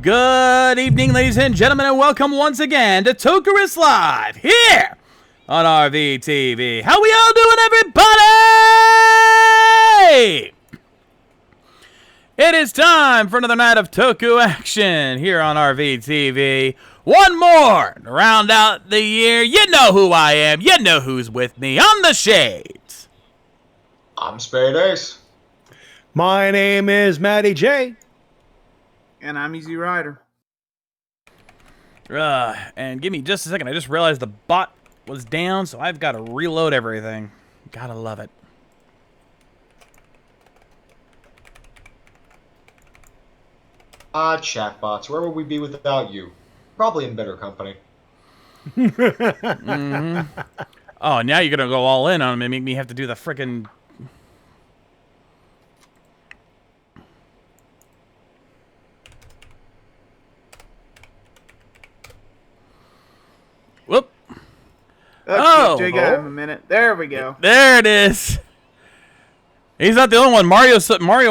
Good evening, ladies and gentlemen, and welcome once again to Toku is Live here on RVTV. How we all doing, everybody? It is time for another night of Toku action here on RVTV. One more to round out the year. You know who I am. You know who's with me. I'm the Shades. I'm Spade Ace. My name is Matty J. And I'm Easy Rider. And give me just a second. I just realized the bot was down, so I've got to reload everything. Gotta love it. Chatbots, where would we be without you? Probably in better company. Oh, now you're gonna go all in on me and make me have to do the frickin'... Whoop. Okay, Jay got him a minute. There we go. There it is. He's not the only one. Mario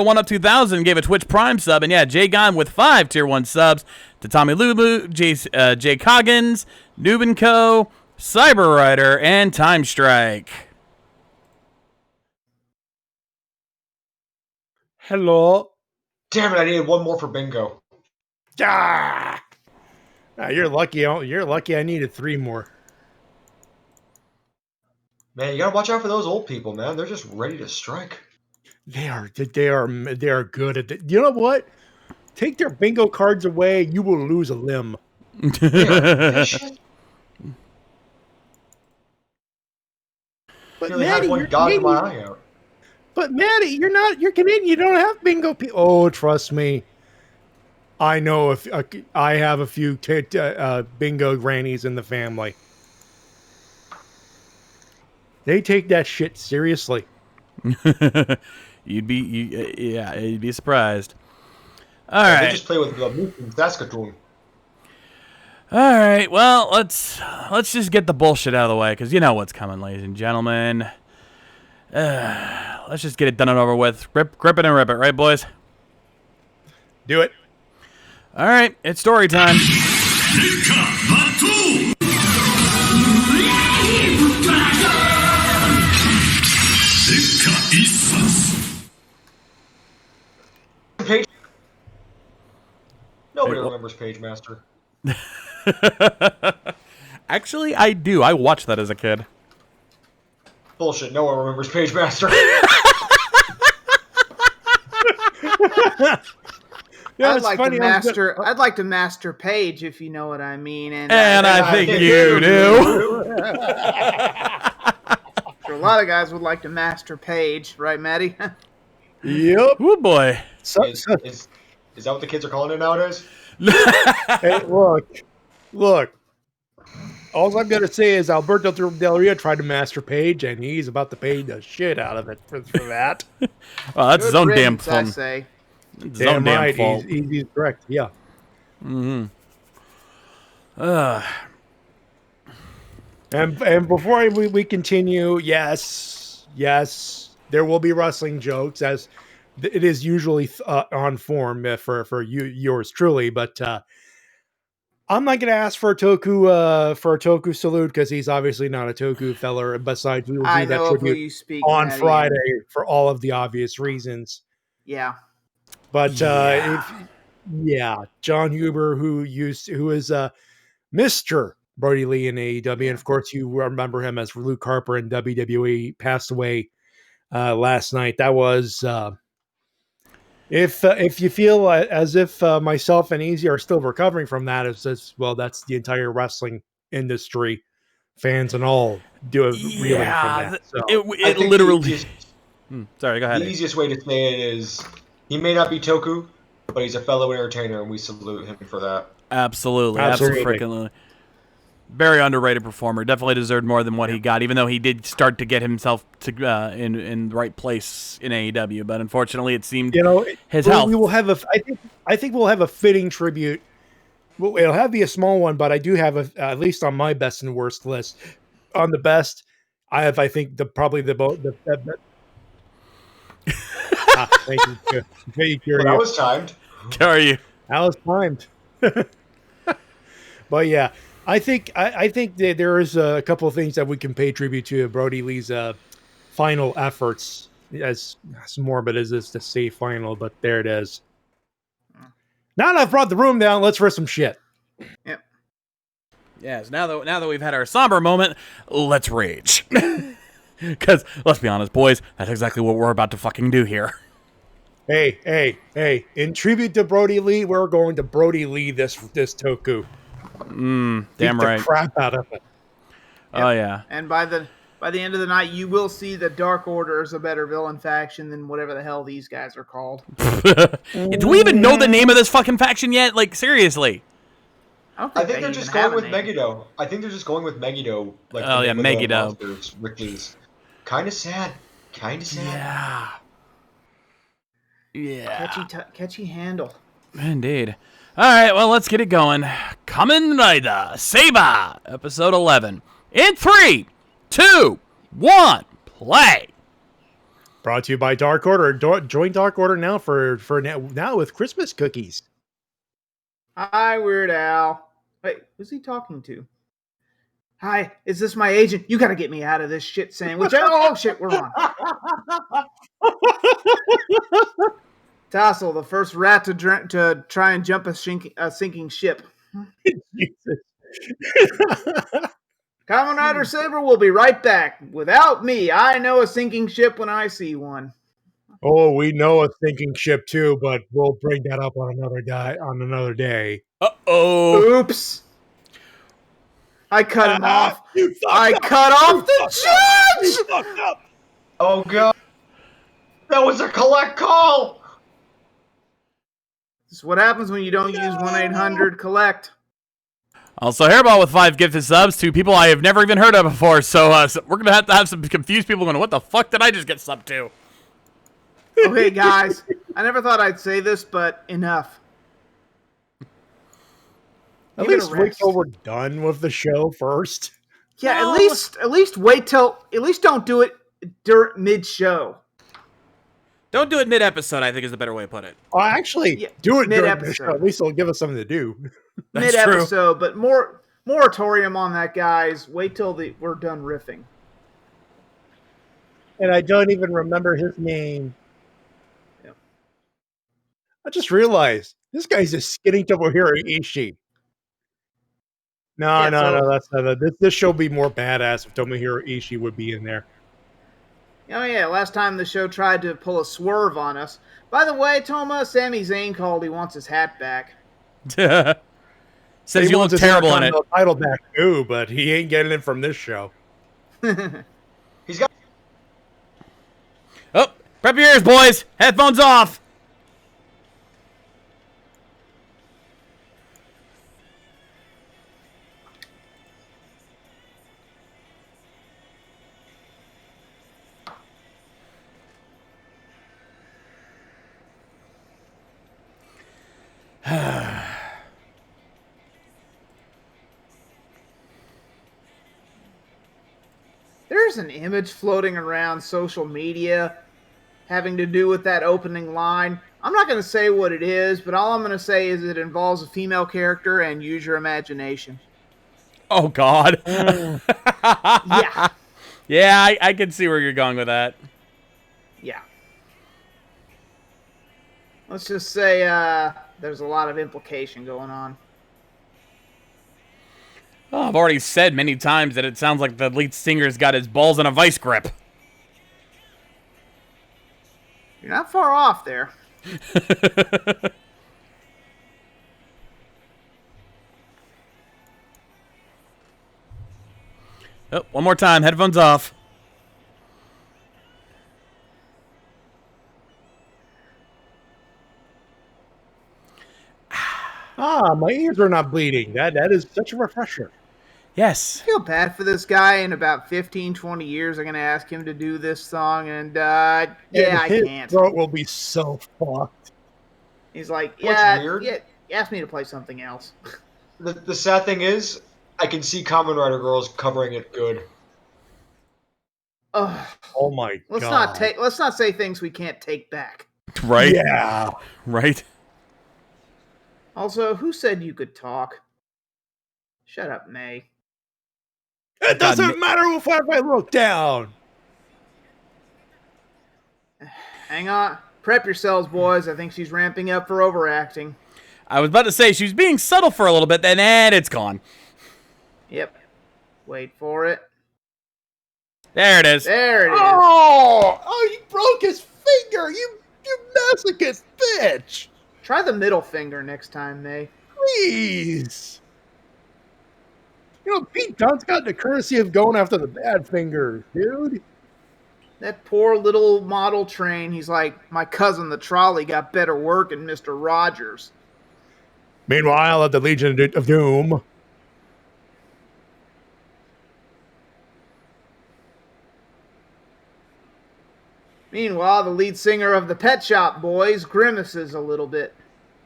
1 Up 2000 gave a Twitch Prime sub, and yeah, Jay Gon with 5 Tier 1 subs to Tommy Lubu, Jay Coggins, Noob & Co., Cyber Rider, and Time Strike. Hello. Damn it, I needed one more for bingo. Ah! You're lucky. You're lucky. I needed 3 more. Man, you gotta watch out for those old people, man. They're just ready to strike. They are good at it. You know what? Take their bingo cards away, you will lose a limb. Shit. But Really Maddie, had one gouge my eye out. But Maddie, you're Canadian. You don't have bingo people. Oh, trust me. I know if I have a few bingo grannies in the family. They take that shit seriously. You'd be surprised. All right. They just play with the Saskatoon. All right. Well, let's just get the bullshit out of the way, because you know what's coming, ladies and gentlemen. Let's just get it done and over with. Grip it and rip it, right, boys? Do it. All right. It's story time. Page. Nobody remembers Page Master. Actually, I do. I watched that as a kid. Bullshit. No one remembers Page Master. Yeah, I'd like to master Page, if you know what I mean. And I think you do. Sure, a lot of guys would like to master Page, right, Maddie? Yep. Oh boy. Is that what the kids are calling it nowadays? Hey, look. All I'm gonna say is Alberto Del Rio tried to master Page, and he's about to pay the shit out of it for that. Well, that's his own Good damn riddance, I fault. say. It's his own damn Right. fault. He's correct. Yeah. Mm-hmm. And before we continue, yes, there will be wrestling jokes, as it is usually on form for yours truly. But I'm not going to ask for a Toku salute, because he's obviously not a Toku feller. Besides, we will do that tribute on Maddie, Friday for all of the obvious reasons. Yeah. But John Huber, who is Mr. Brody Lee in AEW, and of course you remember him as Luke Harper in WWE, passed away last night. That was if you feel as if myself and Easy are still recovering from that, it's well, that's the entire wrestling industry, fans and all, reeling from that. So. It literally. Sorry, go ahead. The easiest way to say it is, he may not be Toku, but he's a fellow entertainer, and we salute him for that. Absolutely. Freaking very underrated performer. Definitely deserved more than what he got, even though he did start to get himself to in the right place in AEW. But unfortunately, it seemed his health. We will have I think we'll have a fitting tribute. Well, it'll have to be a small one, but I do have at least on my best and worst list. On the best, I think probably the thank you. Well, that was timed. How are you? That was timed. But yeah, I think that there is a couple of things that we can pay tribute to Brody Lee's final efforts. As morbid as this to say final, but there it is. Now that I've brought the room down, let's rip some shit. Yep. Yes, now that we've had our somber moment, let's rage. Because, let's be honest, boys, that's exactly what we're about to fucking do here. Hey. In tribute to Brody Lee, we're going to Brody Lee this Toku. Damn Beat right. the crap out of it. Oh, yeah. And by the end of the night, you will see that Dark Order is a better villain faction than whatever the hell these guys are called. Do we even know the name of this fucking faction yet? Like, seriously. I think they're just going with Megiddo. I think they're just going with Megiddo. Like, oh, yeah, Megiddo. Monsters, which is kind of sad. Yeah. Catchy handle. Indeed. All right, well, let's get it going. Kamen Rider Saber, episode 11. In 3, 2, 1, play. Brought to you by Dark Order. Join Dark Order now for now with Christmas cookies. Hi, Weird Al. Wait, who's he talking to? Hi, is this my agent? You gotta get me out of this shit sandwich. Oh, shit, we're on. Tassel, the first rat to try and jump a sinking ship. Jesus. Kamen Rider Saber will be right back. Without me, I know a sinking ship when I see one. Oh, we know a sinking ship too, but we'll bring that up on another day. Uh-oh. Oops. I cut him off. I cut off the judge! You fucked up. Oh, God. That was a collect call! This is what happens when you don't use 1-800-COLLECT. Also, Hairball with 5 gifted subs to people I have never even heard of before, so we're going to have some confused people going, what the fuck did I just get subbed to? Okay, guys, I never thought I'd say this, but enough. At least wait till we're done with the show first. Yeah, no. at least wait till, at least don't do it mid-show. Don't do it mid-episode, I think is the better way to put it. Oh, actually, do it during the show. At least it'll give us something to do. Mid-episode, but moratorium on that, guys. Wait till we're done riffing. And I don't even remember his name. Yep. I just realized this guy's a skinny Tomohiro Ishii. No, that's not. This show would be more badass if Tomohiro Ishii would be in there. Oh yeah, last time the show tried to pull a swerve on us. By the way, Toma, Sami Zayn called he wants his hat back. Says you look terrible in it. Title back too, but he ain't getting it from this show. He's got. Oh, prep your ears, boys. Headphones off. There's an image floating around social media having to do with that opening line. I'm not going to say what it is, but all I'm going to say is it involves a female character and use your imagination. Oh, God. Yeah. Yeah, I can see where you're going with that. Yeah. Let's just say there's a lot of implication going on. Oh, I've already said many times that it sounds like the lead singer's got his balls in a vice grip. You're not far off there. Oh, one more time. Headphones off. My ears are not bleeding. That is such a refresher. Yes. I feel bad for this guy. In about 15, 20 years, I'm going to ask him to do this song, and I can't. His throat will be so fucked. He's like, weird? Yeah, ask me to play something else. The sad thing is, I can see Kamen Rider Girls covering it good. Oh my God. Let's not say things we can't take back. Right? Yeah. Right? Also, who said you could talk? Shut up, May. It doesn't matter if I look down. Hang on. Prep yourselves, boys. I think she's ramping up for overacting. I was about to say she was being subtle for a little bit, then it's gone. Yep. Wait for it. There it is. There it is. Oh, you broke his finger. You masochist bitch. Try the middle finger next time, May. Please. You know, Pete Dunne's got the courtesy of going after the bad fingers, dude. That poor little model train. He's like, my cousin the trolley got better work than Mr. Rogers. Meanwhile, at the Legion of Doom. Meanwhile, the lead singer of the Pet Shop Boys grimaces a little bit.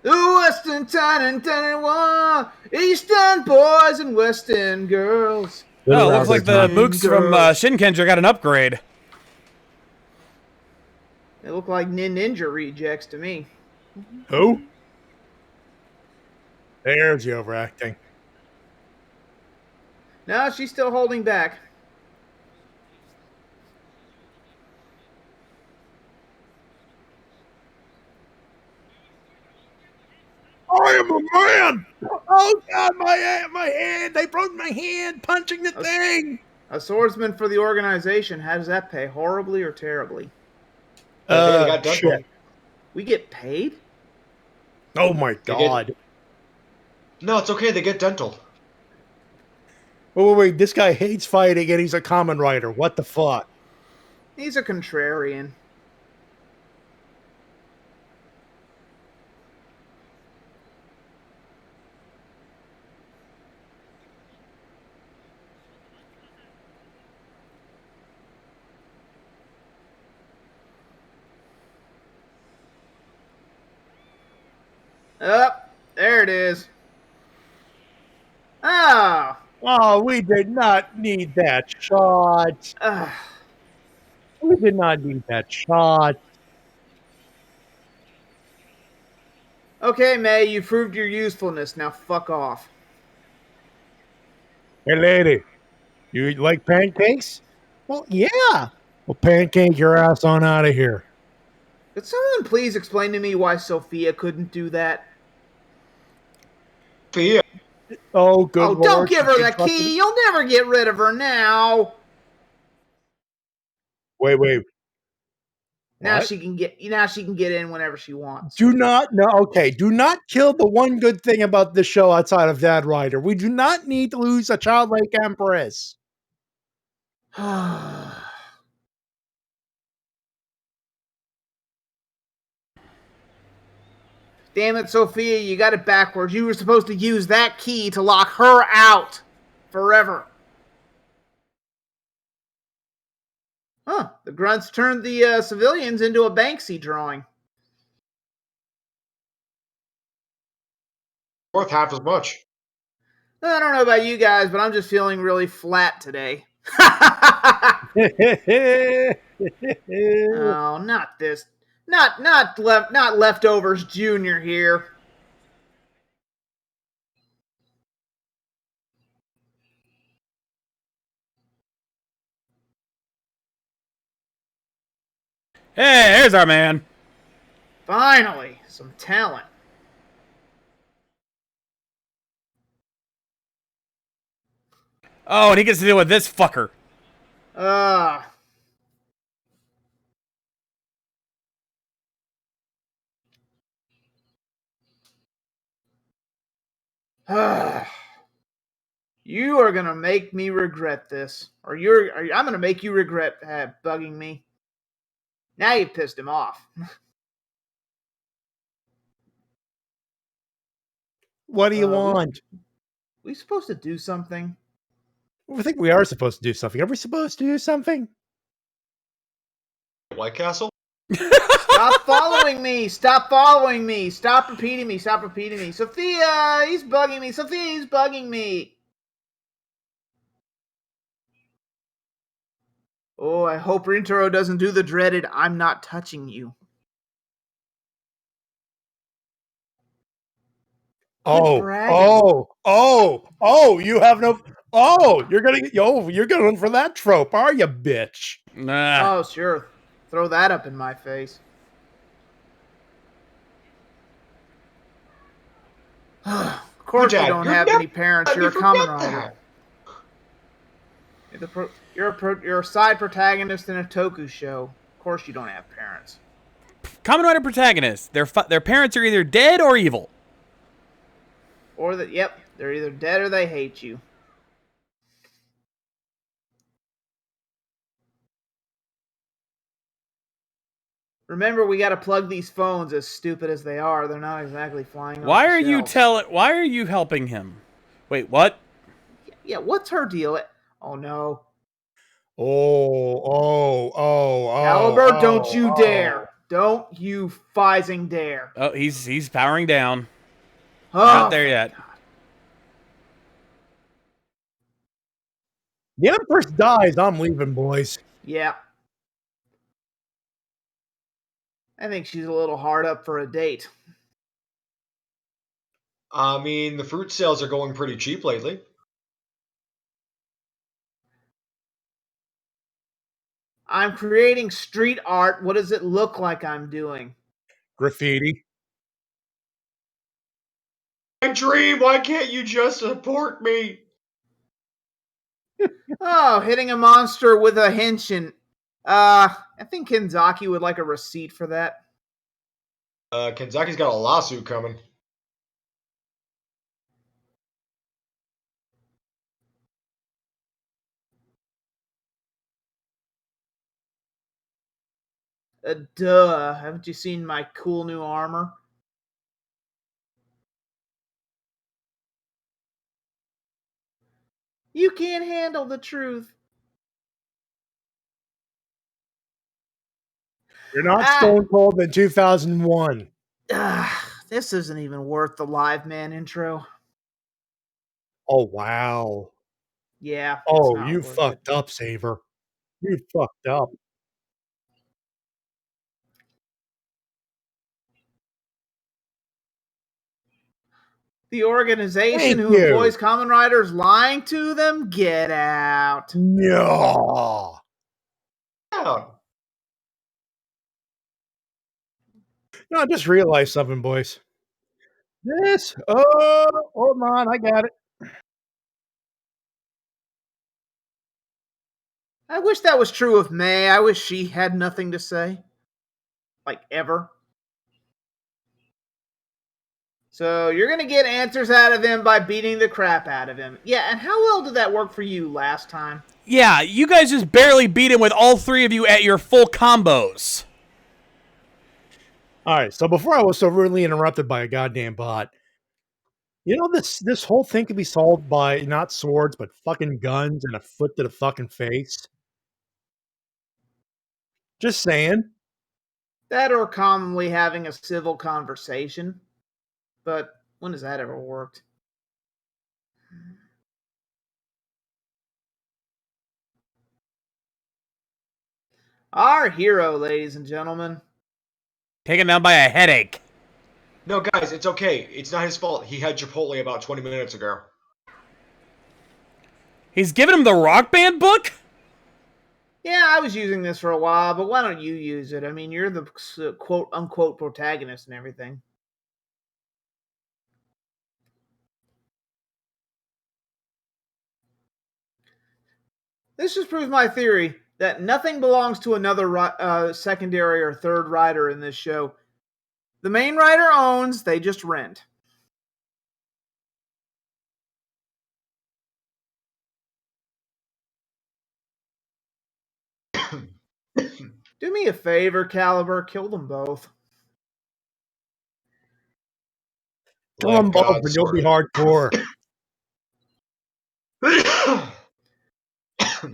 The Western Town and 21, Eastern boys and Western girls. Oh, looks like the mooks from Shinkenger got an upgrade. They look like Ninja rejects to me. Who? There's the overacting. No, she's still holding back. I am a man! Oh God, my hand! They broke my hand punching the thing. A swordsman for the organization. How does that pay? Horribly or terribly? They got dental. Shit. We get paid? Oh my God! No, it's okay. They get dental. Wait! This guy hates fighting, and he's a common writer. What the fuck? He's a contrarian. Up, there it is. Oh. Oh, we did not need that shot. We did not need that shot. Okay, May, you proved your usefulness. Now fuck off. Hey, lady, you like pancakes? Well, yeah. Well, pancake your ass on out of here. Could someone please explain to me why Sophia couldn't do that? Sophia. Oh, good Lord. Don't give her the key. You'll never get rid of her now. Wait. Now What? she can get in whenever she wants. Do not kill the one good thing about this show outside of Dad Rider. We do not need to lose a childlike empress. Damn it, Sophia, you got it backwards. You were supposed to use that key to lock her out forever. Huh, the grunts turned the civilians into a Banksy drawing. Worth half as much. I don't know about you guys, but I'm just feeling really flat today. Oh, not this. Not leftovers Junior here. Hey, here's our man. Finally, some talent. Oh, and he gets to deal with this fucker. You are gonna make me regret this, or I'm gonna make you regret bugging me. Now you pissed him off. What do you want? We supposed to do something? I think we are supposed to do something. Are we supposed to do something? White Castle? Stop following me! Stop following me! Stop repeating me! Stop repeating me! Sophia, he's bugging me! Sophia, he's bugging me! Oh, I hope Rintaro doesn't do the dreaded "I'm not touching you." bragging. You have no. You're going for that trope, are you, bitch? Nah. Oh, sure. Throw that up in my face. Of course you Dad, don't you're have never any parents. let me You're a Kamen forget Rider. that. You're a side protagonist in a Toku show. Of course you don't have parents. Kamen Rider protagonists. Their parents are either dead or evil. Or that, yep, they're either dead or they hate you. Remember, we got to plug these phones. As stupid as they are, they're not exactly flying off Why the are you shelves. Why are you helping him? Wait, what? Yeah, what's her deal? Oh no, Caliber! Don't you dare! Don't you fizzing dare! Oh, he's powering down. Not Oh, there thank yet. God. The Empress dies. I'm leaving, boys. Yeah, I think she's a little hard up for a date. I mean, the fruit sales are going pretty cheap lately. I'm creating street art. What does it look like I'm doing? Graffiti. My dream, why can't you just support me? Oh, hitting a monster with a henshin. I think Kenzaki would like a receipt for that. Kenzaki's got a lawsuit coming. Duh. Haven't you seen my cool new armor? You can't handle the truth. You're not Ah, Stone Cold in 2001. this isn't even worth the live man intro. Oh, wow. Yeah, it's Oh, not you worth it. fucked up, Saver. You fucked up. The organization Thank who you. employs common riders lying to them, get out. No. Yeah. No, I just realized something, boys. Hold on. I got it. I wish that was true of May. I wish she had nothing to say. Like, ever. So you're going to get answers out of him by beating the crap out of him. Yeah, and how well did that work for you last time? Yeah, you guys just barely beat him with all three of you at your full combos. All right. So before I was so rudely interrupted by a goddamn bot, you know this whole thing could be solved by not swords but fucking guns and a foot to the fucking face. Just saying. That or commonly having a civil conversation. But when has that ever worked? Our hero, ladies and gentlemen. Taken down by a headache. No, guys, it's okay. It's not his fault. He had Chipotle about 20 minutes ago. He's giving him the Rock Band book? Yeah, I was using this for a while, but why don't you use it? I mean, you're the quote unquote protagonist and everything. This just proves my theory that nothing belongs to another secondary or third rider in this show. The main rider owns, they just rent. Do me a favor, Caliber, kill them both. Kill Like them both, and you'll be hardcore.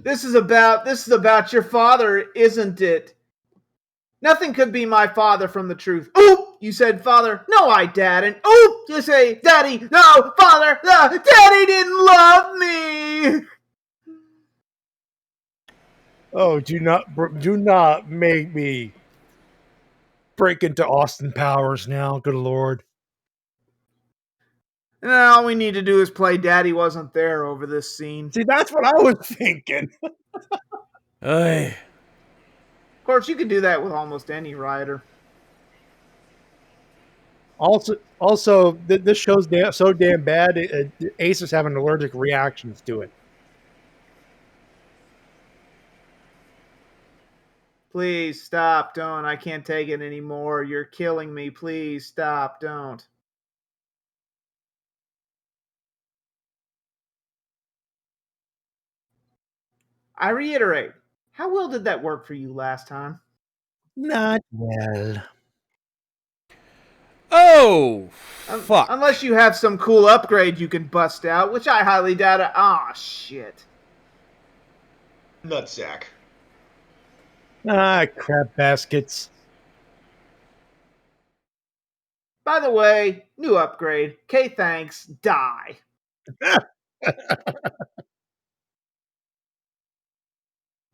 This is about your father, isn't it? Nothing could be my father from the truth. Oop! You said father. No, I didn't. Oop! You say daddy. No, father. No, daddy didn't love me. Oh, do not make me break into Austin Powers now. Good Lord. And then all we need to do is play Daddy Wasn't There over this scene. See, that's what I was thinking. Ay. Of course, you can do that with almost any writer. Also, this show's so damn bad. Ace is having allergic reactions to it. Please stop, don't. I can't take it anymore. You're killing me. Please stop, don't. I reiterate, how well did that work for you last time? Not well. Oh, fuck. Unless you have some cool upgrade you can bust out, which I highly doubt. Ah, shit. Nutsack. Ah, crap baskets. By the way, new upgrade. K thanks, die.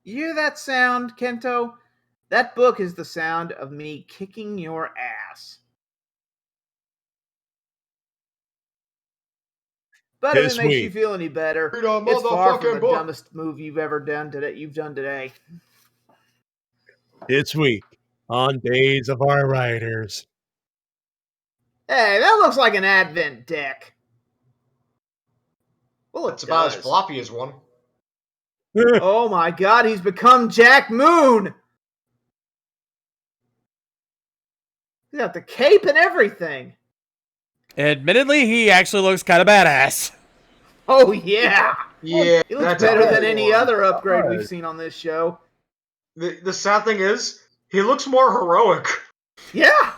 You hear that sound, Kento? That book is the sound of me kicking your ass. But if it makes you feel any better, it's far from the dumbest move you've ever done today. This week on Days of Our Writers. Hey, that looks like an Advent deck. Well, it's about as floppy as one. Oh my god, he's become Jack Moon! He's got the cape and everything. Admittedly, he actually looks kind of badass. Oh, yeah. Yeah. He looks better than any other upgrade we've seen on this show. The sad thing is, he looks more heroic. Yeah.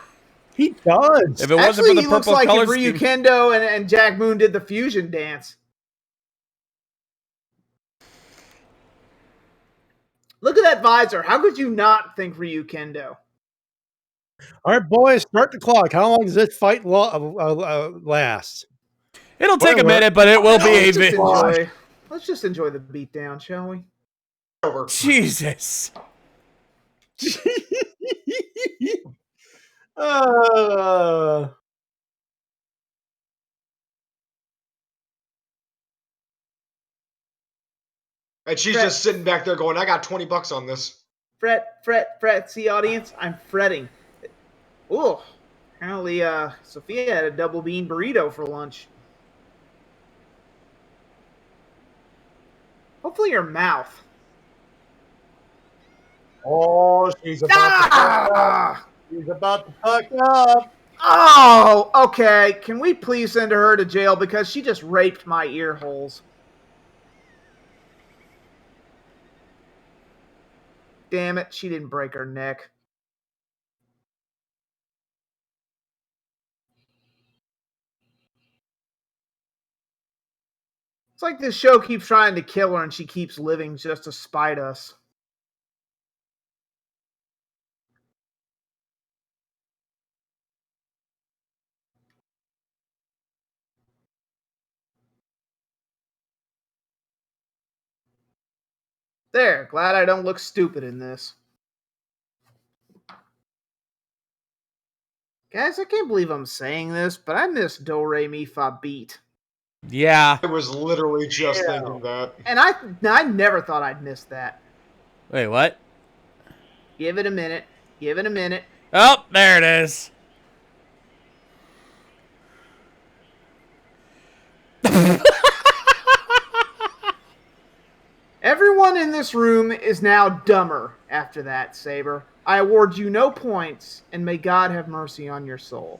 He does. If it wasn't for the he purple looks like color if Ryu scheme. Kendo and Jack Moon did the fusion dance. Look at that visor. How could you not think Ryu Kendo? All right, boys, start the clock. How long does this fight last? It'll take a minute, but it will be Let's just enjoy the beatdown, shall we? Over. Jesus. And she's just sitting back there going, I got $20 on this. Fret. See, audience? I'm fretting. Ooh. Apparently, Sophia had a double bean burrito for lunch. Hopefully your mouth. Oh, she's about to fuck up. She's about to fuck up. Oh, okay. Can we please send her to jail because she just raped my ear holes? Damn it, she didn't break her neck. It's like this show keeps trying to kill her and she keeps living just to spite us. There, glad I don't look stupid in this. Guys, I can't believe I'm saying this, but I miss Do Re Mi Fa Beat. Yeah. I was literally just thinking that. And I never thought I'd miss that. Wait, what? Give it a minute. Oh, there it is. Everyone in this room is now dumber after that, Saber. I award you no points, and may God have mercy on your soul.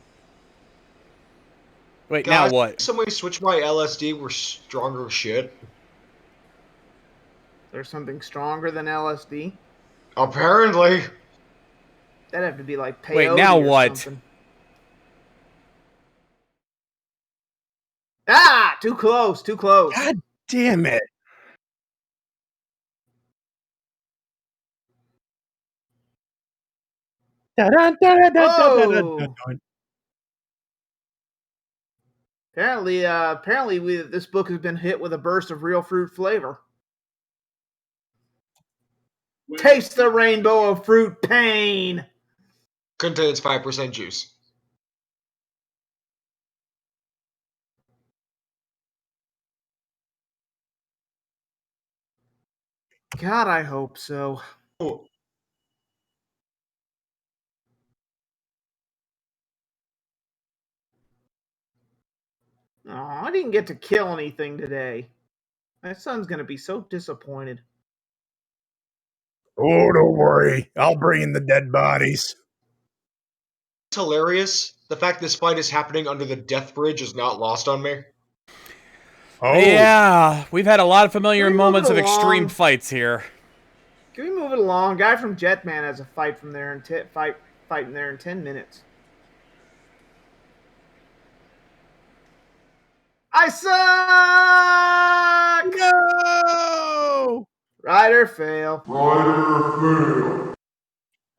Wait, Guys, now what? Somebody switch my LSD were stronger shit. There's something stronger than LSD? Apparently. That'd have to be like peyote. Wait, now or what? Something. Ah, too close. God damn it. Whoa. Apparently, this book has been hit with a burst of real fruit flavor. Taste the rainbow of fruit pain. Contains 5% juice. God, I hope so. Oh, Oh, I didn't get to kill anything today. My son's gonna be so disappointed. Oh, don't worry. I'll bring in the dead bodies. it's hilarious. The fact this fight is happening under the Death Bridge is not lost on me. Oh, Yeah, we've had a lot of familiar Can we move moments it of extreme along? fights here. Can we move it along? Guy from Jetman has a fight from there in fighting there in 10 minutes. I suck! no! Rider fail.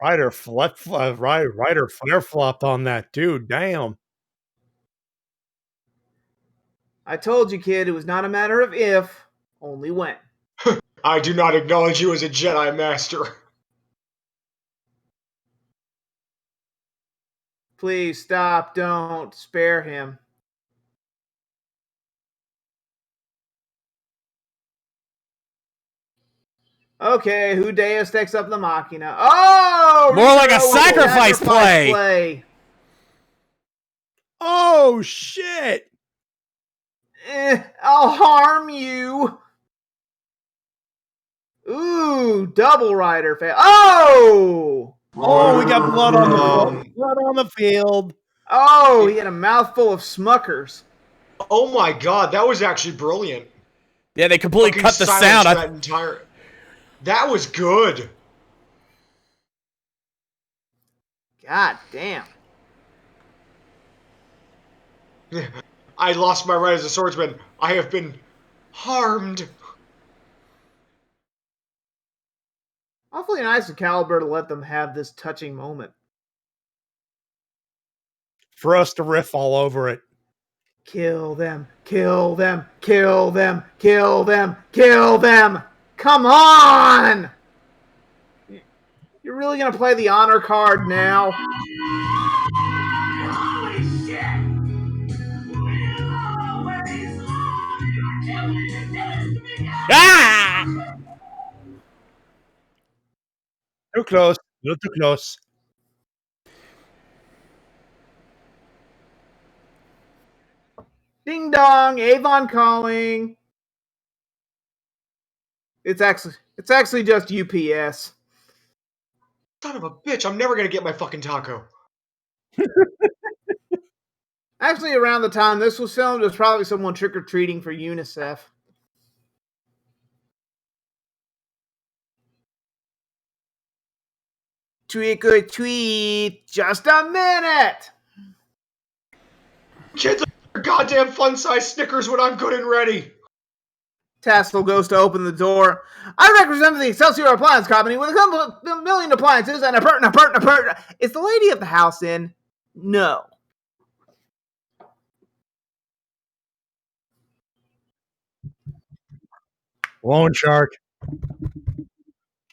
Ryder flare flopped on that dude. Damn. I told you, kid, it was not a matter of if, only when. I do not acknowledge you as a Jedi Master. Please stop, don't spare him. Okay, who Deus takes up the Machina? Oh! More like a Rizzo with sacrifice play. Oh, shit. I'll harm you. Ooh, double rider fail. Oh! Oh, we got blood on the Um, blood on the field. Oh, he had a mouthful of Smuckers. Oh my god, that was actually brilliant. Yeah, they completely Fucking cut the silence sound. that entire. That was good. God damn. I lost my right as a swordsman. I have been harmed. Awfully nice of Caliber to let them have this touching moment. For us to riff all over it. Kill them, kill them, kill them, kill them, kill them. Come on! You're really gonna play the honor card now? Holy shit! We'll always love you. Ah! Too close. Not too close. Ding dong, Avon calling. It's actually just UPS. Son of a bitch, I'm never gonna get my fucking taco. Actually, around the time this was filmed, there's probably someone trick-or-treating for UNICEF. Trick or treat, just a minute! Kids are goddamn fun-sized Snickers when I'm good and ready. Tassel goes to open the door. I represent the Excelsior Appliance Company with a million appliances and a pert. Is the lady of the house in? No. Lone Shark.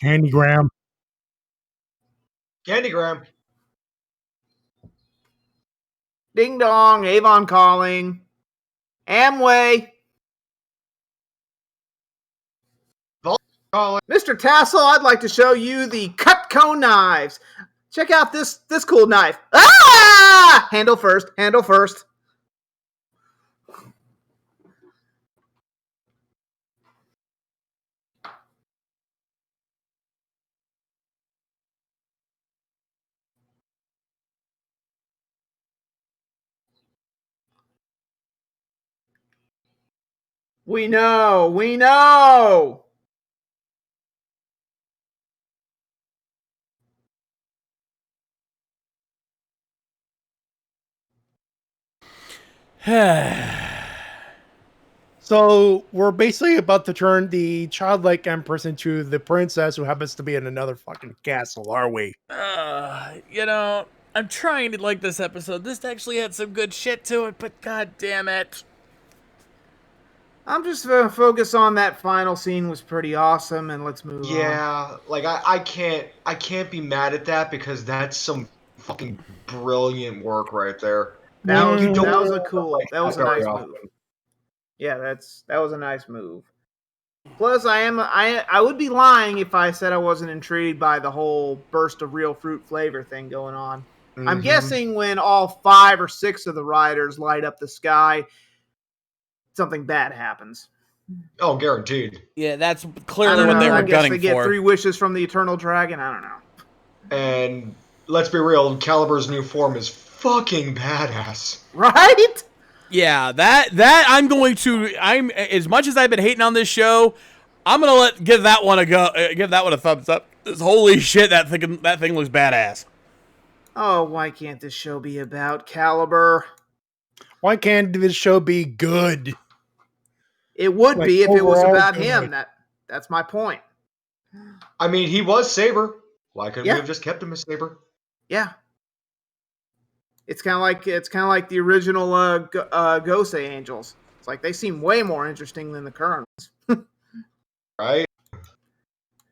Candygram. Candygram. Ding dong, Avon calling. Amway. Calling. Mr. Tassel, I'd like to show you the Cutco knives. Check out this cool knife. Ah! Handle first. We know. So we're basically about to turn the childlike empress into the princess who happens to be in another fucking castle, are we? I'm trying to like this episode. This actually had some good shit to it, but god damn it. I'm just gonna focus on that final scene was pretty awesome, and let's move on. Yeah, like I can't be mad at that because that's some fucking brilliant work right there. That was You don't that was a like nice very move. often. Yeah, that was a nice move. Plus, I would be lying if I said I wasn't intrigued by the whole burst of real fruit flavor thing going on. I'm guessing when all 5 or 6 of the riders light up the sky, something bad happens. Oh, guaranteed. Yeah, that's I clearly don't what know. they were I guess gunning they get for. 3 wishes from the Eternal Dragon. I don't know. And let's be real, Calibur's new form is fucking badass. Right? Yeah, that I'm as much as I've been hating on this show, I'm gonna give that one a go. Give that one a thumbs up. Holy shit, that thing looks badass. Oh, why can't this show be about Caliber? Why can't this show be good? It would Like, be if it was overall about good. him. That's my point. I mean, he was Saber. Why couldn't Yeah. we have just kept him as Saber? Yeah. It's kind of like the original Gosei Angels. It's like they seem way more interesting than the current ones. Right?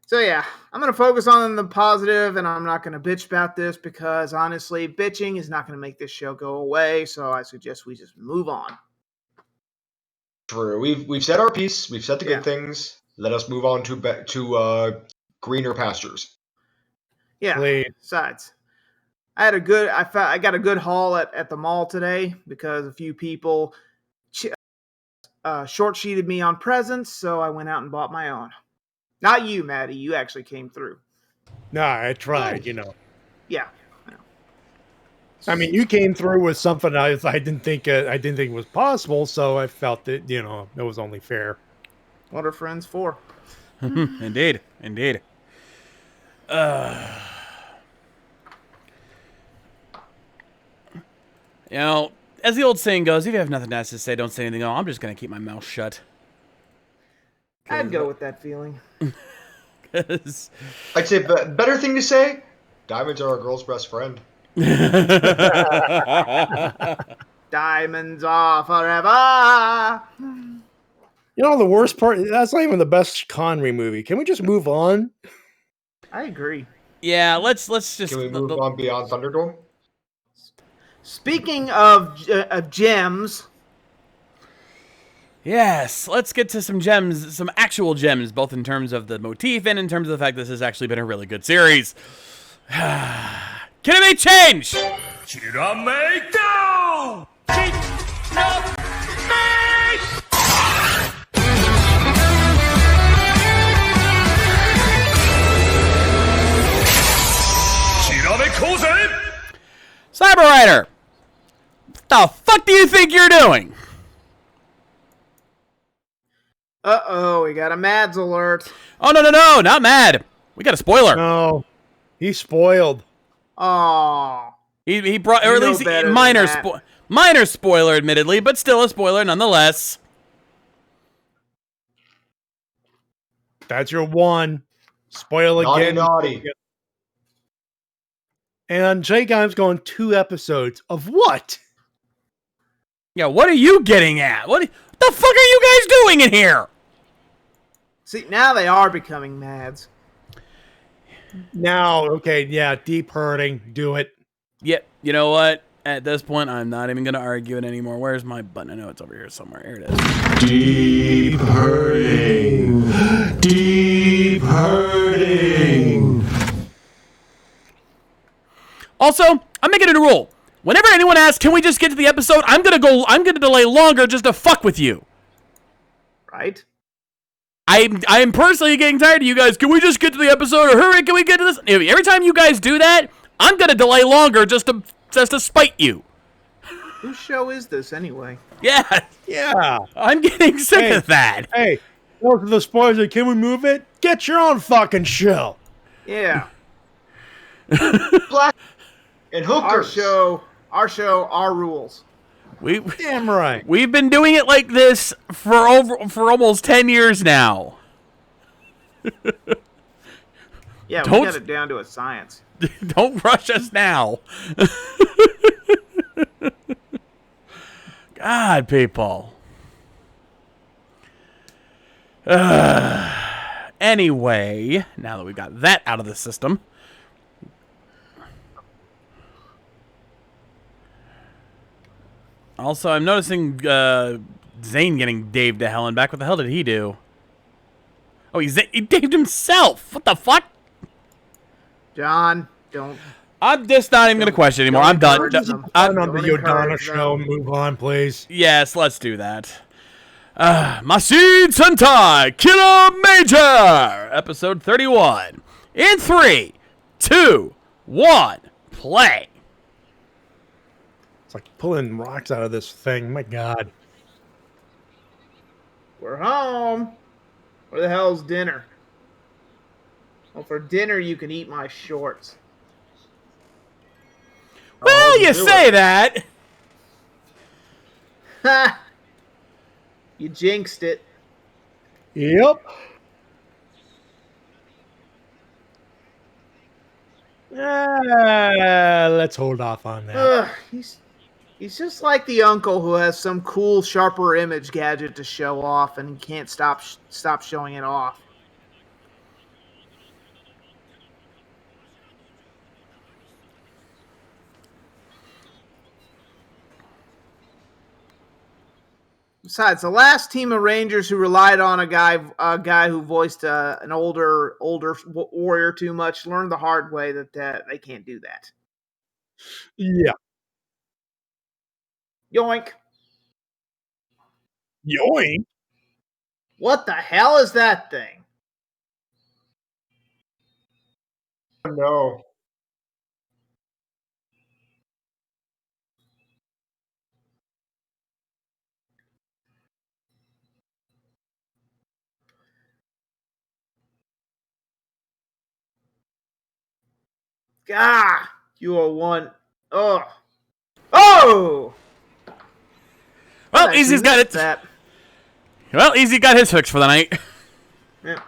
So yeah, I'm going to focus on the positive, and I'm not going to bitch about this because honestly, bitching is not going to make this show go away. So I suggest we just move on. True. We've said our piece. We've said the good Yeah. things. Let us move on to greener pastures. Yeah. Please. Besides, I got a good haul at the mall today because a few people short sheeted me on presents, so I went out and bought my own. Not you, Maddie. You actually came through. No, I tried, Yeah. I mean, you came through with something I didn't think was possible, so I felt that it was only fair. What are friends for? Indeed. As the old saying goes, if you have nothing nice to say, don't say anything at all. I'm just gonna keep my mouth shut. I'd go with that feeling. 'Cause I'd say better thing to say, diamonds are a girl's best friend. Diamonds are forever. The worst part, that's not even the best Connery movie. Can we just move on? I agree. yeah, let's just. Can we move on beyond Thunderdome? Speaking of gems, Yes, let's get to some gems, some actual gems, both in terms of the motif and in terms of the fact this has actually been a really good series. Can it be changed? Go! Cyber Rider, what the fuck do you think you're doing? uh-oh, we got a Mads alert. Oh, no, not mad. We got a spoiler. No, he's spoiled. Aw. He brought, or You at know least better than minor spoiler, admittedly, but still a spoiler nonetheless. That's your one. Spoil again. Naughty. And Jay Gimes going 2 episodes of what? Yeah, what are you getting at? What the fuck are you guys doing in here? See, now they are becoming Mads. Now, okay, yeah, deep hurting. Do it. Yep, you know what? At this point, I'm not even going to argue it anymore. Where's my button? I know it's over here somewhere. Here it is. Deep hurting. Deep hurting. Also, I'm making it a rule. Whenever anyone asks, can we just get to the episode? I'm going to delay longer just to fuck with you. Right? I'm personally getting tired of you guys. Can we just get to the episode? Or hurry, can we get to this? Every time you guys do that, I'm going to delay longer just to spite you. Whose show is this anyway? Yeah. Yeah. I'm getting sick of that. Hey, those are the spoilers. Can we move it? Get your own fucking show. Yeah. Black and hookers. Our show, our rules. Damn right. We've been doing it like this for almost 10 years now. Yeah, Don't- we got it down to a science. Don't rush us now. God, people. Anyway, now that we've got that out of the system. Also, I'm noticing Zane getting Dave to hell and back. What the hell did he do? Oh, he named himself. What the fuck? John, don't. I'm just not even going to question anymore. don't I'm done. encourage them. On the Don't Yodana encourage show. them. Move on, please. Yes, let's do that. Machine Sentai Killer Major, episode 31. In 3, 2, 1, play. It's like pulling rocks out of this thing. My God. We're home. Where the hell's dinner? Well, for dinner, you can eat my shorts. Well, you do say it. that. Ha! You jinxed it. Yep. Let's hold off on that. Ugh, he's just like the uncle who has some cool sharper image gadget to show off and can't stop showing it off. Besides, the last team of Rangers who relied on a guy who voiced an older warrior too much learned the hard way that they can't do that. Yeah. Yoink! Yoink. What the hell is that thing? No. Ah, you are one. Oh, oh. Well, Actually, Easy's got it. That. Well, Easy got his fix for the night. Yeah.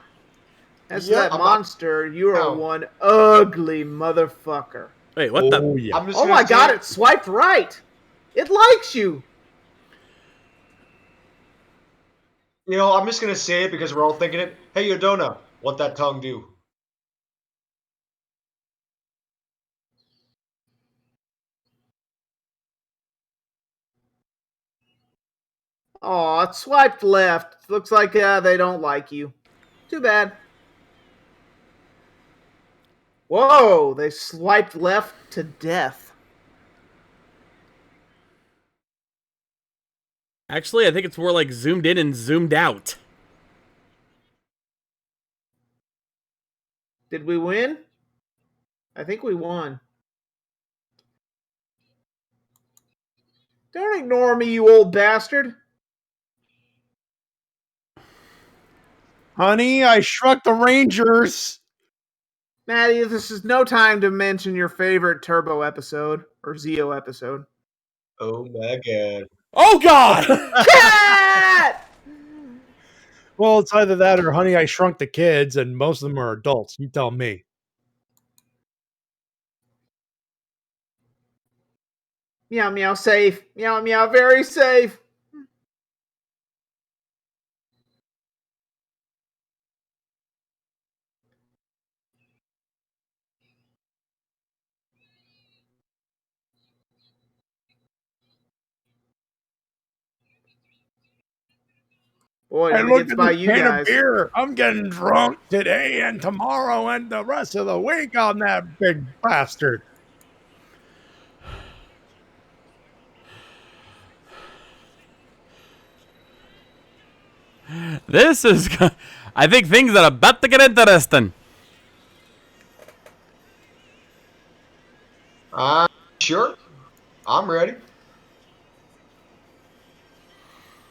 As Yeah, that I'm- monster, you are Ow. one ugly motherfucker. Wait, what the? Oh, yeah. I'm just Oh gonna my say god, it swiped right. It likes you. You know, I'm just gonna say it because we're all thinking it. Hey, Yodona, what that tongue do? Oh, it swiped left. Looks like they don't like you. Too bad. Whoa, they swiped left to death. Actually, I think it's more like zoomed in and zoomed out. Did we win? I think we won. Don't ignore me, you old bastard. Honey, I shrunk the Rangers. Maddie, this is no time to mention your favorite Turbo episode or Zeo episode. Oh my god. Oh God! Cat! Well, it's either that or Honey, I Shrunk the Kids, and most of them are adults. You tell me. Meow meow safe. Meow meow very safe. Boy, I when it looked gets at by this you can guys. of beer. I'm getting drunk today and tomorrow and the rest of the week on that big bastard. This is. I think things are about to get interesting. Sure. I'm ready.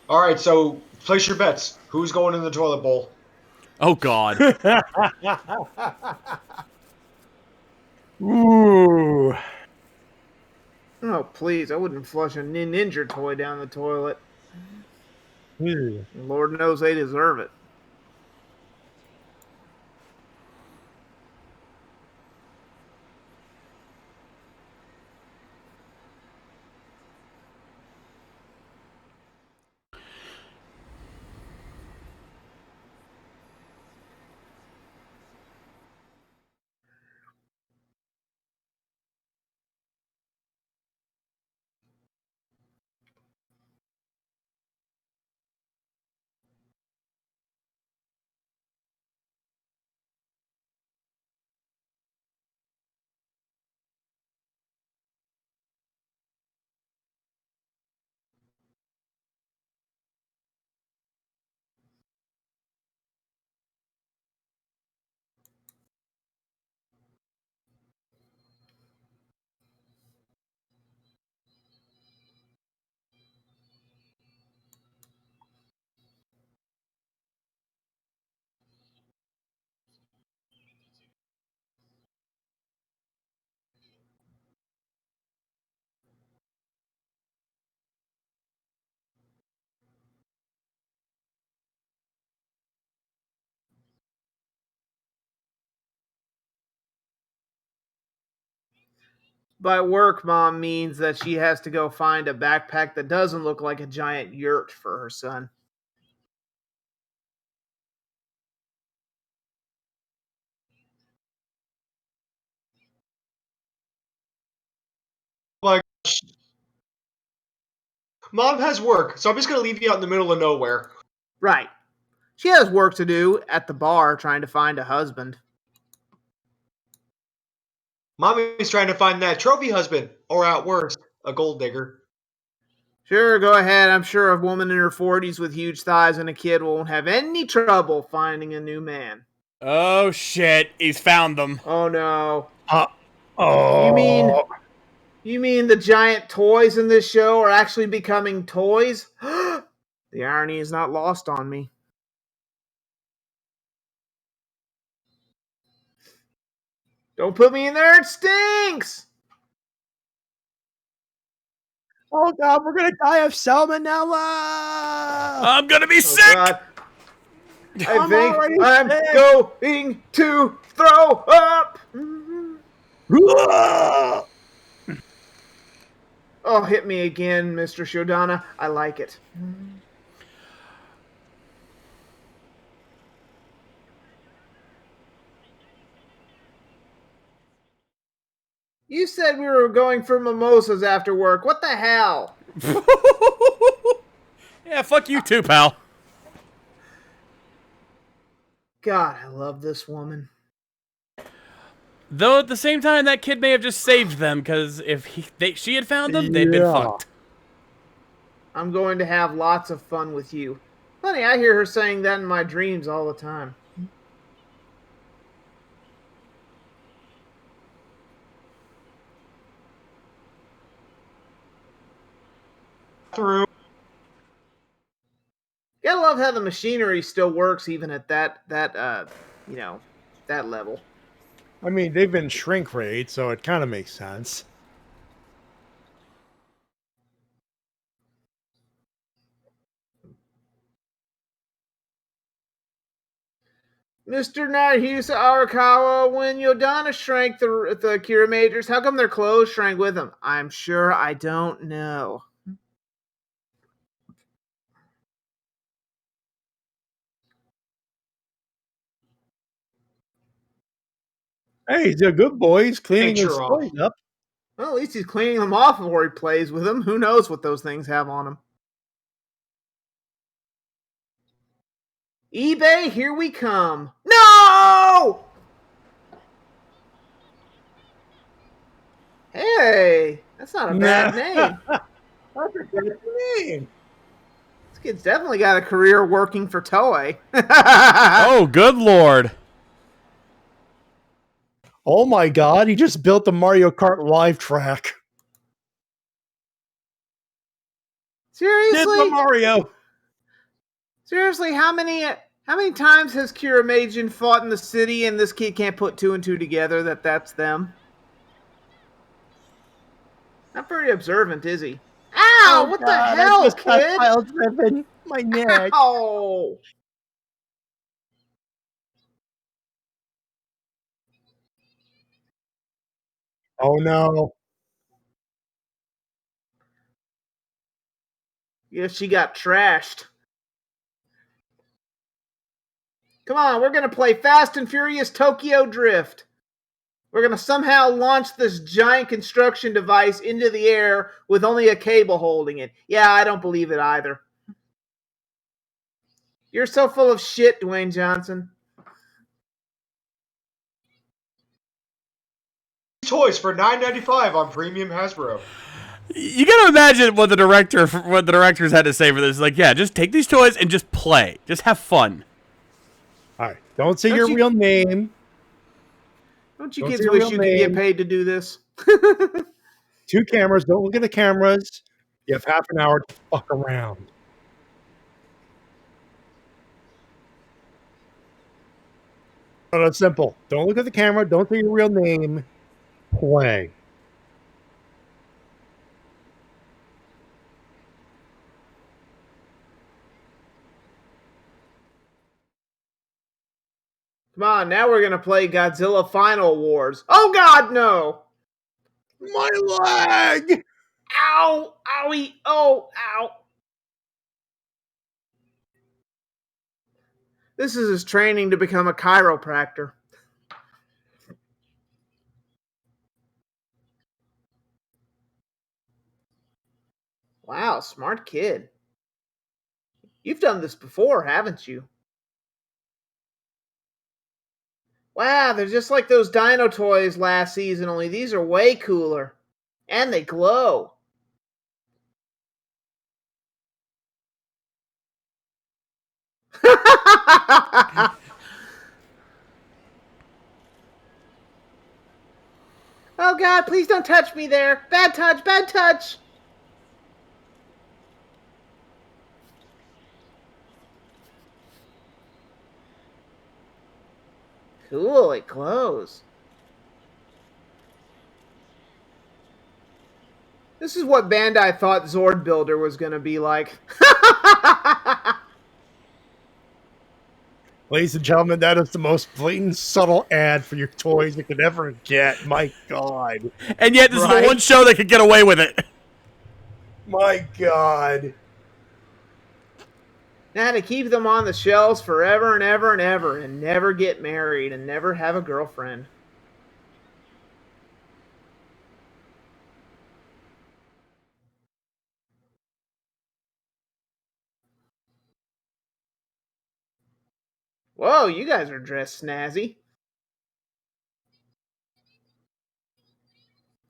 All right, so place your bets. Who's going in the toilet bowl? Oh God! Ooh. Oh, please. I wouldn't flush a ninja toy down the toilet. Ooh. Lord knows they deserve it. By work, Mom means that she has to go find a backpack that doesn't look like a giant yurt for her son. Like, Mom has work, so I'm just gonna leave you out in the middle of nowhere. Right. She has work to do at the bar trying to find a husband. Mommy's trying to find that trophy husband, or at worst, a gold digger. Sure, go ahead. I'm sure a woman in her 40s with huge thighs and a kid won't have any trouble finding a new man. Oh shit, he's found them. Oh no. Oh, You mean the giant toys in this show are actually becoming toys? The irony is not lost on me. Don't put me in there, it stinks! oh God, we're gonna die of salmonella. I'm gonna be Oh sick. God. I I'm think already I'm sick. going to throw up! Oh, hit me again, Mr. Shodana. I like it. You said we were going for mimosas after work. What the hell? Yeah, fuck you too, pal. God, I love this woman. Though at the same time, that kid may have just saved them, because if she had found them, they'd been Yeah. fucked. I'm going to have lots of fun with you. Honey, I hear her saying that in my dreams all the time. Through. Gotta love how the machinery still works even at that level. I mean, they've been shrink rate, so it kind of makes sense. Mr. Nahisa Arakawa, when Yodana shrank the Kira Majors, how come their clothes shrank with them? I'm sure I don't know. Hey, he's a good boy. He's cleaning his Picture off. toys up. Well, at least he's cleaning them off before he plays with them. Who knows what those things have on them? eBay, here we come. No! Hey, that's not a bad name. That's a good name. This kid's definitely got a career working for Toei. Oh, good lord. Oh my God, he just built the Mario Kart live track. Did Seriously? the Mario. Seriously, how many times has Kira Majin fought in the city and this kid can't put two and two together that that's them? Not very observant, is he? Ow! What the hell, I just got kid? pile driven. My neck. Ow! Oh no. Yeah, she got trashed. Come on, we're gonna play Fast and Furious Tokyo Drift. We're gonna somehow launch this giant construction device into the air with only a cable holding it. Yeah, I don't believe it either. You're so full of shit, Dwayne Johnson. Toys for $9.95 on Premium Hasbro. You gotta imagine what the directors had to say for this. Like, yeah, just take these toys and just play. Just have fun. All right. Don't say Don't your you- real name. Don't you Don't kids say your wish real you could get name. paid to do this? 2 cameras. Don't look at the cameras. You have half an hour to fuck around. But it's simple. Don't look at the camera. Don't say your real name. Play. Come on, now we're gonna play Godzilla Final Wars. Oh God, no! My leg! Ow! Owie! Oh! Ow! This is his training to become a chiropractor. Wow, smart kid. You've done this before, haven't you? Wow, they're just like those dino toys last season, only these are way cooler. And they glow. Oh god, please don't touch me there. Bad touch, bad touch. Cool, it glows. This is what Bandai thought Zord Builder was going to be like. Ladies and gentlemen, that is the most blatant, subtle ad for your toys you could ever get. My God. And yet, this is the Right? one show that could get away with it. My God. Now to keep them on the shelves forever and ever and ever and never get married and never have a girlfriend. Whoa, you guys are dressed snazzy.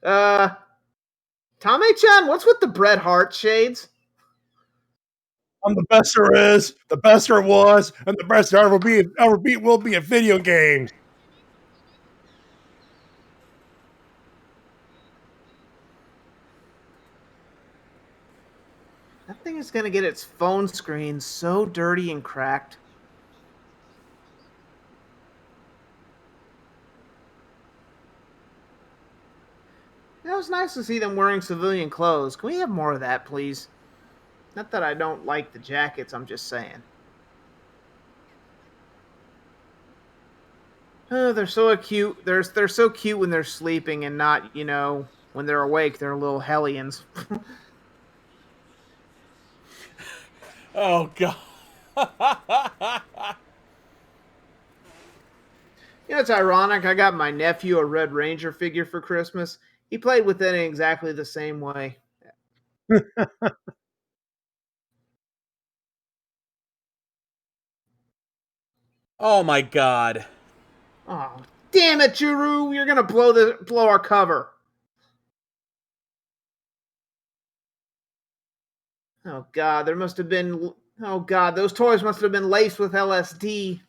Tame-chan, what's with the Bret Hart shades? I'm the best there is, the best there was, and the best there will be in video games. That thing is going to get its phone screen so dirty and cracked. It was nice to see them wearing civilian clothes. Can we have more of that, please? Not that I don't like the jackets, I'm just saying. Oh, they're so cute. They're so cute when they're sleeping and not, when they're awake, they're little hellions. Oh, God. It's ironic. I got my nephew a Red Ranger figure for Christmas. He played with it in exactly the same way. Oh, my God. Oh, damn it, Juru! You're gonna blow our cover. Oh God, there must have been. Oh God, those toys must have been laced with LSD.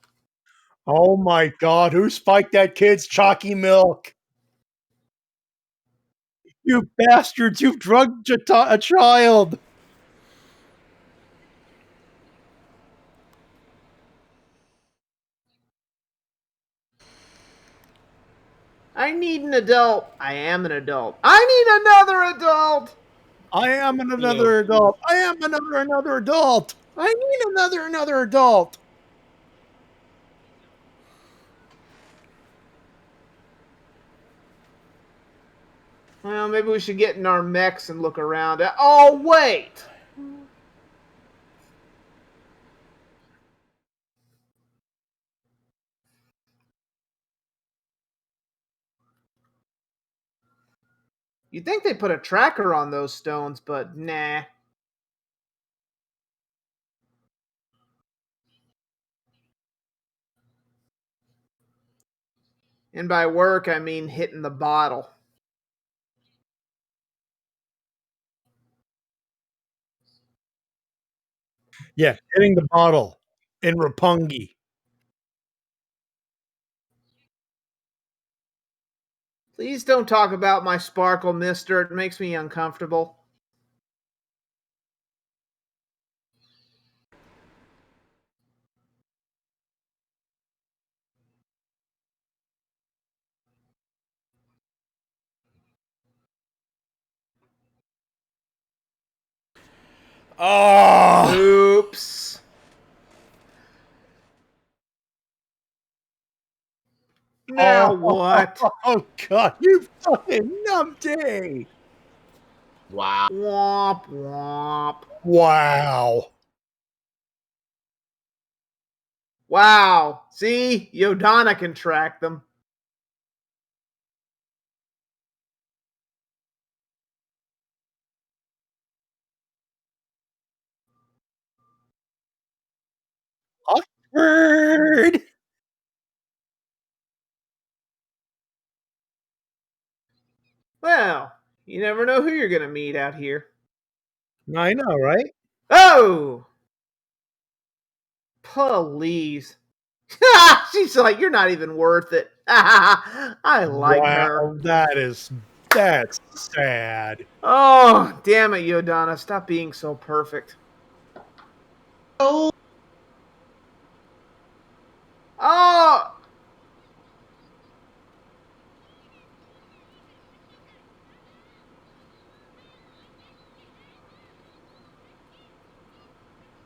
Oh my God, who spiked that kid's chalky milk? You bastards, you've drugged a child. I need an adult. I am an adult. I need another adult. I am another adult. I am another adult. I need another adult. Well, maybe we should get in our mechs and look around. Oh, wait! You'd think they put a tracker on those stones, but nah. And by work, I mean hitting the bottle. Yeah, hitting the bottle in Rapungi. Please don't talk about my sparkle, mister. It makes me uncomfortable. Oh. Oops. Now what? Oh God, you fucking numpty! Wow. Womp womp. Wow. Wow. See? Yodana can track them. Awkward. Well, you never know who you're going to meet out here. I know, right? Oh! Please. She's like, you're not even worth it. I like her. Wow, that's sad. Oh, damn it, Yodana. Stop being so perfect. Oh, Oh!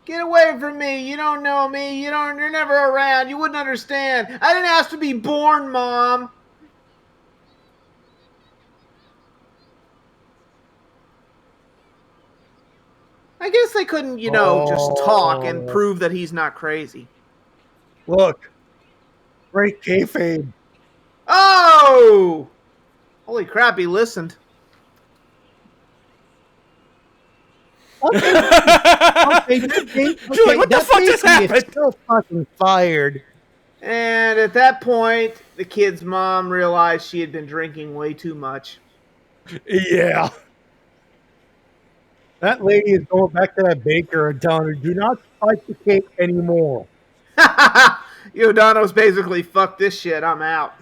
Get away from me. You don't know me. You're never around. You wouldn't understand. I didn't ask to be born, Mom. I guess they couldn't, just talk and Oh, prove that he's not crazy. look, great kayfabe. Oh! Holy crap, he listened. Okay, She's like, what the that fuck just baby is happened? still fucking fired. And at that point, the kid's mom realized she had been drinking way too much. Yeah. That lady is going back to that baker and telling her, do not spike the cake anymore. Yodano's basically, fuck this shit, I'm out.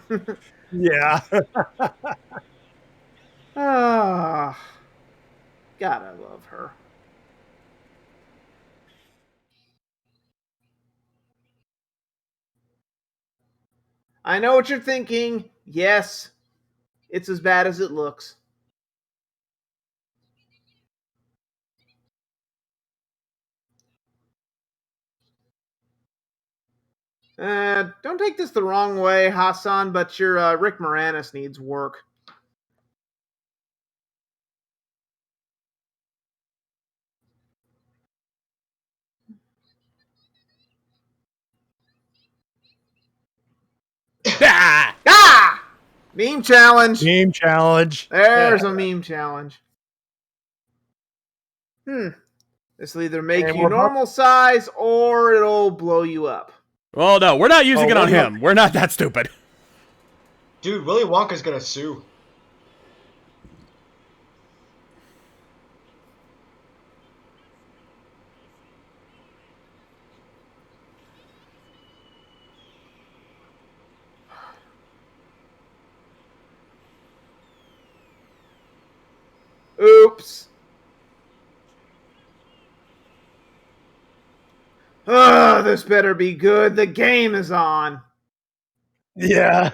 Yeah. Ah, God, I love her. I know what you're thinking. Yes, it's as bad as it looks. Don't take this the wrong way, Hassan, but your Rick Moranis needs work. Ah! Ah! Meme challenge. Team challenge. There's a meme challenge. This will either make And you we're normal size or it'll blow you up. Well, no, we're not using it on we're not- him. We're not that stupid. dude, Willy Wonka's gonna sue. Oops. This better be good. The game is on. Yeah.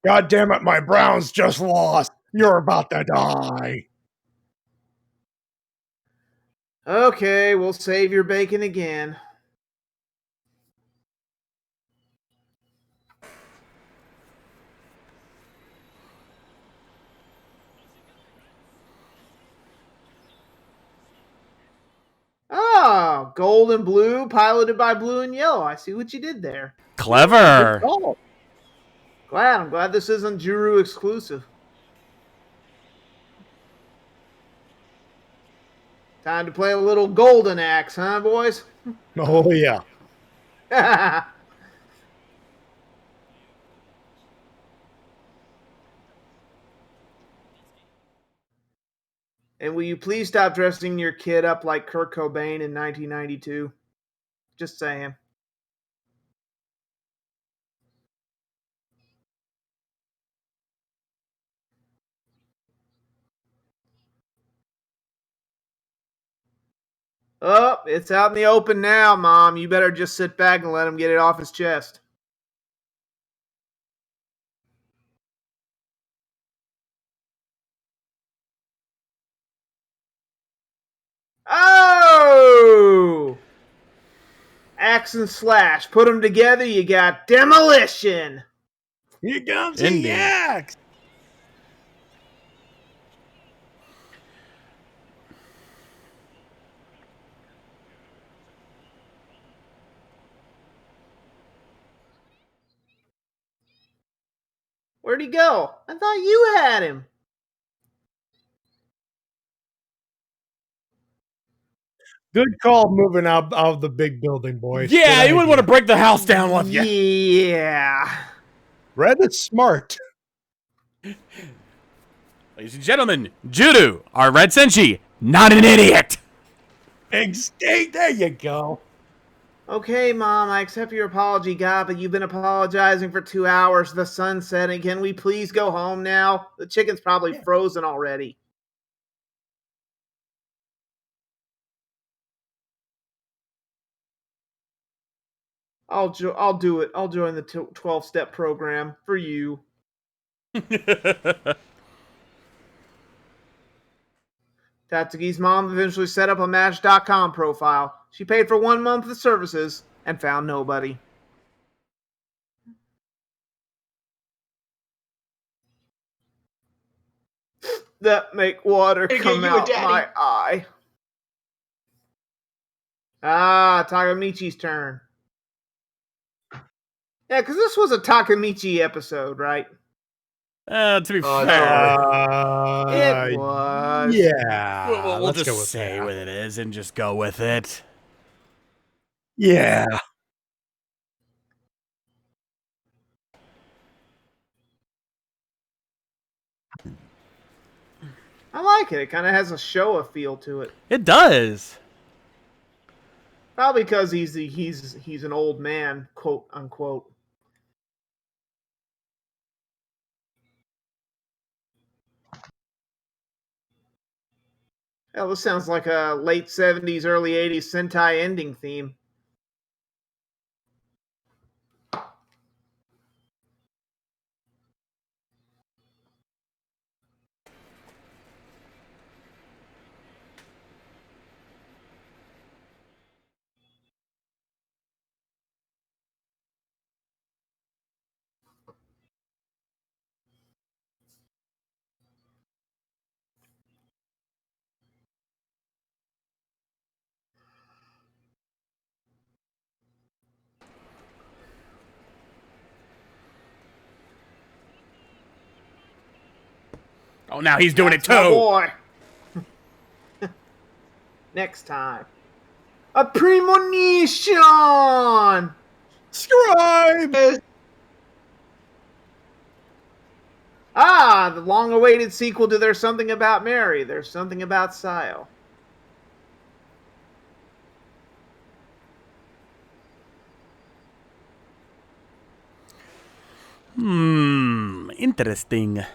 God damn it, my Browns just lost. You're about to die. Okay, we'll save your bacon again. Oh, gold and blue, piloted by blue and yellow. I see what you did there. Clever. Oh, I'm glad this isn't Juru exclusive. Time to play a little golden axe, huh, boys? oh yeah. And will you please stop dressing your kid up like Kurt Cobain in 1992? Just saying. Oh, it's out in the open now, Mom. You better just sit back and let him get it off his chest. Oh! Axe and slash. Put them together, you got demolition. Here comes the Indeed. yaks. Where'd he go? I thought you had him. Good call moving out of the big building, boys. Yeah, Good you wouldn't want to idea. break the house down with you. Yeah. Red is smart. Ladies and gentlemen, Judo, our Red Senshi, not an idiot. Extinct. There you go. Okay, Mom, I accept your apology, God, but you've been apologizing for 2 hours. The sun's setting. Can we please go home now? The chicken's probably frozen already. I'll do it. I'll join the 12-step program for you. Tatsuki's mom eventually set up a Match.com profile. She paid for 1 month of services and found nobody. That make water Gonna come get you a out daddy. my eye. Ah, Takamichi's turn. Yeah, because this was a Takamichi episode, right? To be Oh, fair, It was. Yeah. we'll let's just go with say that. what it is and just go with it. Yeah. I like it. It kind of has a Showa feel to it. It does. Probably because he's an old man, quote unquote. Hell, this sounds like a late 70s, early 80s Sentai ending theme. Oh, now he's doing it That's my too. boy. Next time. A premonition! Scribe. Ah, the long-awaited sequel to There's Something About Mary. There's Something About Sayo. Interesting.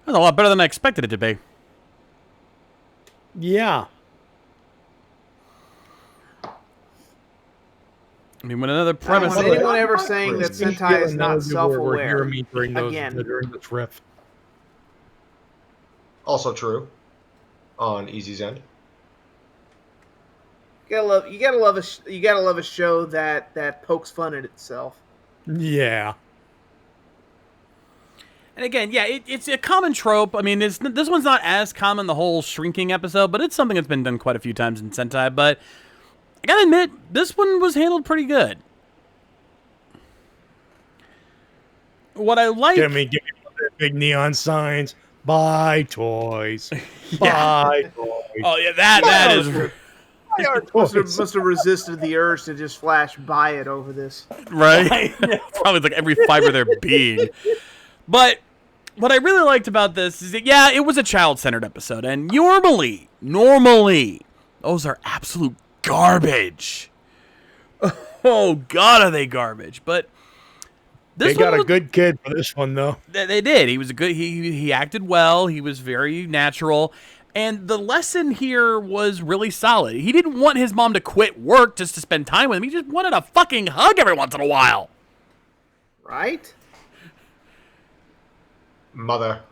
That's a lot better than I expected it to be. Yeah. I mean, when another I don't premise. want anyone ever saying that It's gonna Sentai feel is not analogy where we're self-aware. hearing me during Again. during this riff. Also true. On Easy's end. You gotta love a show that pokes fun at itself. Yeah. And again, yeah, it's a common trope. I mean, this one's not as common, the whole shrinking episode, but it's something that's been done quite a few times in Sentai. But I gotta admit, this one was handled pretty good. What I like... Give me big neon signs. Buy toys. Yeah. Buy toys. Oh, yeah, that is... Buy our Must toys. have resisted the urge to just flash buy it over this. Right? Probably like every fiber of their being. But what I really liked about this is that, yeah, it was a child-centered episode. And normally, those are absolute garbage. Oh, God, are they garbage. But They got a good kid for this one, though. They did. He was a good... He acted well. He was very natural. And the lesson here was really solid. He didn't want his mom to quit work just to spend time with him. He just wanted a fucking hug every once in a while. Right? Mother,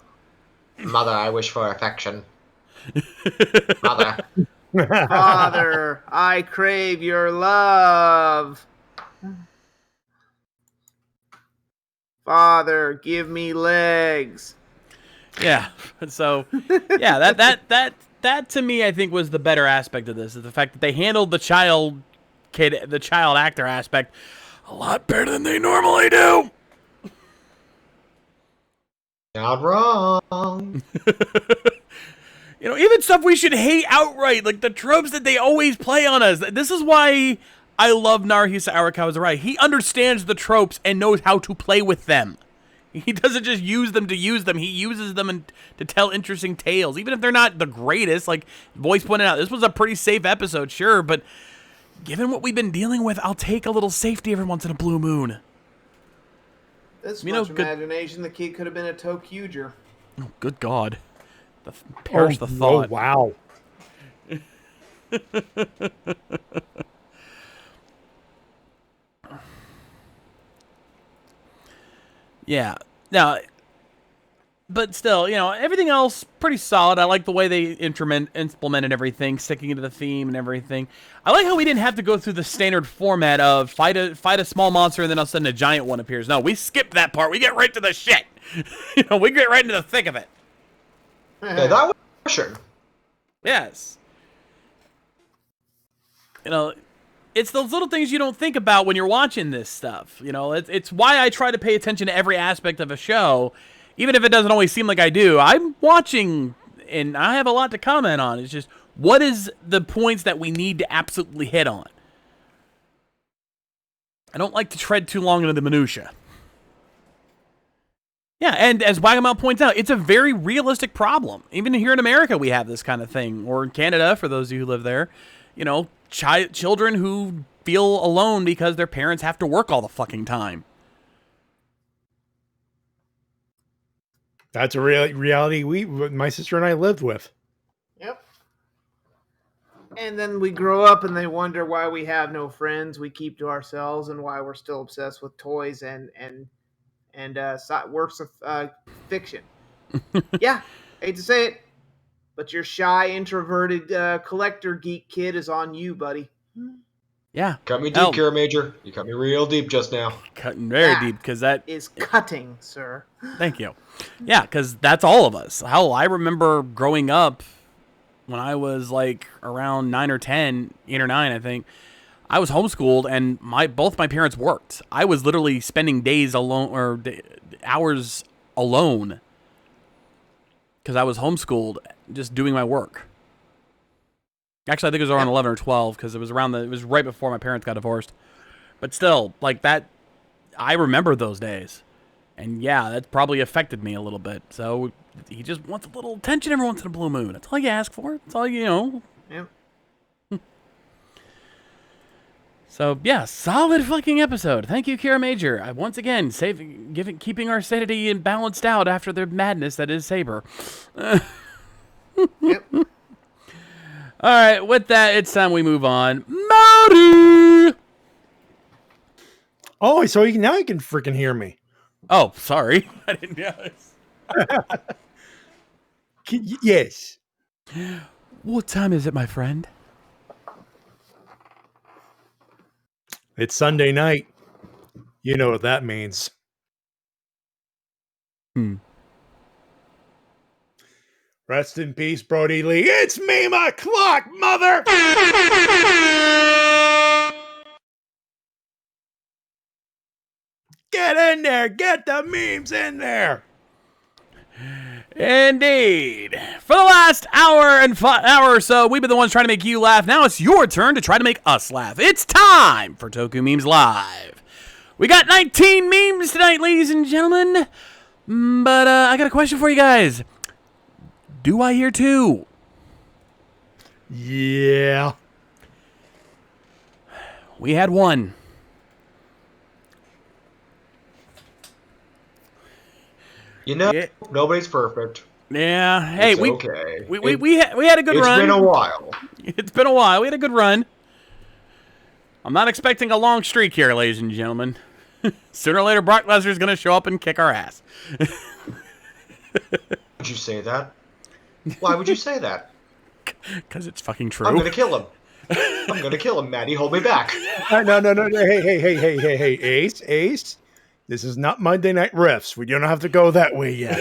I wish for affection. Mother. Father, I crave your love. Father, give me legs. Yeah. So, yeah, that to me, I think, was the better aspect of this, is the fact that they handled the child actor aspect a lot better than they normally do. Not wrong. You know, even stuff we should hate outright, like the tropes that they always play on us. This is why I love Naruhisa Arakawa's Arai. He understands the tropes and knows how to play with them. He doesn't just use them to use them. He uses them to tell interesting tales, even if they're not the greatest. Like Voice pointed out, this was a pretty safe episode, sure, but given what we've been dealing with, I'll take a little safety every once in a blue moon. This You know, much good- imagination, the kid could have been a Tokuger. Oh, good God. Perish the thought. Oh, wow. Yeah. Now, but still, you know, everything else pretty solid. I like the way they implemented everything, sticking to the theme and everything. I like how we didn't have to go through the standard format of fight a small monster and then all of a sudden a giant one appears. No, we skipped that part. We get right to the shit. You know, we get right into the thick of it. Yeah, that was pressure. Yes. You know, it's those little things you don't think about when you're watching this stuff. You know, it's why I try to pay attention to every aspect of a show, even if it doesn't always seem like I do. I'm watching, and I have a lot to comment on. It's just, what is the points that we need to absolutely hit on? I don't like to tread too long into the minutia. Yeah, and as Wagamouth points out, it's a very realistic problem. Even here in America, we have this kind of thing. Or in Canada, for those of you who live there. You know, children who feel alone because their parents have to work all the fucking time. That's a reality my sister and I lived with. Yep. And then we grow up and they wonder why we have no friends we keep to ourselves and why we're still obsessed with toys and works of fiction. Yeah, hate to say it, but your shy, introverted collector geek kid is on you, buddy. Yeah. Cut me deep, Kira Major. You cut me real deep just now. Cutting very That deep, because that is cutting, sir. Thank you. Yeah, because that's all of us. Hell, I remember growing up when I was like around 9 or 10, 8 or 9, I think. I was homeschooled, and both my parents worked. I was literally spending days alone, or hours alone, because I was homeschooled, just doing my work. Actually, I think it was around 11 or 12, because it was right before my parents got divorced. But still, like that, I remember those days. And yeah, that probably affected me a little bit. So he just wants a little attention every once in a blue moon. That's all you ask for. That's all you know. Yep. So yeah, solid fucking episode. Thank you, Kira Major. Once again, keeping our sanity and balanced out after the madness that is Saber. Yep. All right, with that, it's time we move on. Maori! Oh, so now you can freaking hear me. Oh, sorry. I didn't realize. Yes. What time is it, my friend? It's Sunday night. You know what that means. Rest in peace, Brody Lee. It's meme o'clock, mother! Get in there. Get the memes in there. Indeed. For the last hour or so, we've been the ones trying to make you laugh. Now it's your turn to try to make us laugh. It's time for Toku Memes Live. We got 19 memes tonight, ladies and gentlemen. But I got a question for you guys. Do I hear two? Yeah. We had one. You know, Yeah. nobody's perfect. Yeah. Hey, It's we okay. we had a good run. It's been a while. It's been a while. We had a good run. I'm not expecting a long streak here, ladies and gentlemen. Sooner or later, Brock Lesnar's going to show up and kick our ass. Would you say that? Why would you say that? Because it's fucking true. I'm gonna kill him. I'm gonna kill him, Maddie. Hold me back. No. Hey, Ace. This is not Monday Night Riffs. We don't have to go that way yet.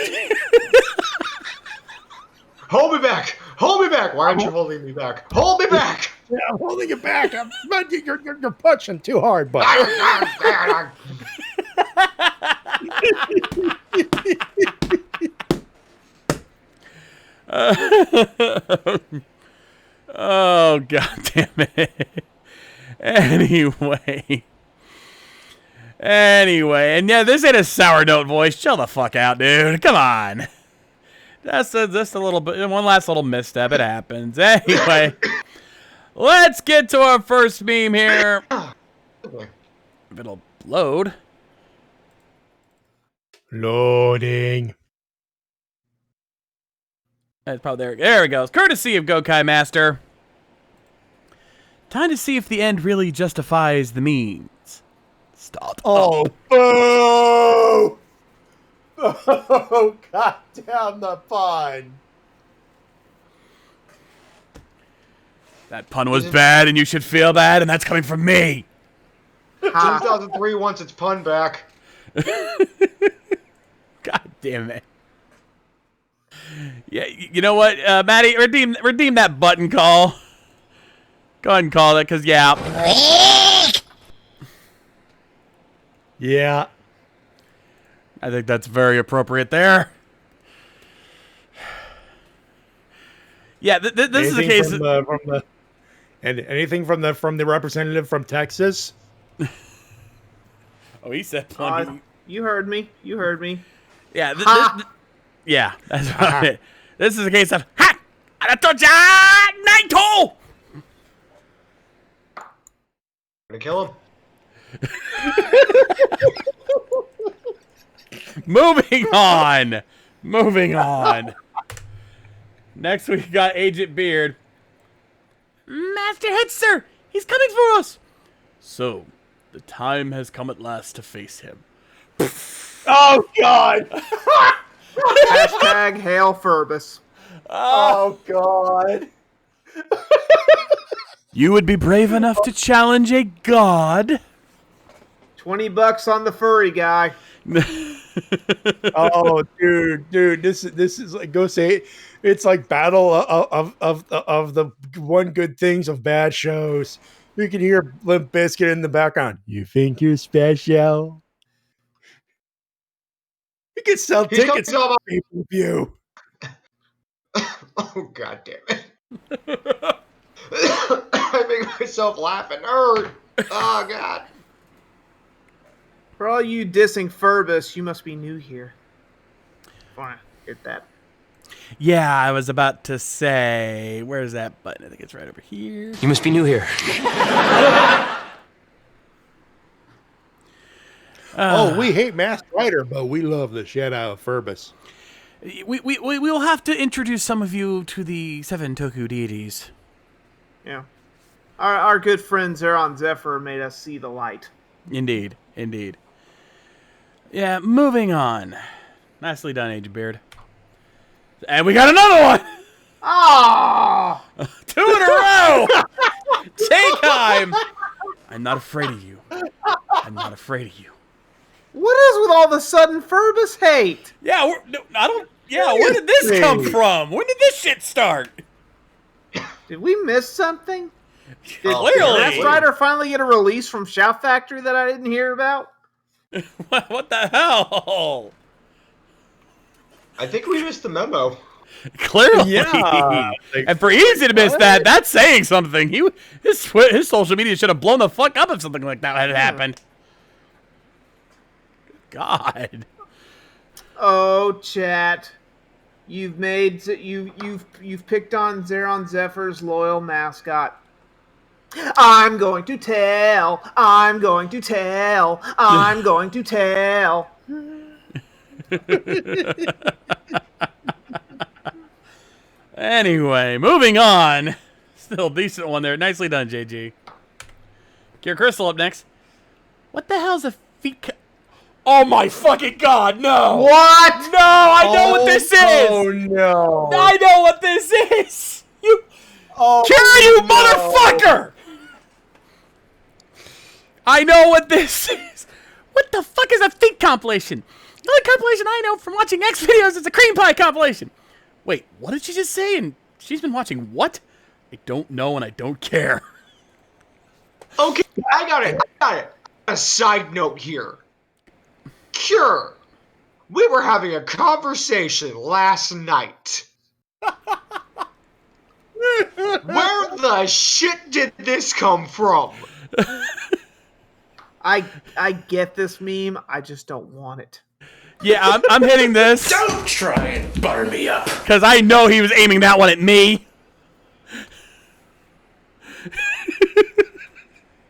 Hold me back. Hold me back. Why aren't you holding me back? Hold me back. Yeah, I'm holding it back. You're punching too hard, but Oh, god damn it. Anyway, and yeah, this ain't a sour note voice. Chill the fuck out, dude. Come on. Just a little bit, one last little misstep. It happens. Anyway, let's get to our first meme here. If it'll load. loading. That's probably there. There it goes. Courtesy of Gokai Master. Time to see if the end really justifies the means. Stop. Oh, boo! Oh, god damn the pun. That pun was bad, and you should feel bad, and that's coming from me. 2003 wants its pun back. God damn it. Yeah, you know what, Maddie, redeem that button call. Go ahead and call it, because, yeah. Yeah. I think that's very appropriate there. Yeah, this is a case. Anything from the representative from Texas. Oh, he said plenty. You heard me. You heard me. Yeah, yeah, that's about it. This is a case of ha! Aratoja Naito! Gonna kill him. Moving on. Next we got Agent Beard. Master Hitzer, he's coming for us. So, the time has come at last to face him. Oh god. Hashtag Hail Furbus. Oh god. You would be brave enough to challenge a god? $20 on the furry guy. Oh, dude, this is like, go say it. It's like battle of the one good things of bad shows. You can hear Limp Bizkit in the background. You think you're special? You can sell tickets on pay-per-view. Oh god damn it. I make myself laugh and hurt. Oh god. For all you dissing Furbus, you must be new here. Fine, get that. Yeah, I was about to say, where's that button? I think it's right over here. You must be new here. We hate Masked Rider, but we love the shit out of Furbus. We will have to introduce some of you to the 7 Toku deities. Yeah. Our good friend Zeron Zephyr made us see the light. Indeed. Yeah, moving on. Nicely done, Agent Beard. And we got another one! Ah! 2 in a row! Take time! I'm not afraid of you. What is with all the sudden Furbus hate? Yeah, where did this come from? When did this shit start? Did we miss something? Did Clearly. Masked Rider finally get a release from Shout Factory that I didn't hear about? What the hell? I think we missed the memo. Clearly. Yeah. And for Easy to miss that, that's saying something. His social media should have blown the fuck up if something like that had happened. God. Oh, chat. You've picked on Zeron Zephyr's loyal mascot. I'm going to tell. Anyway, moving on. Still a decent one there. Nicely done, JG. Gear Crystal up next. What the hell's a feet? Oh my fucking god, no! What? No, I know what this is! Oh no. I know what this is! Oh, Kira, you motherfucker! I know what this is. What the fuck is a feet compilation? The only compilation I know from watching X videos is a cream pie compilation. Wait, what did she just say? And she's been watching what? I don't know and I don't care. Okay, I got it. A side note here. Cure. We were having a conversation last night. Where the shit did this come from? I get this meme. I just don't want it. Yeah, I'm hitting this. Don't try and butter me up. Because I know he was aiming that one at me.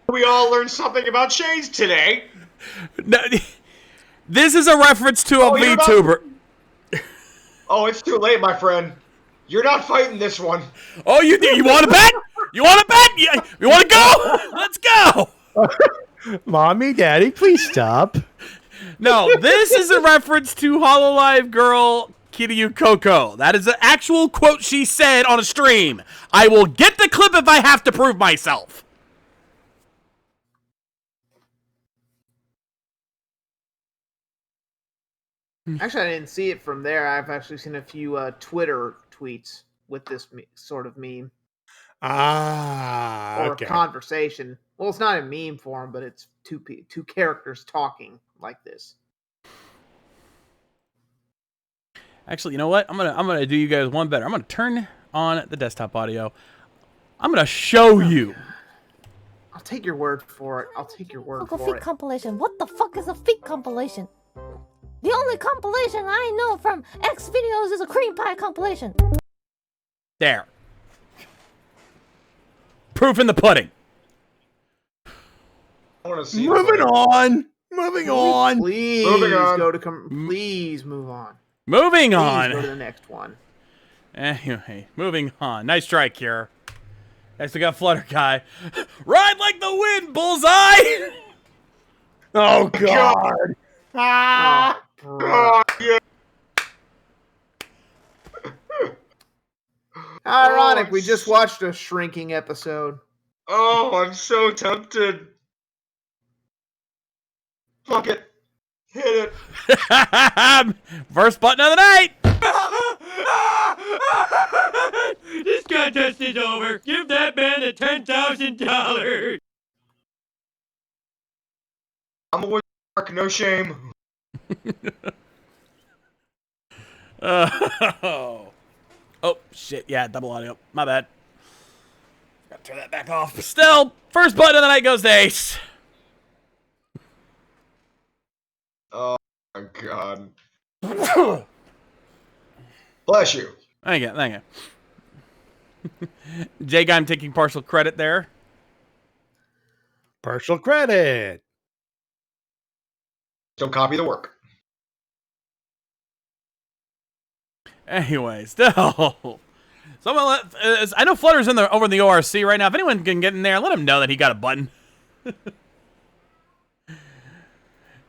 We all learned something about shades today. No, this is a reference to a you're not- VTuber. Oh, it's too late, my friend. You're not fighting this one. Oh, you want to bet? You want to bet? You want to go? Let's go. Mommy, Daddy, please stop. No, this is a reference to Hololive girl Kiryu Coco. That is an actual quote she said on a stream. I will get the clip if I have to prove myself. Actually, I didn't see it from there. I've actually seen a few Twitter tweets with this sort of meme Ah, or okay. conversation. Well, it's not in meme form, but it's two characters talking like this. Actually, you know what? I'm gonna do you guys one better. I'm gonna turn on the desktop audio. I'm gonna show you. I'll take your word for it. I'll take your word Uncle for Feet it. compilation. What the fuck is a feet compilation? The only compilation I know from X videos is a cream pie compilation. There. Proof in the pudding. I want to see. Moving on. Moving on. Please Moving on. go to please move on. Moving Please on. go to the next one. Anyway, moving on. Nice try, Kier. Next we got Flutter Guy. Ride like the wind, bullseye! Oh, God. Oh, bro. Oh, yeah. How ironic, Oh, we just watched a shrinking episode. Oh, I'm so tempted. Fuck it. Hit it. First button of the night! This contest is over. Give that man the $10,000. I'm a wizard, no shame. Oh, shit. Yeah, double audio. My bad. Gotta turn that back off. Still, first button of the night goes to Ace. Oh, my God. Bless you. Thank you. Jake, I'm taking partial credit there. Partial credit. Don't copy the work. Anyway, still. Someone I know Flutter's over in the ORC right now. If anyone can get in there, let him know that he got a button.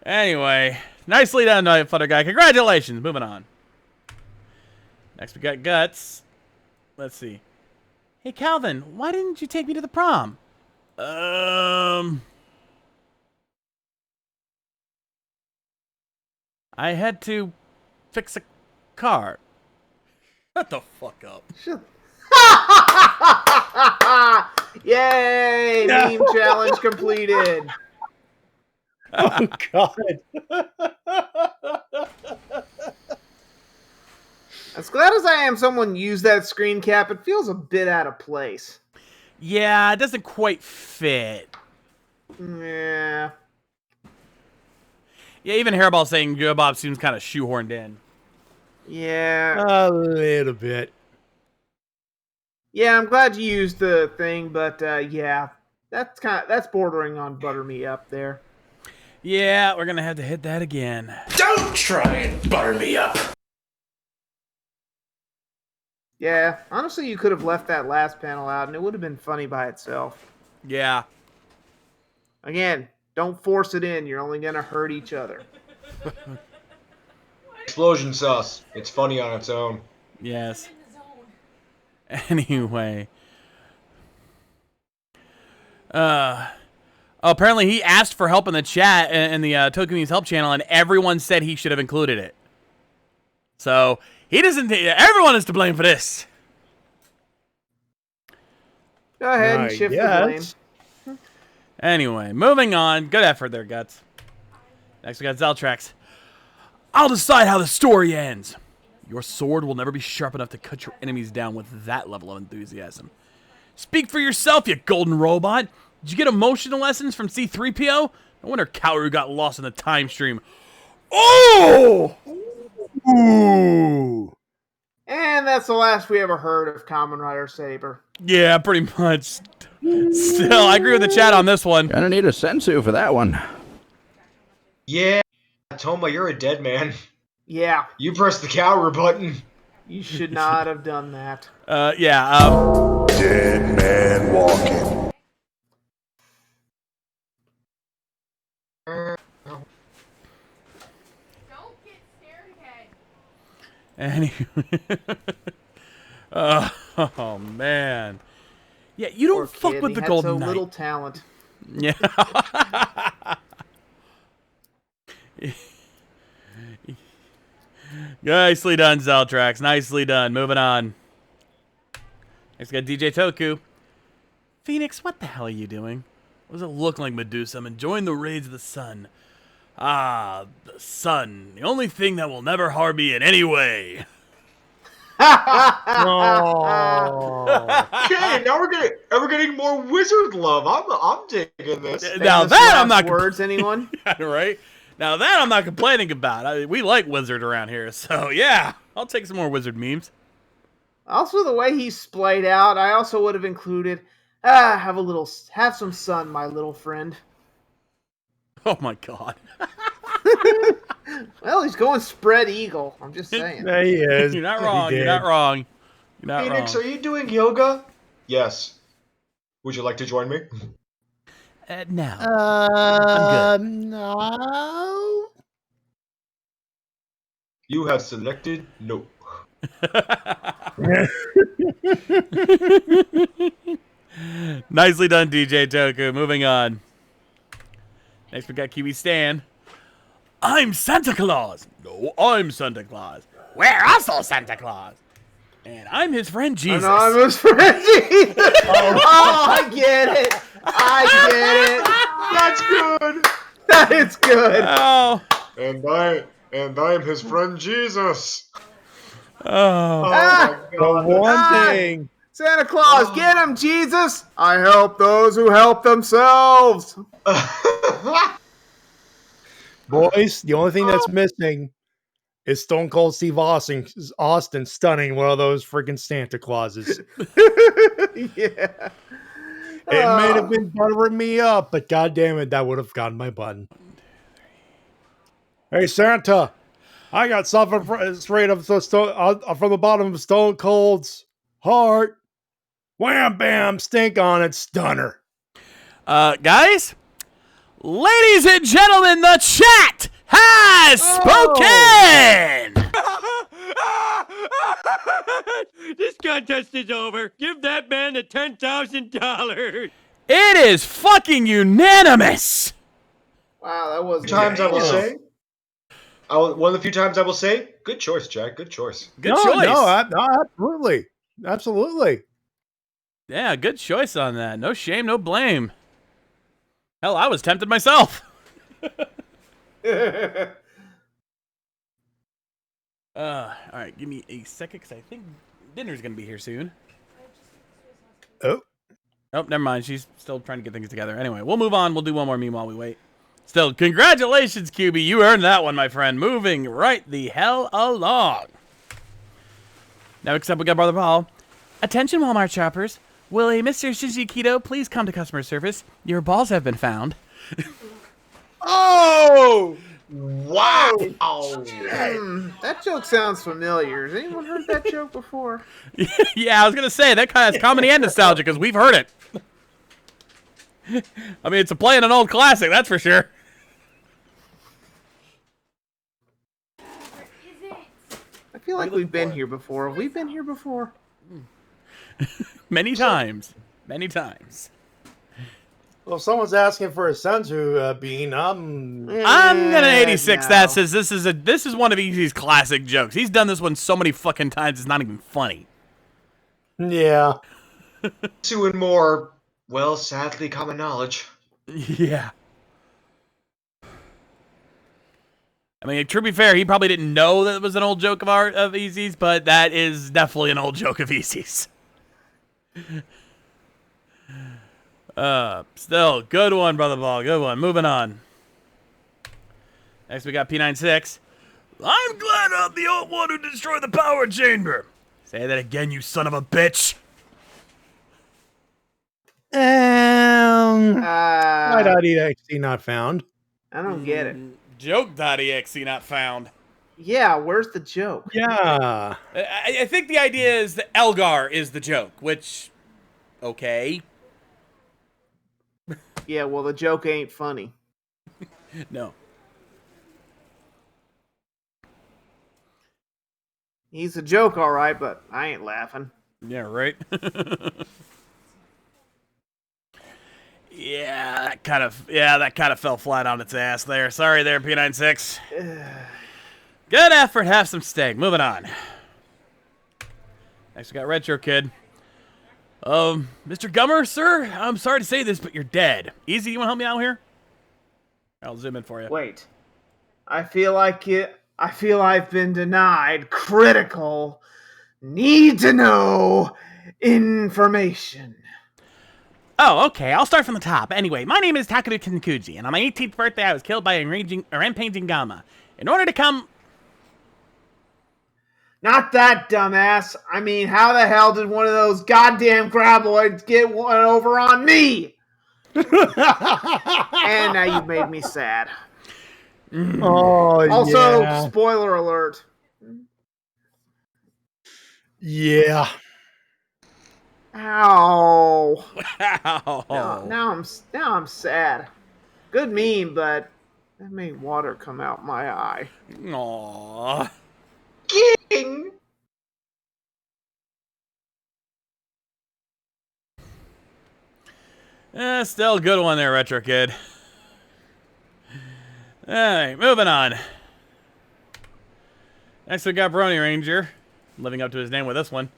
Anyway, nicely done, Flutter Guy. Congratulations. Moving on. Next, we got Guts. Let's see. Hey, Calvin, why didn't you take me to the prom? I had to fix a car. Shut the fuck up. Yay! Meme challenge completed. Oh, God. As glad as I am someone used that screen cap, it feels a bit out of place. Yeah, it doesn't quite fit. Yeah. Yeah, even Hairball saying Joe Bob seems kind of shoehorned in. Yeah. A little bit. Yeah, I'm glad you used the thing, but yeah. That's bordering on butter me up there. Yeah, we're gonna have to hit that again. Don't try and butter me up. Yeah, honestly, you could have left that last panel out, and it would have been funny by itself. Yeah. Again, don't force it in. You're only going to hurt each other. Explosion sauce. It's funny on its own. Yes. Anyway, Apparently he asked for help in the chat in the Toku News Help channel, and everyone said he should have included it. So he doesn't. Everyone is to blame for this. Go ahead and shift the blame. Anyway, moving on. Good effort there, Guts. Next we got Zeltrax. I'll decide how the story ends. Your sword will never be sharp enough to cut your enemies down with that level of enthusiasm. Speak for yourself, you golden robot. Did you get emotional lessons from C-3PO? No wonder Kaoru got lost in the time stream. Oh! Ooh. And that's the last we ever heard of Kamen Rider Saber. Yeah, pretty much. Still, I agree with the chat on this one. Gonna need a sensu for that one. Yeah, Toma, you're a dead man. Yeah. You pressed the cower button. You should not have done that. Yeah. Dead man walking. Don't get scared again. Anyway. Oh, man. Yeah, you don't Poor fuck kid, with he the had Golden so Knight. little talent. Yeah. Nicely done, Zeltrax. Nicely done. Moving on. Next, we got DJ Toku. Phoenix, what the hell are you doing? What does it look like, Medusa? I'm enjoying the rays of the sun. Ah, the sun. The only thing that will never harm me in any way. Oh. Okay, now we're getting more wizard love. I'm digging this. Now Famous that I'm last not words, anyone? Yeah, right? Now that I'm not complaining about. We like Wizard around here, so yeah, I'll take some more Wizard memes. Also, the way he's splayed out, I also would have included, have some sun, my little friend. Oh my god. Well, he's going spread eagle. I'm just saying. There he is. You're not He wrong. You're did. not wrong. You're not Phoenix, wrong. are you doing yoga? Yes. Would you like to join me? No. I'm good. No. You have selected no. Nicely done, DJ Toku. Moving on. Next, we got Kiwi Stan. I'm Santa Claus. No, I'm Santa Claus. We're also Santa Claus. And I'm his friend Jesus. Anonymous friend Jesus. Oh, I get it. That's good. That is good. Oh. And I'm his friend Jesus. Oh. My The God. one thing. Santa Claus, get him, Jesus. I help those who help themselves. Boys, the only thing that's missing is Stone Cold Steve Austin stunning one of those freaking Santa Clauses. Yeah. It may have been buttering me up, but god damn it, that would have gotten my button. Hey Santa, I got something straight up from the bottom of Stone Cold's heart. Wham bam, stink on it, stunner. Guys, ladies and gentlemen, the chat has spoken. This contest is over. Give that man the $10,000. It is fucking unanimous. Wow, that was Times I will say. One of the few times I will say, good choice, Jack. Good choice. Good choice. No, absolutely. Absolutely. Yeah, good choice on that. No shame, no blame. Hell, I was tempted myself. All right, give me a second, because I think dinner's going to be here soon. Oh. Oh, never mind. She's still trying to get things together. Anyway, we'll move on. We'll do one more meme while we wait. Still, congratulations, QB. You earned that one, my friend. Moving right the hell along. Now, except we got Brother Paul. Attention, Walmart shoppers. Will a Mr. Shinji Keto please come to customer service? Your balls have been found. Oh! Wow. That joke sounds familiar. Has anyone heard that joke before? Yeah, I was going to say, that kind of comedy and nostalgia, because we've heard it. I mean, it's a play in an old classic, that's for sure. I feel like we've been here before. Have we been here before? Many times. Many times. Well, if someone's asking for a senzu bean, I'm gonna 86. No. That says this is one of Easy's classic jokes. He's done this one so many fucking times it's not even funny. yeah. Two and more, well, sadly common knowledge. Yeah. I mean, to be fair, he probably didn't know that it was an old joke of Easy's, but that is definitely an old joke of Easy's. Still, good one, Brother Ball. Good one. Moving on. Next, we got P96. I'm glad I'm the old one who destroyed the power chamber. Say that again, you son of a bitch. My.exe not found. I don't get it. Joke.exe not found. Yeah, where's the joke? Yeah. I think the idea is that Elgar is the joke, which, okay. Yeah, well, the joke ain't funny. No. He's a joke, all right, but I ain't laughing. Yeah, right? Yeah, that kind of fell flat on its ass there. Sorry there, P96. Good effort, have some steak. Moving on. Next we got Retro Kid. Mr. Gummer, sir, I'm sorry to say this, but you're dead. Easy, you want to help me out here? I'll zoom in for you. Wait. I feel I've been denied critical, need to know information. Oh, okay. I'll start from the top. Anyway, my name is Takeru Tenkuji, and on my 18th birthday, I was killed by a rampaging Gamma. In order to come... Not that, dumbass. I mean, how the hell did one of those goddamn graboids get one over on me? And now you've made me sad. Oh, Also, yeah. spoiler alert. Yeah. Ow. Wow. Now I'm sad. Good meme, but that made water come out my eye. Aww. Ging! Still a good one there, Retro Kid. Alright, moving on. Next we got Brony Ranger. Living up to his name with this one.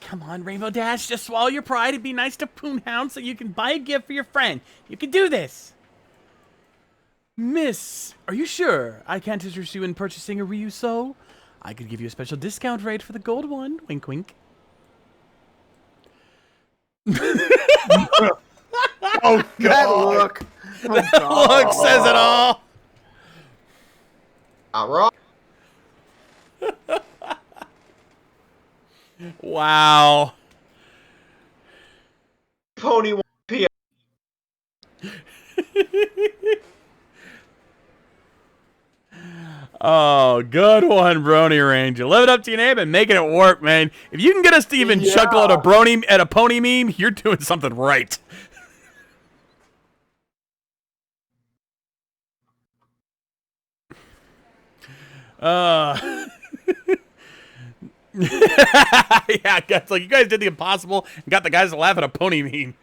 Come on, Rainbow Dash, just swallow your pride and be nice to Poonhound so you can buy a gift for your friend. You can do this. Miss, are you sure I can't interest you in purchasing a Ryu Soul? I could give you a special discount rate for the gold one. Wink, wink. Oh, God. That look. Oh, That God. look says it all. All right. Wow. Pony 1 Oh, good one, Brony Ranger. Live it up to your name and making it work, man. If you can get us to even chuckle at a pony meme, you're doing something right. Yeah, guys, like you guys did the impossible and got the guys to laugh at a pony meme.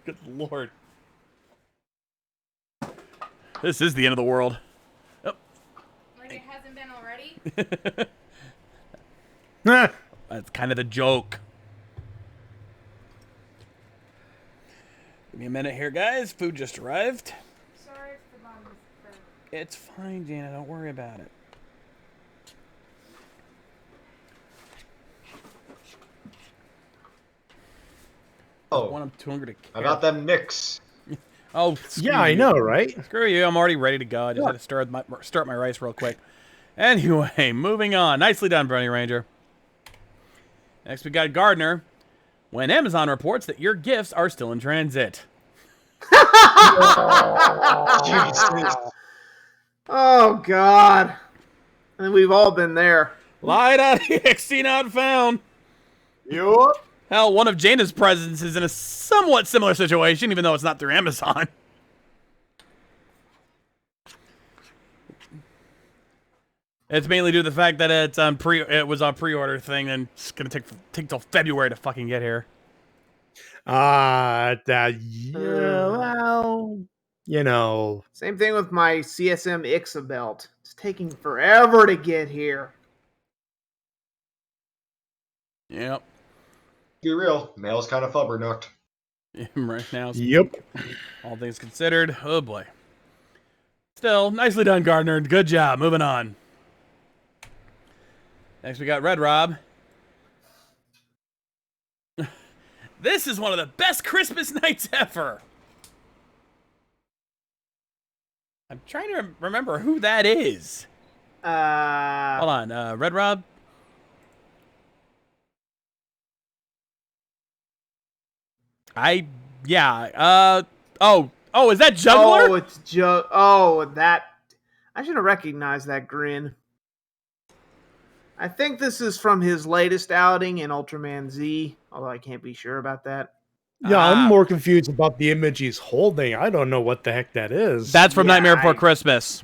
Good lord. This is the end of the world. Oh. Like it hasn't been already? That's kind of the joke. Give me a minute here, guys. Food just arrived. Sorry if the bottom is burnt. It's fine, Jana. Don't worry about it. Oh, One of 200 I got them mix. Oh, screw Yeah, I you. know, right? Screw you. I'm already ready to go. I just had to start my rice real quick. Anyway, moving on. Nicely done, Brony Ranger. Next, we got Gardner. When Amazon reports that your gifts are still in transit. Jesus. Oh, God. And we've all been there. Lie.exe not found. Yup. Hell, one of Jana's presents is in a somewhat similar situation, even though it's not through Amazon. It's mainly due to the fact that it was on pre-order thing, and it's gonna take till February to fucking get here. Well, you know. Same thing with my CSM Ixa belt. It's taking forever to get here. Yep. Be real, mail's kind of flubbernucked. Right now. Yep. All things considered. Oh, boy. Still, nicely done, Gardner. Good job. Moving on. Next, we got Red Rob. This is one of the best Christmas nights ever. I'm trying to remember who that is. Hold on. Red Rob? Oh, is that Juggler? Oh, it's that. I should have recognized that grin. I think this is from his latest outing in Ultraman Z, although I can't be sure about that. Yeah, I'm more confused about the image he's holding. I don't know what the heck that is. That's from Nightmare Before Christmas.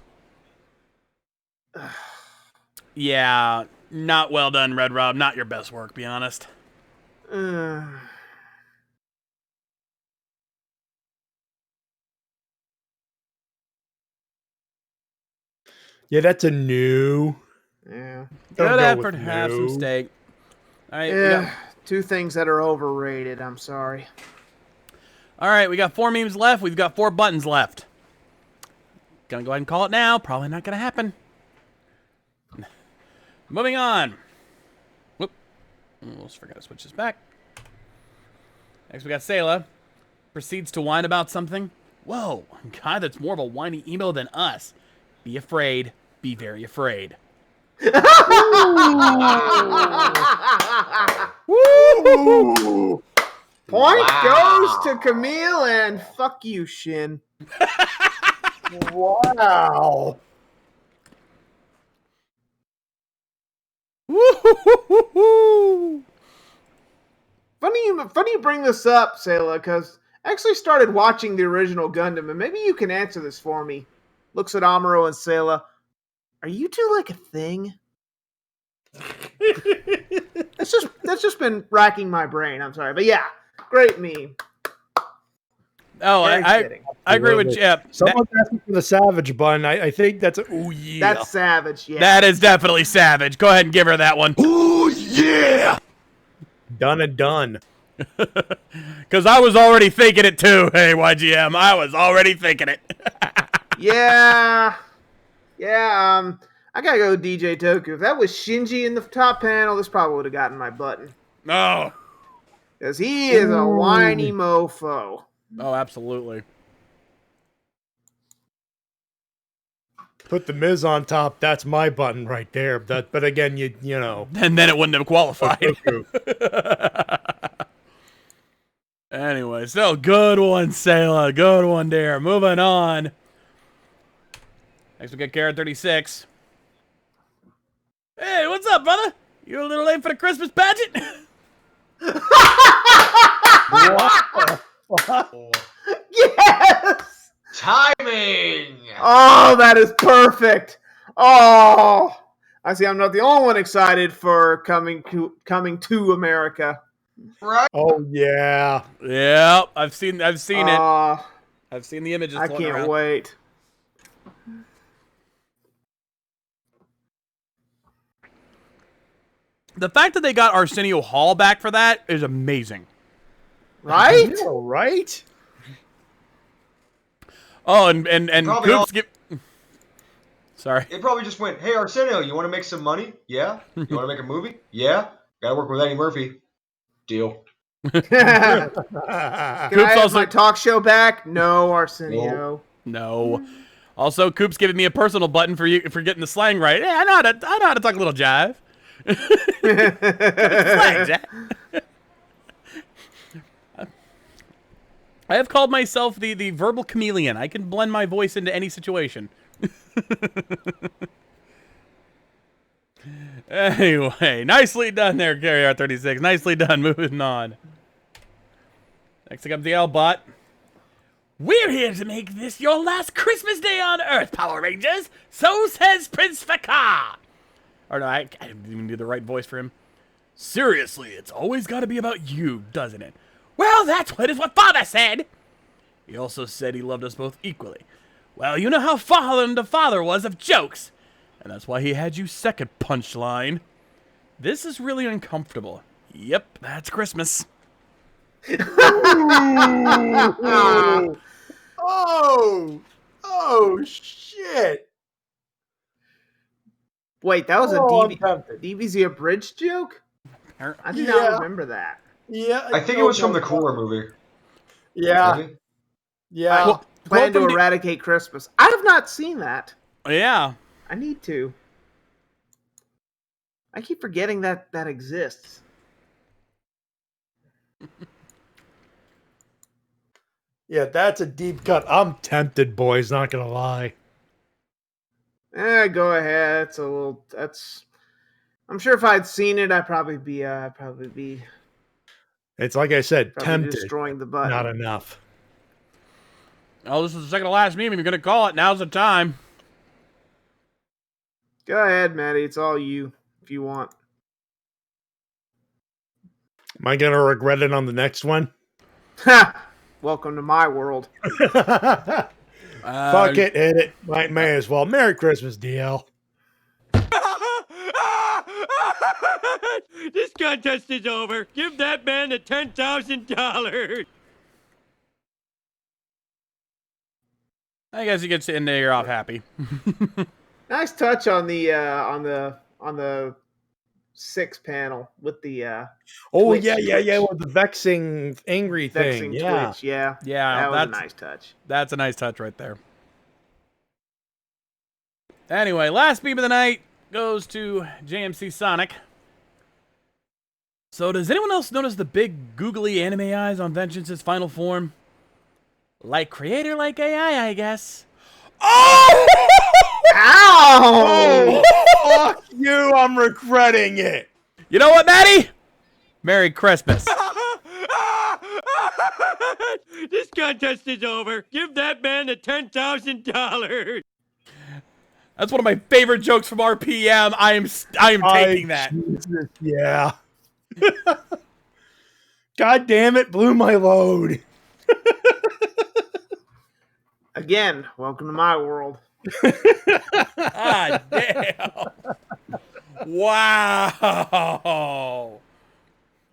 Yeah, not well done, Red Rob. Not your best work, be honest. Yeah, that's a new. Yeah. Good effort, have some steak. All right, yeah, two things that are overrated. I'm sorry. All right, we got 4 memes left. We've got 4 buttons left. Gonna go ahead and call it now. Probably not gonna happen. Moving on. Whoop. Almost forgot to switch this back. Next, we got Sayla. Proceeds to whine about something. Whoa, God, that's more of a whiny emo than us. Be afraid. Be very afraid. Woo! Point goes to Camille and fuck you, Shin. Wow. Funny you bring this up, Sayla, because I actually started watching the original Gundam, and maybe you can answer this for me. Looks at Amuro and Sayla. Are you two like a thing? That's just been racking my brain. I'm sorry, but yeah, great meme. Oh, I agree with Chip. Someone's asking for the Savage bun. I think that's oh yeah. That's Savage. Yeah, that is definitely Savage. Go ahead and give her that one. Oh yeah. Done and done. Because I was already thinking it too. Hey, YGM, I was already thinking it. Yeah. I gotta go with DJ Toku. If that was Shinji in the top panel, this probably would have gotten my button. No. Because he is a whiny mofo. Oh, absolutely. Put the Miz on top. That's my button right there. But again, you know. And then it wouldn't have qualified. Anyway, so good one, Sayla. Good one there. Moving on. Next we got Carrot 36. Hey, what's up, brother? You a little late for the Christmas pageant? Yes! Timing! Oh, that is perfect. Oh, I see. I'm not the only one excited for coming to America. Right? Oh yeah. Yeah, I've seen it. I've seen the images. I floating can't around. wait. The fact that they got Arsenio Hall back for that is amazing. Right? Yeah, right? Oh, and Coops give. Sorry. It probably just went, hey, Arsenio, you want to make some money? Yeah? You want to make a movie? Yeah? Gotta work with Eddie Murphy. Deal. Can I have my talk show back? No, Arsenio. No. Also, Coop's giving me a personal button for getting the slang right. Yeah, I know how to talk a little jive. Slang, Jack. I have called myself the verbal chameleon. I can blend my voice into any situation. Anyway, nicely done there, Gary R36. Nicely done. Moving on. Next up, the L-Bot. We're here to make this your last Christmas day on Earth, Power Rangers. So says Prince Fakar. Or no, I didn't even do the right voice for him. Seriously, it's always got to be about you, doesn't it? Well, that is what Father said. He also said he loved us both equally. Well, you know how fond the father was of jokes, and that's why he had you second punchline. This is really uncomfortable. Yep, that's Christmas. Oh, shit. Wait, that was a I'm tempted. DBZ abridged joke? I do Yeah. not remember that. Yeah. I think it was from the Cooler movie. Yeah. Maybe? Yeah. Plan to from eradicate Christmas. I have not seen that. Yeah. I need to. I keep forgetting that exists. Yeah, that's a deep cut. I'm tempted, boys, not gonna lie. Go ahead. It's a little. That's. I'm sure if I'd seen it, I'd probably be. It's like I said, Probably tempted. destroying the button. Not enough. Oh, this is the second to last meme. If you're going to call it, now's the time. Go ahead, Maddie. It's all you, if you want. Am I gonna regret it on the next one? Ha! Welcome to my world. Fuck it, hit it. May as well. Merry Christmas, DL. This contest is over. Give that man the $10,000. I guess you get to end the year off happy. Nice touch on the 6 panel with the Oh, Twitch, yeah, with the vexing, angry vexing thing. Yeah. Twitch. Yeah, Yeah, that was a nice touch. That's a nice touch right there. Anyway, last meme of the night goes to JMC Sonic. So does anyone else notice the big googly anime eyes on Vengeance's final form? Like creator, like AI, I guess. Oh! Ow! Fuck you, I'm regretting it. You know what, Maddie? Merry Christmas. This contest is over. Give that man the $10,000. That's one of my favorite jokes from RPM. I am taking that. Jesus, yeah. God damn it, blew my load. Again, welcome to my world. Ah, damn. Wow.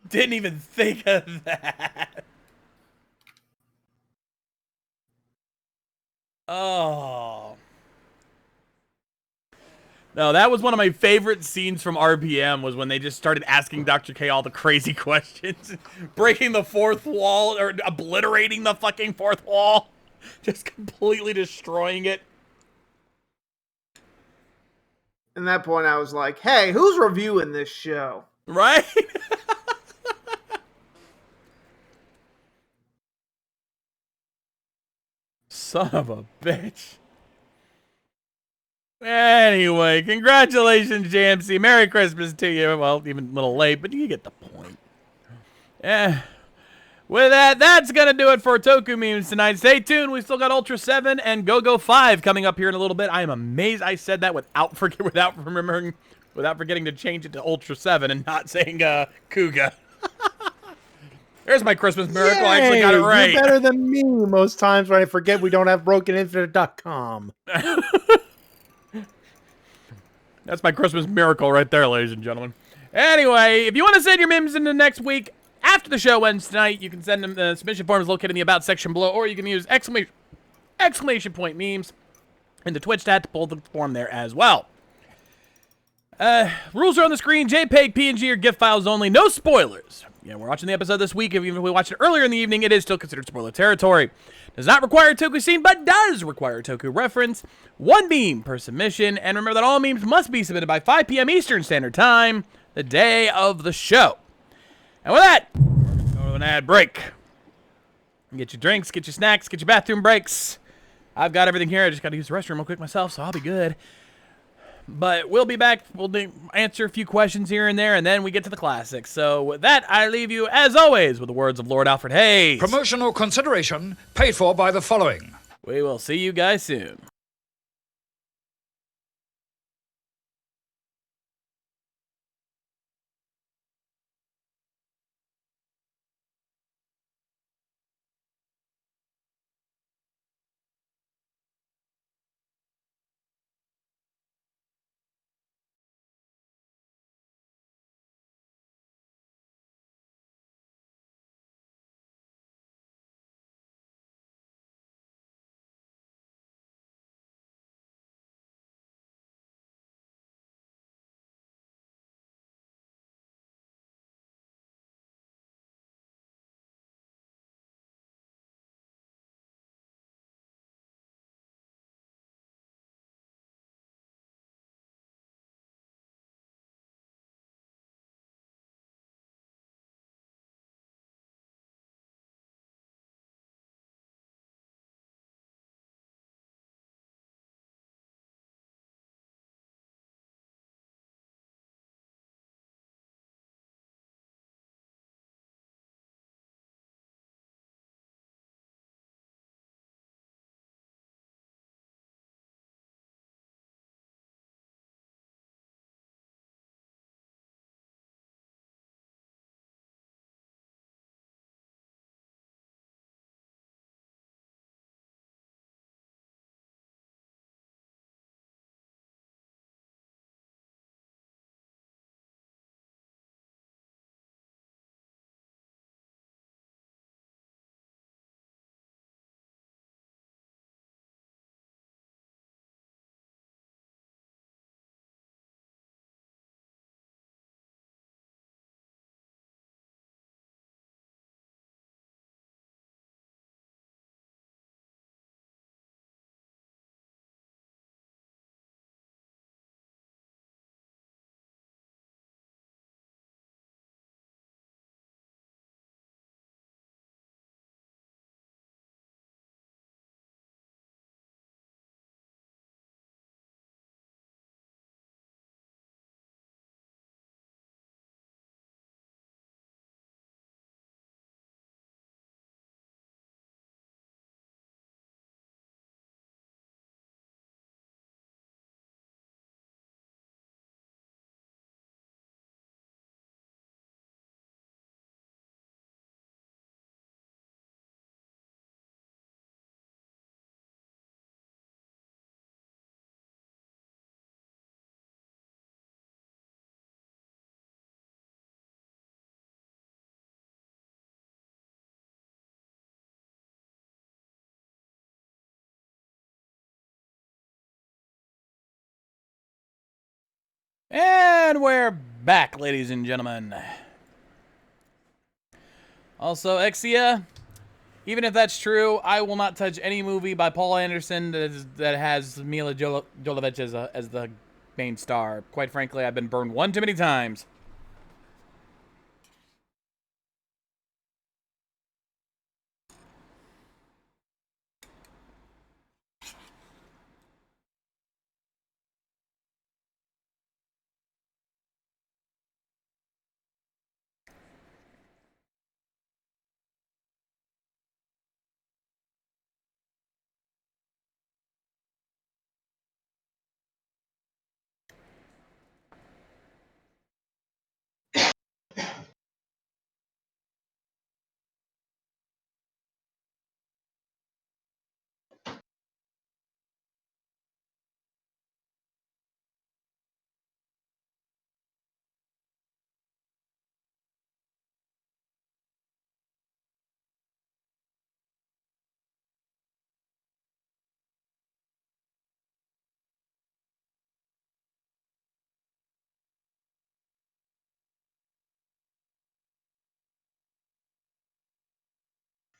Didn't even think of that. Oh. No, that was one of my favorite scenes from RPM was when they just started asking Dr. K all the crazy questions. Breaking the fourth wall or obliterating the fucking fourth wall. Just completely destroying it. At that point, I was like, hey, who's reviewing this show? Right? Son of a bitch. Anyway, congratulations, JMC. Merry Christmas to you. Well, even a little late, but you get the point. With that, that's going to do it for Toku Memes tonight. Stay tuned. We still got Ultra 7 and Go-Go 5 coming up here in a little bit. I am amazed I said that without forgetting to change it to Ultra 7 and not saying Kuga. There's my Christmas miracle. I actually got it right. You're better than me most times when I forget we don't have brokeninfinite.com. That's my Christmas miracle right there, ladies and gentlemen. Anyway, if you want to send your memes into next week, after the show ends tonight, you can send them. The submission form is located in the About section below, or you can use exclamation point memes in the Twitch chat to pull the form there as well. Rules are on the screen. JPEG, PNG, or GIF files only. No spoilers. Yeah, we're watching the episode this week. Even if we watched it earlier in the evening, it is still considered spoiler territory. Does not require a Toku scene, but does require a Toku reference. 1 meme per submission. And remember that all memes must be submitted by 5 p.m. Eastern Standard Time, the day of the show. And with that, go to an ad break. Get your drinks, get your snacks, get your bathroom breaks. I've got everything here. I just got to use the restroom real quick myself, so I'll be good. But we'll be back. We'll answer a few questions here and there, and then we get to the classics. So with that, I leave you, as always, with the words of Lord Alfred Hayes. Promotional consideration paid for by the following. We will see you guys soon. And we're back, ladies and gentlemen. Also, Exia, even if that's true, I will not touch any movie by Paul Anderson that has Mila Jovovich as the main star. Quite frankly, I've been burned one too many times.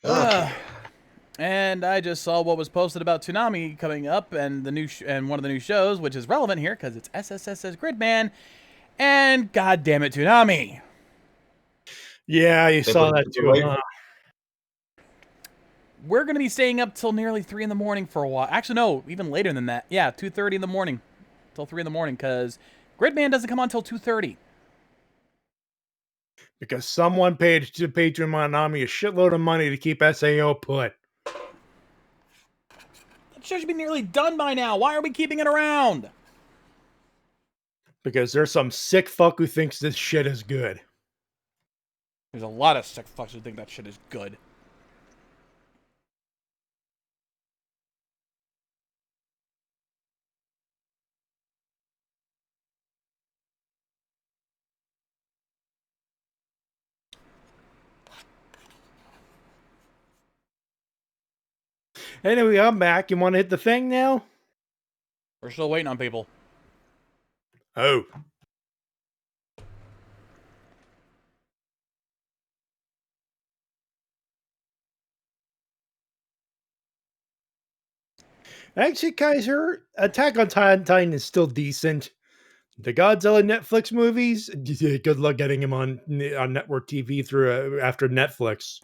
Okay. And I just saw what was posted about Toonami coming up and the new and one of the new shows, which is relevant here because it's SSS's Gridman. And god damn it, Toonami! Yeah, you saw that too. Huh? We're gonna be staying up till nearly 3 in the morning for a while. Actually, no, even later than that. Yeah, 2:30 in the morning, till 3 in the morning, because Gridman doesn't come on till 2:30. Because someone paid to Toonami a shitload of money to keep SAO put. That show should be nearly done by now. Why are we keeping it around? Because there's some sick fuck who thinks this shit is good. There's a lot of sick fucks who think that shit is good. Anyway, I'm back. You want to hit the thing now? We're still waiting on people. Oh. Actually, Kaiser, Attack on Titan is still decent. The Godzilla Netflix movies, good luck getting him on network TV through after Netflix.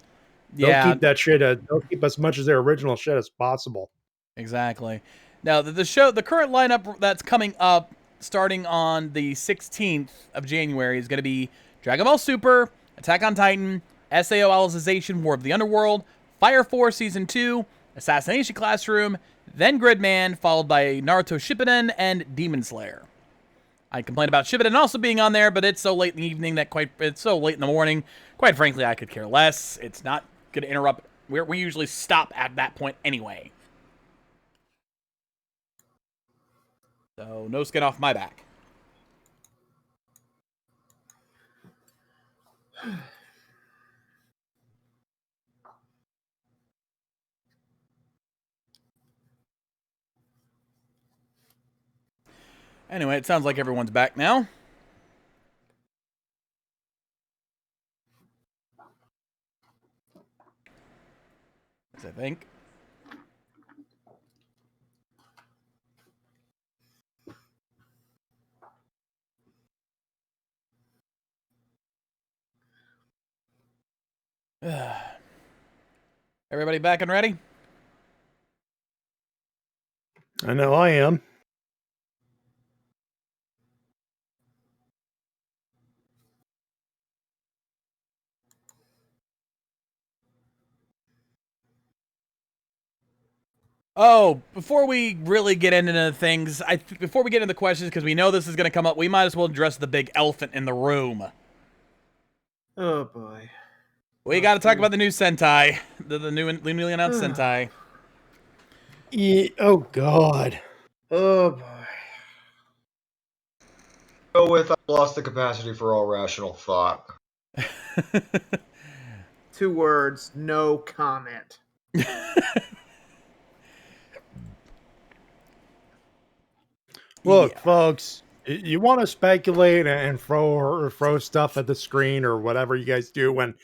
Yeah, They'll keep that shit. They'll keep as much of their original shit as possible. exactly. Now, the current lineup that's coming up, starting on the 16th of January, is going to be Dragon Ball Super, Attack on Titan, SAO Alicization, War of the Underworld, Fire Force Season 2, Assassination Classroom, then Gridman, followed by Naruto Shippuden and Demon Slayer. I complained about Shippuden also being on there, but it's so late in the evening it's so late in the morning. Quite frankly, I could care less. It's not going to interrupt. We usually stop at that point anyway. So, no skin off my back. Anyway, it sounds like everyone's back now. I think. Everybody back and ready? I know I am. Oh, before we really get into things, before we get into the questions, because we know this is going to come up, we might as well address the big elephant in the room. Oh boy. We got to talk about the new Sentai, the newly announced Sentai. Yeah, oh God. Oh boy. Go with I lost the capacity for all rational thought. 2 words, no comment. Look, folks, You want to speculate and throw stuff at the screen or whatever you guys do when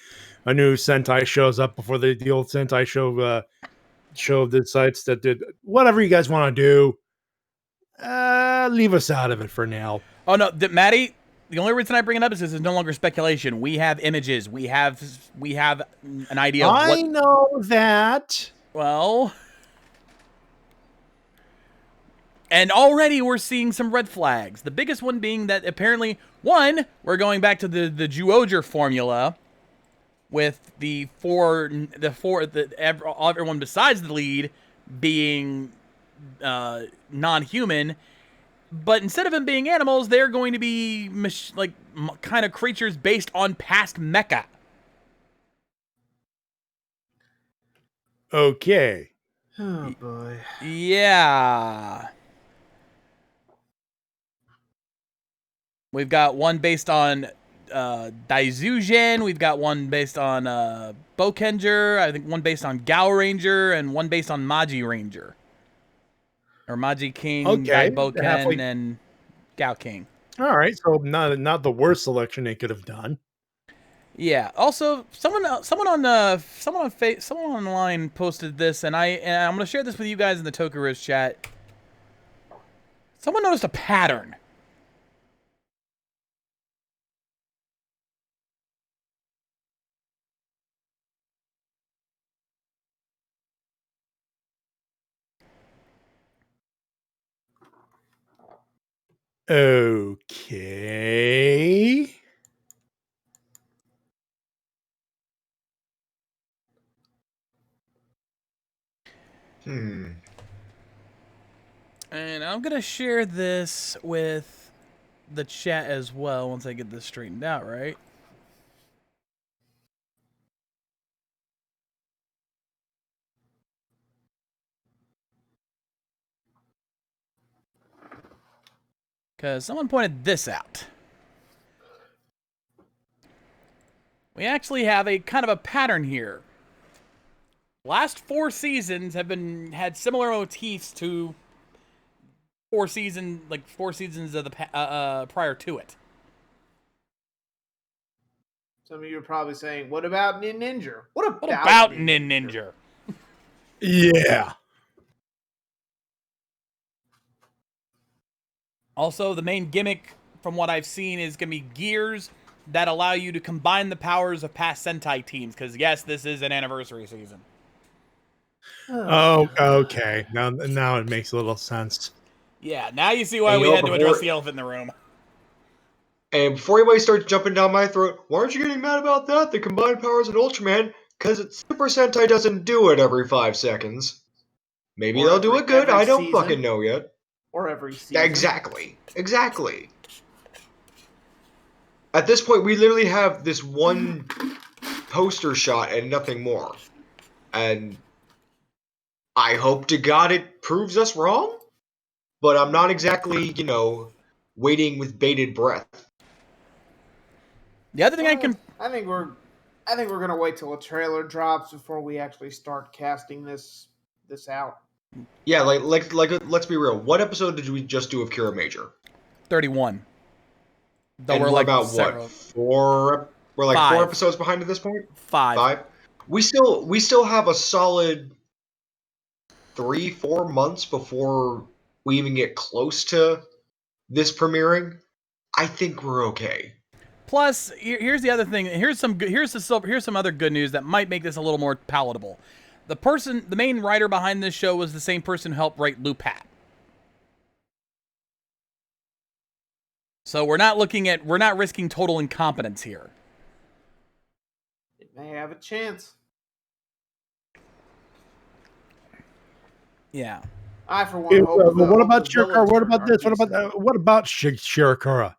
a new Sentai shows up before the old Sentai show decides that did whatever you guys want to do. Leave us out of it for now. Oh no, Maddie. The only reason I bring it up is this is no longer speculation. We have images. We have an idea of what. I know that. Well, and already we're seeing some red flags. The biggest one being that apparently, one, we're going back to the Juoger formula with everyone besides the lead being non-human. But instead of them being animals, they're going to be kind of creatures based on past mecha. Okay. Oh boy. Yeah. We've got one based on Daizujin. We've got one based on Bokenger. I think one based on Gao Ranger and one based on Maji Ranger. Or Maji King, Okay. Boken, and Gao King. All right. So not the worst selection they could have done. Yeah. Also, someone online posted this, and I'm going to share this with you guys in the Toku chat. Someone noticed a pattern. Okay. Hmm. And I'm going to share this with the chat as well once I get this straightened out, right? Because someone pointed this out. We actually have a kind of a pattern here. Last 4 seasons have had similar motifs to 4 seasons of the prior to it. Some of you are probably saying, "What about Ninja? What about Ninja?" Yeah. Also, the main gimmick from what I've seen is going to be gears that allow you to combine the powers of past Sentai teams. Because yes, this is an anniversary season. Oh, okay. Now it makes a little sense. Yeah, now you see why we had to address the elephant in the room. And before anybody starts jumping down my throat, why aren't you getting mad about that? The combined powers of Ultraman, because Super Sentai doesn't do it every 5 seconds. Maybe they'll do it good. I don't fucking know yet. Or every season. Exactly. At this point, we literally have this one poster shot and nothing more. And I hope to God it proves us wrong. But I'm not exactly, waiting with bated breath. The other thing I think we're gonna wait till a trailer drops before we actually start casting this out. Yeah, like let's be real. What episode did we just do of Kira Major? 31. Though and we're about what? 4? We're like 5. 4 episodes behind at this point. 5. We still have a solid 3-4 months before we even get close to this premiering. I think we're okay. Plus, here's the other thing. Here's some other good news that might make this a little more palatable. The main writer behind this show was the same person who helped write Lupat. So we're not risking total incompetence here. It may have a chance. Yeah. I for one hope. What about Shirakura? What about this? What about Shirakura?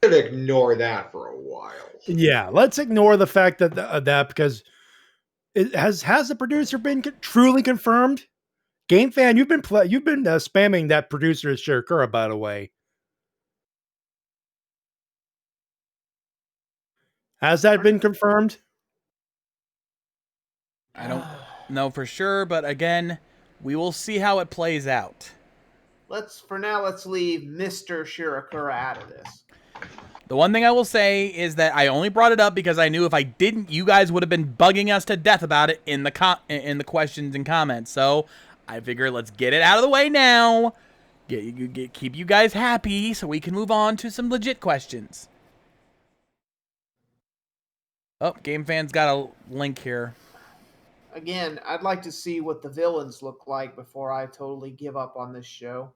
Ignore that for a while. Yeah, let's ignore the fact that because it has the producer been truly confirmed? Game fan, you've been spamming that producer as Shirakura, by the way. Has that been confirmed? I don't know for sure, but again, We will see how it plays out. Let's leave Mr. Shirakura out of this. The one thing I will say is that I only brought it up because I knew if I didn't, you guys would have been bugging us to death about it in the questions and comments. So I figure let's get it out of the way now. Keep you guys happy so we can move on to some legit questions. Oh, Game Fan's got a link here. Again, I'd like to see what the villains look like before I totally give up on this show.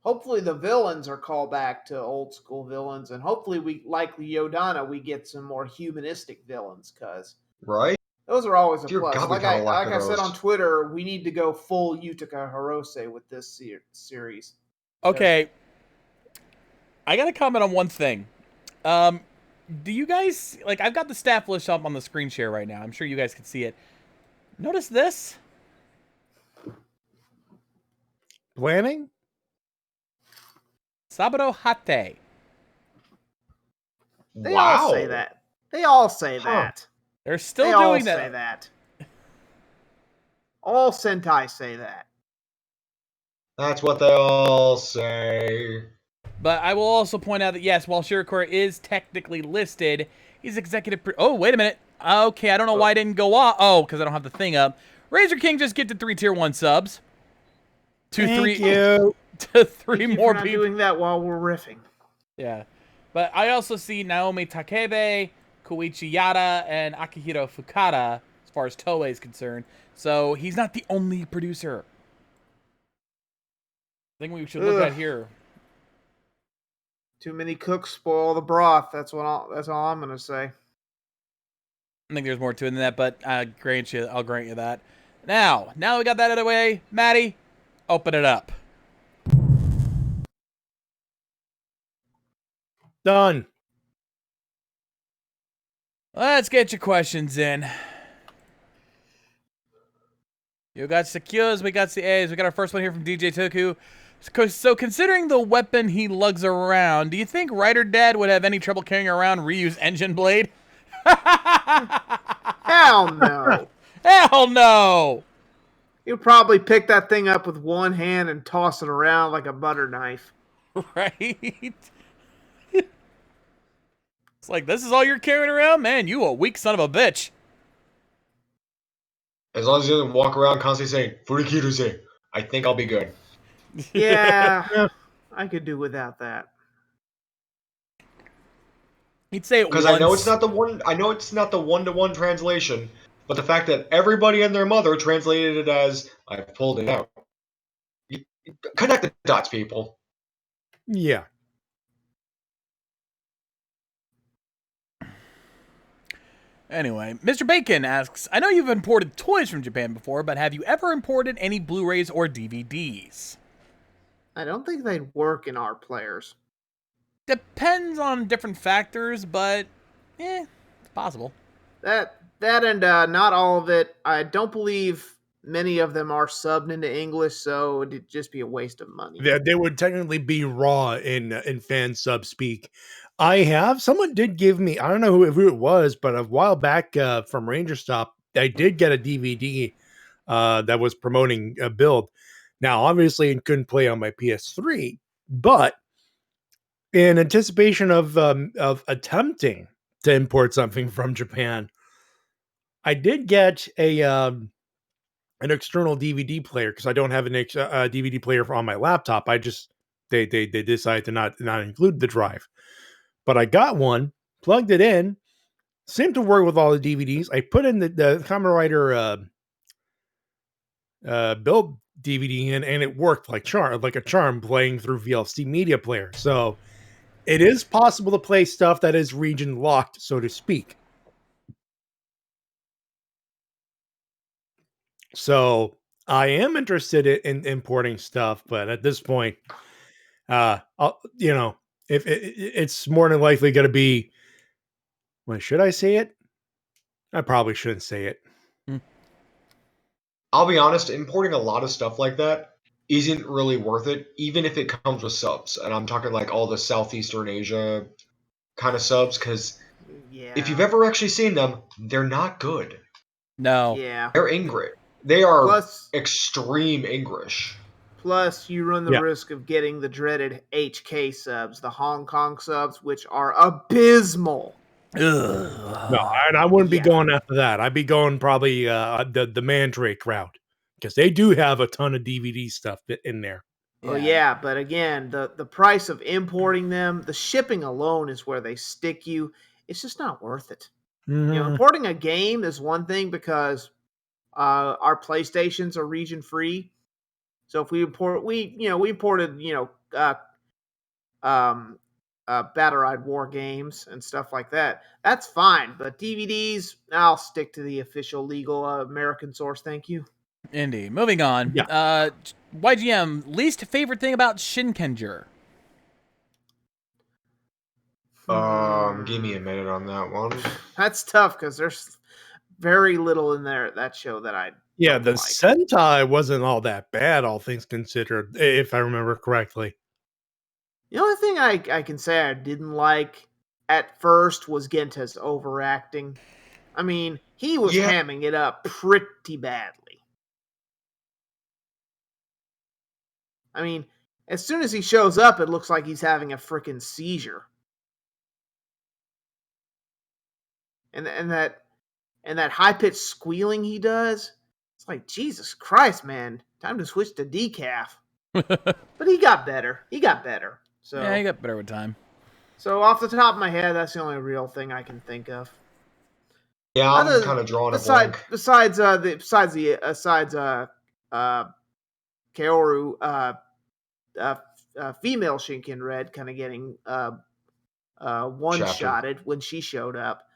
Hopefully the villains are called back to old school villains, and hopefully we, like Yodana, we get some more humanistic villains, because Right? those are always a Dear plus. God, we Like kinda lack I said those. on Twitter, we need to go full Utica Hirose with this series. Okay. I got to comment on one thing. Do you guys, like, I've got the staff list up on the screen share right now. I'm sure you guys can see it. Notice this? Planning? Saburo Hate. They all say that. They all say that. They're still they doing all that. Say that. All Sentai say that. That's what they all say. But I will also point out that, yes, while Shirakura is technically listed, he's executive... Oh, wait a minute. Okay, I don't know why I didn't go off. Oh, because I don't have the thing up. Razor King just gifted 3 Tier 1 subs. Thank you. To 3 Thank you more for not people. doing that while we're riffing. Yeah. But I also see Naomi Takebe, Koichi Yada, and Akihiro Fukada, as far as Toei is concerned. So he's not the only producer. I think we should look at here. Too many cooks spoil the broth. That's all I'm gonna say. I think there's more to it than that, but I'll grant you that. Now we got that out of the way, Maddie, open it up. Done. Let's get your questions in. You got the Q's, we got the A's. We got our first one here from DJ Toku. So considering the weapon he lugs around, do you think Ryder Dad would have any trouble carrying around Ryu's engine blade? Hell no. Hell no. He'll probably pick that thing up with one hand and toss it around like a butter knife. Right? It's like, this is all you're carrying around? Man, you a weak son of a bitch. As long as he doesn't walk around constantly saying, Furikiru-se, I think I'll be good. Yeah, I could do without that. He'd say it because I know it's not the one. I know it's not the one-to-one translation, but the fact that everybody and their mother translated it as "I pulled it out." Connect the dots, people. Yeah. Anyway, Mr. Bacon asks, I know you've imported toys from Japan before, but have you ever imported any Blu-rays or DVDs? I don't think they'd work in our players. Depends on different factors, but it's possible. That and not all of it. I don't believe many of them are subbed into English, so it'd just be a waste of money. They would technically be raw in fan sub speak. Someone did give me, I don't know who it was, but a while back from Ranger Stop, I did get a DVD that was promoting a build. Now, obviously, it couldn't play on my PS3, but in anticipation of attempting to import something from Japan, I did get an external DVD player because I don't have an DVD player on my laptop. They decided to not include the drive. But I got one, plugged it in, seemed to work with all the DVDs. I put in the Kamen Rider build DVD in, and it worked like a charm playing through VLC Media Player. So it is possible to play stuff that is region locked, so to speak. So I am interested in importing stuff, but at this point, if it's more than likely going to be, well, should I say it? I probably shouldn't say it. I'll be honest, importing a lot of stuff like that isn't really worth it, even if it comes with subs. And I'm talking like all the Southeastern Asia kind of subs, because Yeah. If you've ever actually seen them, they're not good. No. Yeah. They're English. They are Plus, extreme English. you run the Yeah. risk of getting the dreaded HK subs, the Hong Kong subs, which are abysmal. Ugh. No, and I wouldn't be Yeah. going after that. I'd be going probably the Mandrake route because they do have a ton of DVD stuff in there. Well, yeah, but again, the price of importing them, the shipping alone is where they stick you. It's just not worth it. Mhm. Importing a game is one thing because our PlayStations are region free. So if we import, we imported Battle Ride War games and stuff like that. That's fine, but DVDs, I'll stick to the official legal American source. Thank you. Indeed. Moving on. Yeah. YGM, least favorite thing about Shinkenger? Give me a minute on that one. That's tough because there's very little in there that show that I Yeah, don't the like. Sentai wasn't all that bad, all things considered, if I remember correctly. The only thing I can say I didn't like at first was Genta's overacting. I mean, he was hamming it up pretty badly. I mean, as soon as he shows up, it looks like he's having a freaking seizure. And that high pitched squealing he does, it's like, Jesus Christ, man, time to switch to decaf. But he got better. So Yeah, he got better with time. So off the top of my head, that's the only real thing I can think of. Yeah, I'm kind of drawing a blank. Besides Kaoru, female Shinken Red kind of getting one-shotted when she showed up.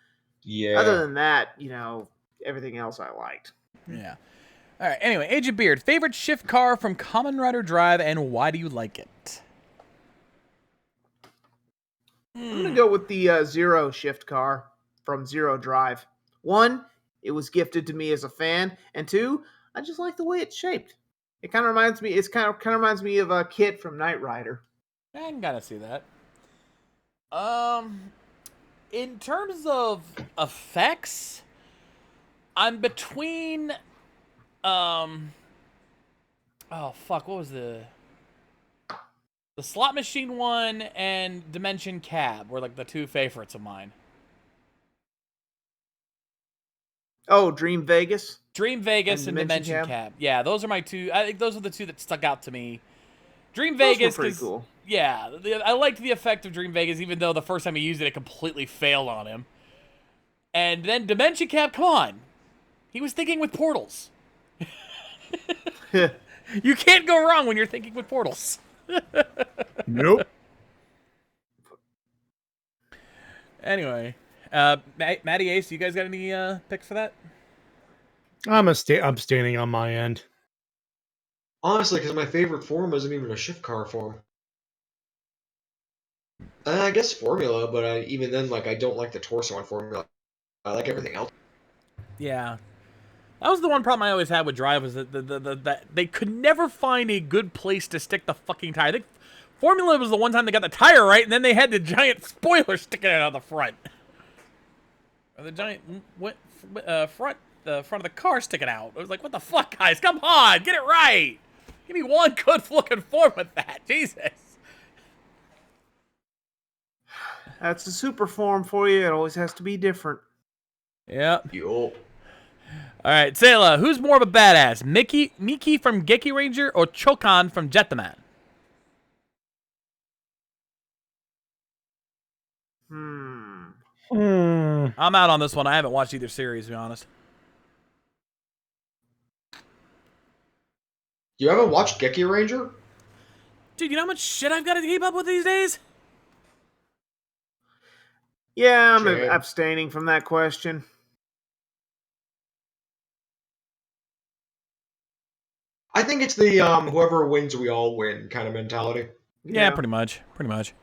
Yeah. Other than that, everything else I liked. Yeah. All right. Anyway, Agent Beard, favorite shift car from Kamen Rider Drive, and why do you like it? I'm gonna go with the Zero shift car from Zero Drive. One, it was gifted to me as a fan, and two, I just like the way it's shaped. It kind of reminds me. It's kind of reminds me of a Kit from Knight Rider. I can kind of see that. In terms of effects, I'm between. Oh fuck! What was the slot machine one and Dimension Cab were like the two favorites of mine. Oh, Dream Vegas. Dream Vegas and Dimension Cab. Yeah, those are my two. I think those are the two that stuck out to me. Dream Vegas, were pretty cool. Yeah, I liked the effect of Dream Vegas, even though the first time he used it, it completely failed on him. And then Dimension Cab, come on, he was thinking with portals. You can't go wrong when you're thinking with portals. Nope. Anyway, Matty Ace, you guys got any picks for that? I'm standing on my end. Honestly, because my favorite form isn't even a shift car form. I guess Formula, but even then, I don't like the torso on Formula. I like everything else. Yeah. That was the one problem I always had with Drive, was that they could never find a good place to stick the fucking tire. I think Formula was the one time they got the tire right, and then they had the giant spoiler sticking out of the front. Or the giant front of the car sticking out. I was like, what the fuck, guys? Come on, get it right. Give me one good looking form with that. Jesus. That's a super form for you. It always has to be different. Yep. Yo. All right, Sayla, who's more of a badass, Miki from Geki Ranger or Chokan from Jetman? I'm out on this one. I haven't watched either series, to be honest. You haven't watched Geki Ranger? Dude, you know how much shit I've got to keep up with these days? Yeah, I'm abstaining from that question. I think it's the whoever wins, we all win kind of mentality. Yeah, pretty much. Pretty much.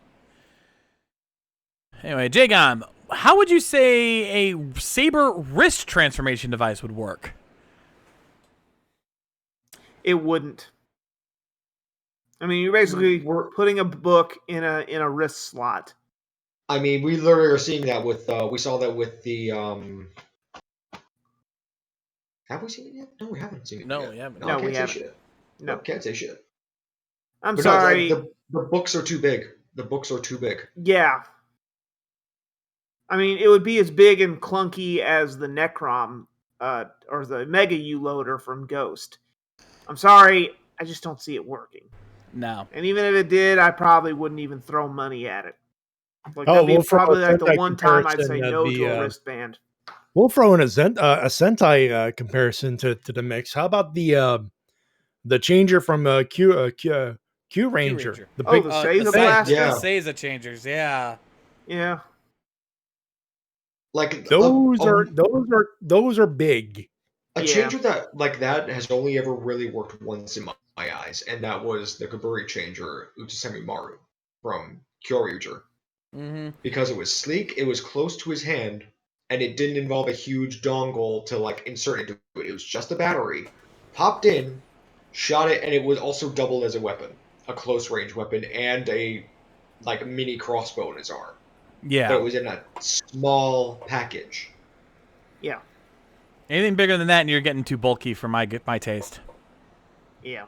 Anyway, Jagon, how would you say a Saber wrist transformation device would work? It wouldn't. I mean, you're basically putting a book in a wrist slot. I mean, we literally are seeing that with. We saw that with the. Have we seen it yet? No, we haven't seen it No, yet. we haven't. No, No, I can't we say haven't. shit. No. Can't say shit. I'm But sorry. No, the books are too big. The books are too big. Yeah. I mean, it would be as big and clunky as the Necrom or the Mega U-Loader from Ghost. I'm sorry, I just don't see it working. No. And even if it did, I probably wouldn't even throw money at it. Like, Oh, that'd be we'll throw probably a like the Sentai one time I'd say comparison of no the, to a wristband. We'll throw in a Sentai comparison to the mix. How about the changer from Q Ranger? The Oh, big the Seiza thing. Blaster? Yeah. Seiza changers, yeah. Yeah. Like Those are big. A Yeah. changer that like that has only ever really worked once in my eyes, and that was the Kaburi changer Uchisemi Maru from Kyoryuger. Mm-hmm. Because it was sleek, it was close to his hand, and it didn't involve a huge dongle to like insert into it. It was just a battery, popped in, shot it, and it would also double as a weapon, a close range weapon, and a like mini crossbow in his arm. Yeah. But it was in a small package. Yeah. Anything bigger than that, and you're getting too bulky for my taste. Yeah.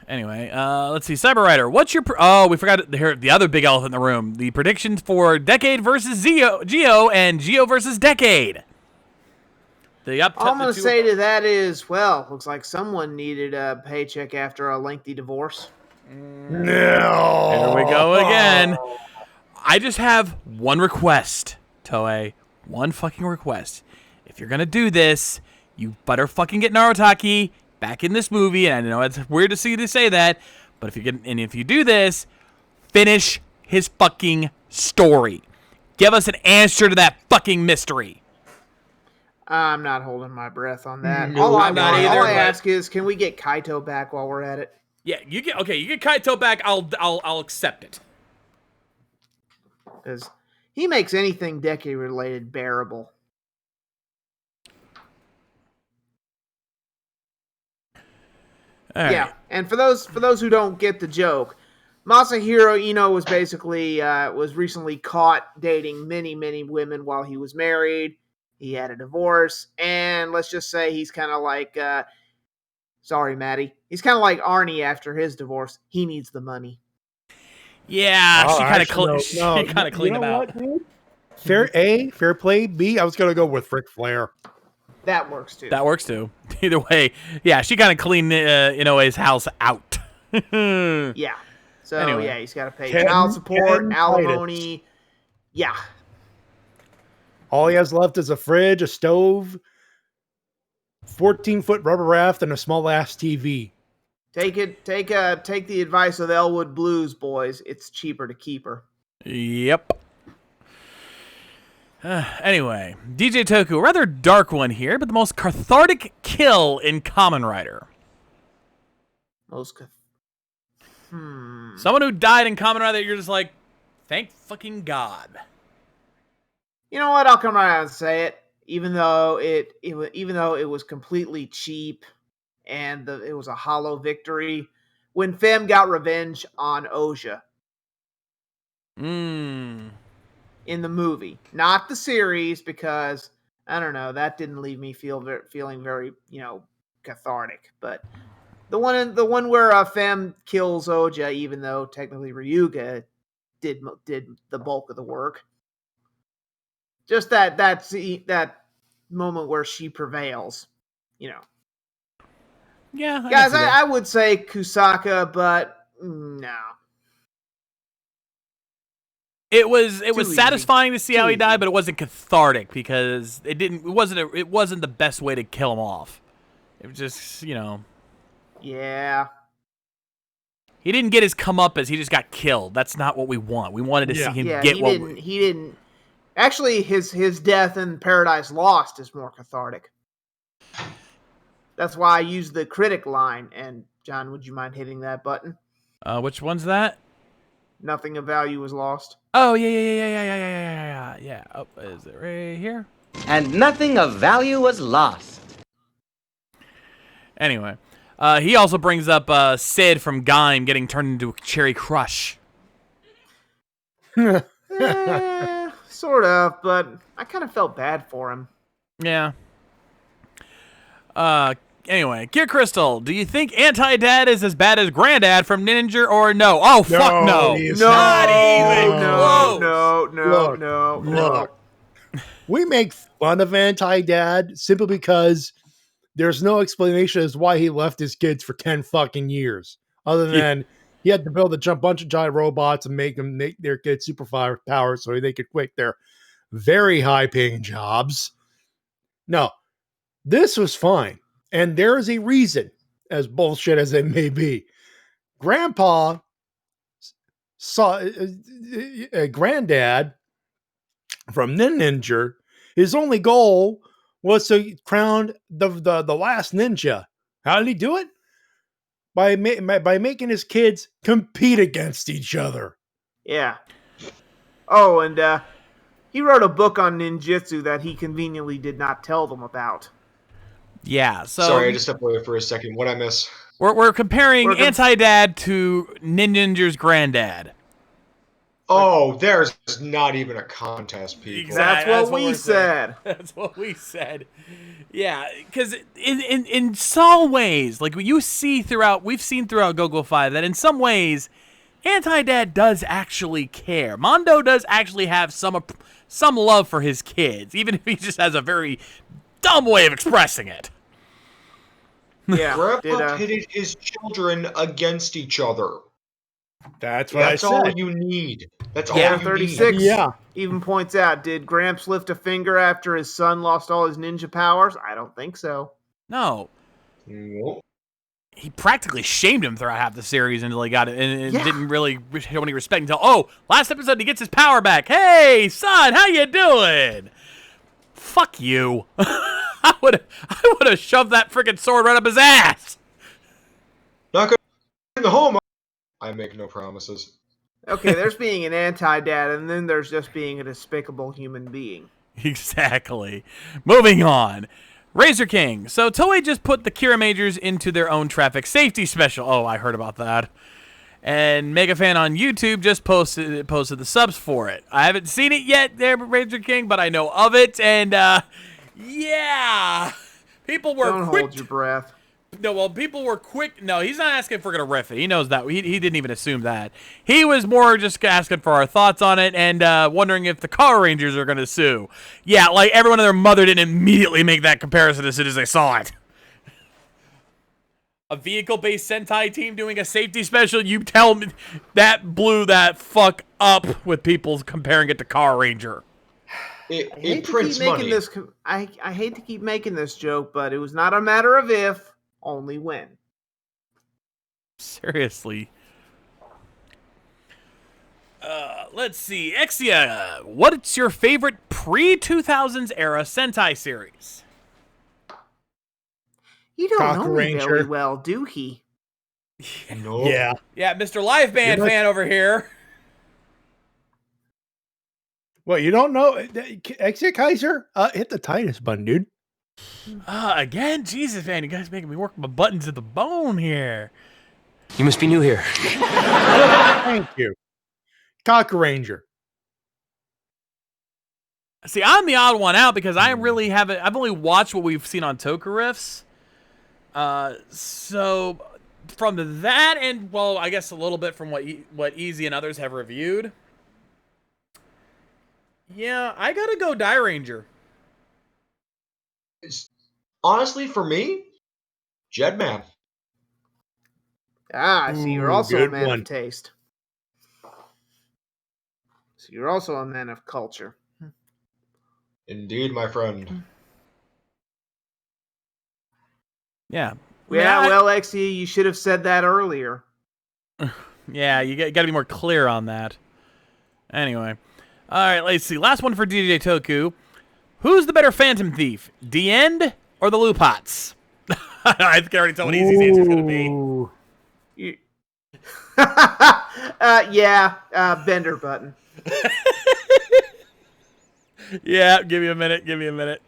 Anyway, let's see. Cyber Rider, what's your... oh, we forgot to hear the other big elephant in the room. The predictions for Decade versus Geo and Geo versus Decade. All I'm going to say to that is, well, looks like someone needed a paycheck after a lengthy divorce. No. Here we go again. I just have one request, Toei. One fucking request. If you're going to do this, you better fucking get Narutaki back in this movie. And I know it's weird to see you say that, but if you do this, finish his fucking story. Give us an answer to that fucking mystery. I'm not holding my breath on that. No, all I'm not either, all I but- ask is, can we get Kaito back while we're at it? Yeah, you get Kaito back. I'll accept it. Because he makes anything Decade related bearable. All right. Yeah, and for those who don't get the joke, Masahiro Ino was basically was recently caught dating many women while he was married. He had a divorce, and let's just say he's kind of like, sorry, Maddie, he's kind of like Arnie after his divorce. He needs the money. Yeah, Oh, she kind of actually, cleaned him out. What, dude? Fair A, fair play. B, I was gonna go with Ric Flair. That works too. That works too. Either way, yeah, she kind of cleaned his house out. Yeah. So Anyway. yeah, he's got to pay Ken- child support, Ken alimony. Yeah. All he has left is a fridge, a stove, 14-foot rubber raft, and a small ass TV. Take the advice of Elwood Blues, boys. It's cheaper to keep her. Yep. Anyway, DJ Toku, a rather dark one here, but the most cathartic kill in Kamen Rider. Someone who died in Kamen Rider that you're just like, thank fucking God. You know what? I'll come right out and say it. Even though it was completely cheap, and it was a hollow victory, when Fem got revenge on Oja in the movie, not the series, because I don't know, that didn't leave me feeling very cathartic. But the one where Fem kills Oja, even though technically Ryuga did the bulk of the work. Just that moment where she prevails, Yeah, Guys, I would say Kusaka, but no. It was Too satisfying to see how he easy. died, but it wasn't cathartic because it wasn't the best way to kill him off. It was just, Yeah. he didn't get his comeuppance, he just got killed. That's not what we want. We wanted to see him get he didn't. Actually, his death in Paradise Lost is more cathartic. That's why I used the critic line. And John, would you mind hitting that button? Which one's that? Nothing of value was lost. Oh, yeah. Oh, is it right here? And nothing of value was lost. Anyway, he also brings up Sid from Gaim getting turned into a Cherry Crush. Sort of, but I kind of felt bad for him. Yeah. Anyway, Gear Crystal, do you think Anti-Dad is as bad as Granddad from Ninja or no? Oh, fuck no. he's Not even close. No. We make fun of Anti-Dad simply because there's no explanation as why he left his kids for 10 fucking years. Other than he had to build a bunch of giant robots and make their kids super power so they could quit their very high paying jobs. No, this was fine. And there is a reason, as bullshit as it may be. Grandpa saw Granddad from Ninja. His only goal was to crown the last ninja. How did he do it? By making his kids compete against each other. Yeah. Oh, and he wrote a book on ninjutsu that he conveniently did not tell them about. Yeah, so... Sorry, I just stepped away for a second. What'd I miss? We're comparing Anti-Dad to Ninja's Granddad. Oh, there's not even a contest, people. Exactly. That's what we said. That's what we said. Yeah, because in some ways, like we've seen throughout Go-Go 5, that in some ways, Anti-Dad does actually care. Mondo does actually have some love for his kids, even if he just has a very dumb way of expressing it. Yeah, Grandpa pitted his children against each other. That's what I said. That's all you need. That's all Yeah, you 36 need. Yeah. even points out, did Gramps lift a finger after his son lost all his ninja powers? I don't think so. No. Nope. He practically shamed him throughout half the series until he got it, and didn't really show any respect until, last episode he gets his power back. Hey, son, how you doing? Fuck you. I would have shoved that freaking sword right up his ass. Not good in the home. I make no promises. Okay, there's being an anti-dad, and then there's just being a despicable human being. Exactly. Moving on. Razor King. So Toei just put the Kira Majors into their own traffic safety special. Oh, I heard about that. And Megafan on YouTube just posted the subs for it. I haven't seen it yet there, Razor King, but I know of it. And, yeah. People were Don't hold your breath. No, well, people were quick. No, he's not asking if we're going to riff it. He knows that. He didn't even assume that. He was more just asking for our thoughts on it and wondering if the Power Rangers are going to sue. Yeah, like everyone and their mother didn't immediately make that comparison as soon as they saw it. A vehicle-based Sentai team doing a safety special, you tell me that blew that fuck up with people comparing it to Power Ranger. It prints money. I hate to keep making this joke, but it was not a matter of if, only when. Seriously. Let's see. Exia, what's your favorite pre-2000s era Sentai series? You don't Toku know me Ranger. very well, do he? No. Yeah. Yeah, Mr. Live Band fan over here. Well, you don't know Exit Kaiser? Hit the Titus button, dude. Again? Jesus, man, you guys making me work my buttons to the bone here. You must be new here. Thank you. Toku Ranger. See, I'm the odd one out because I really haven't. I've only watched what we've seen on Toku Riffs. So from that, and well, I guess a little bit from what Easy and others have reviewed. Yeah, I gotta go Die Ranger. Honestly, for me, Jedman. Ah, I see. You're also a good man one. of taste. So you're also a man of culture. Indeed, my friend. Yeah. Yeah, well, XE, you should have said that earlier. Yeah, you got to be more clear on that. Anyway. All right, let's see. Last one for DJ Toku. Who's the better Phantom Thief, The End or the Lupots? I think I already told what Easy's answer is going to be. Bender button. Yeah, give me a minute.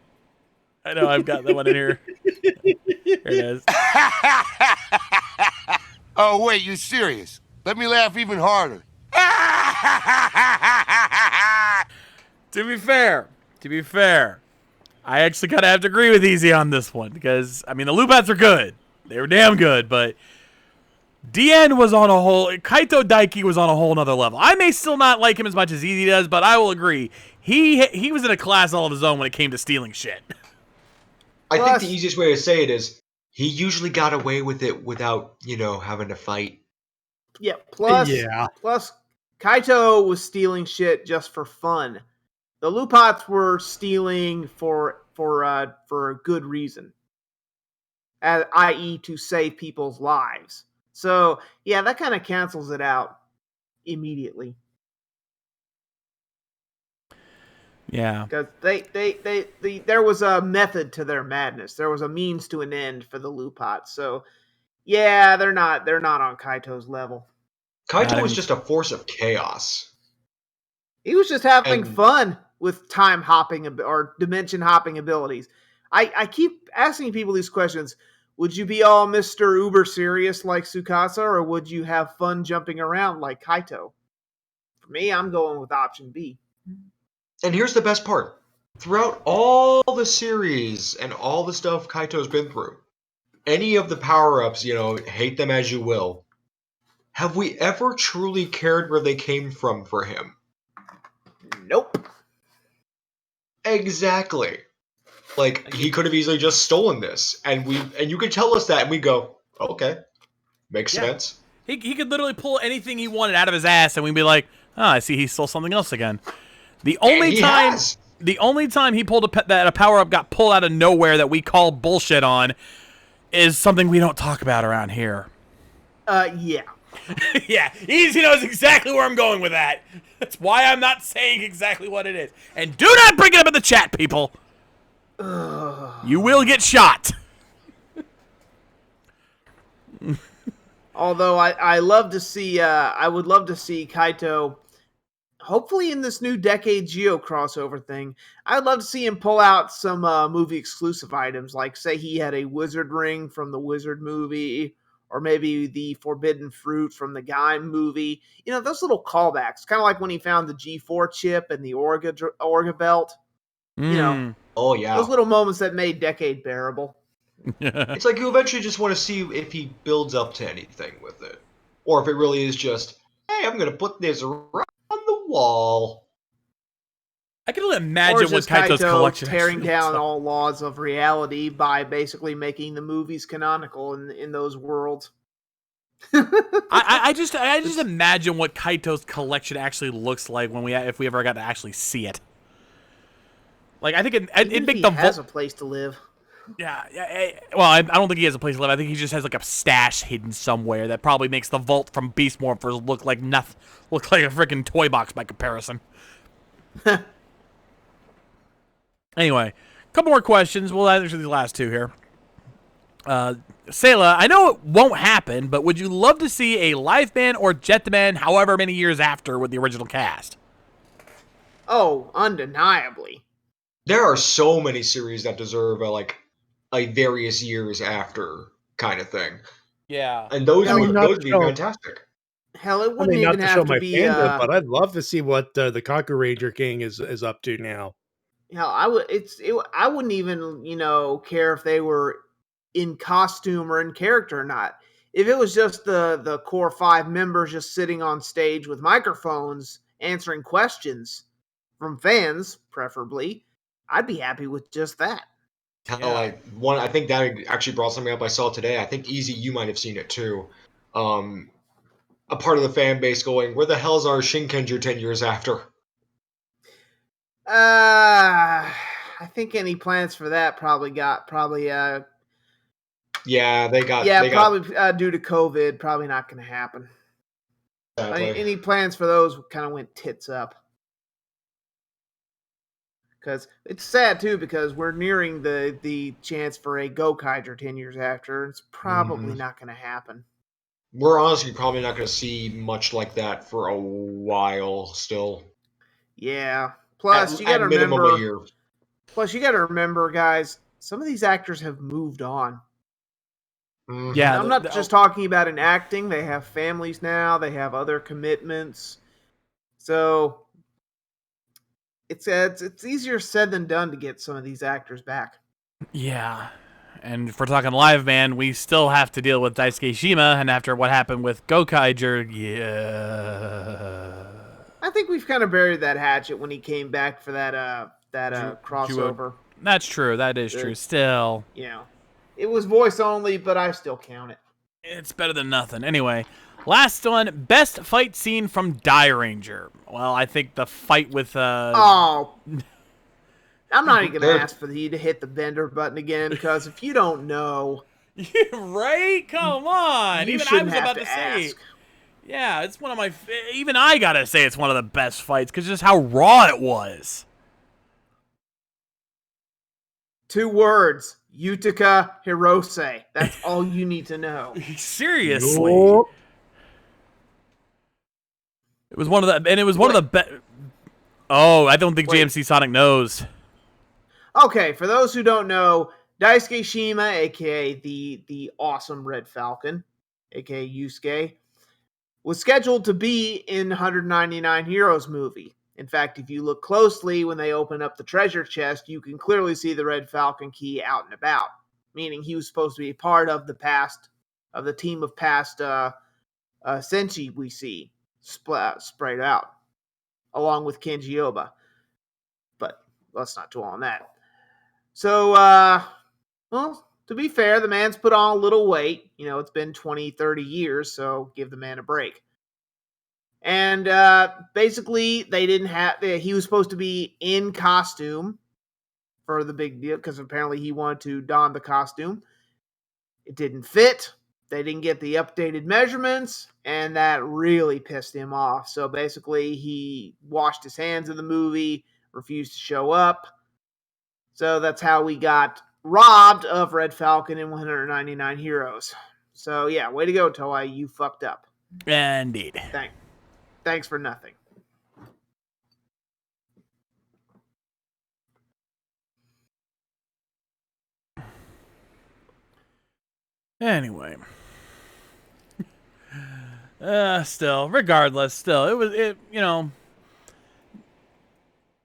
I know I've got that one in here. Here it is. Oh, wait, you serious? Let me laugh even harder. To be fair, I actually kind of have to agree with Easy on this one because, I mean, the Lupats are good. They were damn good, but Dien was on a whole... Kaito Daiki was on a whole nother level. I may still not like him as much as Easy does, but I will agree. He was in a class all of his own when it came to stealing shit. I think the easiest way to say it is he usually got away with it without, having to fight. Yeah, plus Kaito was stealing shit just for fun. The Lupats were stealing for a good reason, i.e., to save people's lives. So yeah, that kind of cancels it out immediately. Yeah, because there was a method to their madness. There was a means to an end for the Lupats. So yeah, they're not on Kaito's level. Kaito was just a force of chaos. He was just having fun with time hopping or dimension hopping abilities. I keep asking people these questions. Would you be all Mr. Uber serious like Tsukasa, or would you have fun jumping around like Kaito? For me, I'm going with option B. And here's the best part. Throughout all the series and all the stuff Kaito's been through, any of the power-ups, hate them as you will, have we ever truly cared where they came from for him? Nope. Exactly. Like, he could have easily just stolen this, and you could tell us that, and we go, okay, makes sense. He could literally pull anything he wanted out of his ass, and we'd be like, oh, I see he stole something else again. The only time he pulled that a power-up got pulled out of nowhere that we call bullshit on is something we don't talk about around here. Yeah. Yeah, Easy knows exactly where I'm going with that. That's why I'm not saying exactly what it is. And do not bring it up in the chat, people. You will get shot. Although I love to see, I would love to see Kaito, hopefully in this new Decade Geo crossover thing, I'd love to see him pull out some movie exclusive items, like say he had a wizard ring from the Wizard movie, or maybe the Forbidden Fruit from the Gaim movie. Those little callbacks, kind of like when he found the G4 chip and the Orga belt. Oh yeah, those little moments that made Decade bearable. It's like you eventually just want to see if he builds up to anything with it, or if it really is just, hey, I'm going to put this right on the wall. I can only imagine what Kaito's collection tearing down all laws of reality by basically making the movies canonical in those worlds. I just imagine what Kaito's collection actually looks like if we ever got to actually see it. Like, I think it'd make the has a place to live. Yeah. Well, I don't think he has a place to live. I think he just has like a stash hidden somewhere that probably makes the vault from Beast Morphers look like a freaking toy box by comparison. Anyway, a couple more questions. We'll answer these last two here. Sayla, I know it won't happen, but would you love to see a live band or Jetman however many years after with the original cast? Oh, undeniably. There are so many series that deserve a various years after kind of thing. Yeah. And those would be fantastic. Hell, it wouldn't even have to be fandom, but I'd love to see what the Kaku Ranger King is up to now. Hell, I wouldn't even, care if they were in costume or in character or not. If it was just the core 5 members just sitting on stage with microphones answering questions from fans, preferably, I'd be happy with just that. Hell, I think that actually brought something up I saw today. I think Easy, you might have seen it too. A part of the fan base going, where the hell's our Shinkenger 10 years after? I think any plans for that probably due to COVID, probably not going to happen. Any plans for those kind of went tits up. Because it's sad too, because we're nearing the chance for a Gokaiger 10 years after. It's probably not going to happen. We're honestly probably not going to see much like that for a while still. Yeah. Plus, you got to remember a year. Plus, you got to remember, guys, some of these actors have moved on. Yeah, I'm not just talking about in acting. They have families now. They have other commitments. So, it's easier said than done to get some of these actors back. Yeah. And if we're talking live, man, we still have to deal with Daisuke Shima, and after what happened with Gokaiger, yeah. I think we've kind of buried that hatchet when he came back for that crossover. That's true. That is true. Still. You know, it was voice only, but I still count it. It's better than nothing. Anyway, last one, best fight scene from Die Ranger. Well, I think the fight with Oh. I'm not even going to ask for you to hit the Bender button again, because if you don't know... Right? Come on. You even I shouldn't was have about to to say. ask. Yeah, it's one of my... Even I got to say it's one of the best fights, because just how raw it was. 2 words. Utica Hirose. That's all you need to know. Seriously. Nope. It was one of the... And it was one of the best... Oh, I don't think JMC Sonic knows. Okay, for those who don't know, Daisuke Shima, a.k.a. the awesome Red Falcon, a.k.a. Yusuke, was scheduled to be in 199 Heroes movie. In fact, if you look closely when they open up the treasure chest, you can clearly see the Red Falcon key out and about, meaning he was supposed to be part of the team of past Senshi we see sprayed out, along with Kenji Oba. But let's not dwell on that. So, well, to be fair, the man's put on a little weight. You know, it's been 20, 30 years, so give the man a break. And basically, he was supposed to be in costume for the big deal, because apparently he wanted to don the costume. It didn't fit. They didn't get the updated measurements, and that really pissed him off. So basically, he washed his hands of the movie, refused to show up. So that's how we got robbed of Red Falcon in 199 Heroes. So yeah, way to go, Toei. You fucked up. Indeed. Thanks for nothing. Anyway. Regardless, you know,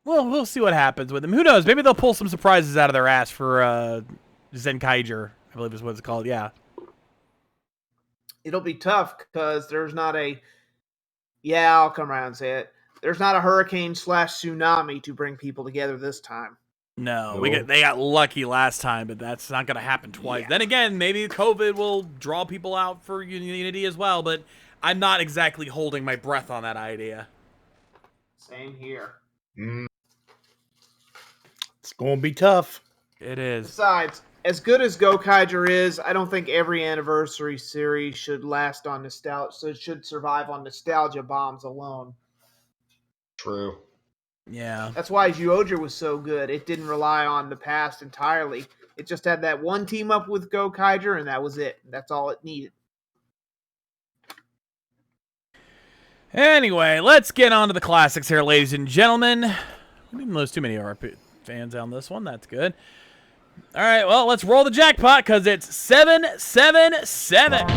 we'll see what happens with him. Who knows? Maybe they'll pull some surprises out of their ass for Zenkaiger, I believe is what it's called. Yeah. It'll be tough because there's not I'll come around and say it. There's not a hurricane / tsunami to bring people together this time. No, they got lucky last time, but that's not going to happen twice. Yeah. Then again, maybe COVID will draw people out for Unity as well, but I'm not exactly holding my breath on that idea. Same here. It's going to be tough. It is. Besides, as good as Gokaiger is, I don't think every anniversary series should last on nostalgia. So it should survive on nostalgia bombs alone. True. Yeah. That's why Zyuohger was so good. It didn't rely on the past entirely. It just had that one team up with Gokaiger, and that was it. That's all it needed. Anyway, let's get on to the classics here, ladies and gentlemen. We didn't lose too many of our fans on this one. That's good. All right, well, let's roll the jackpot because it's 777.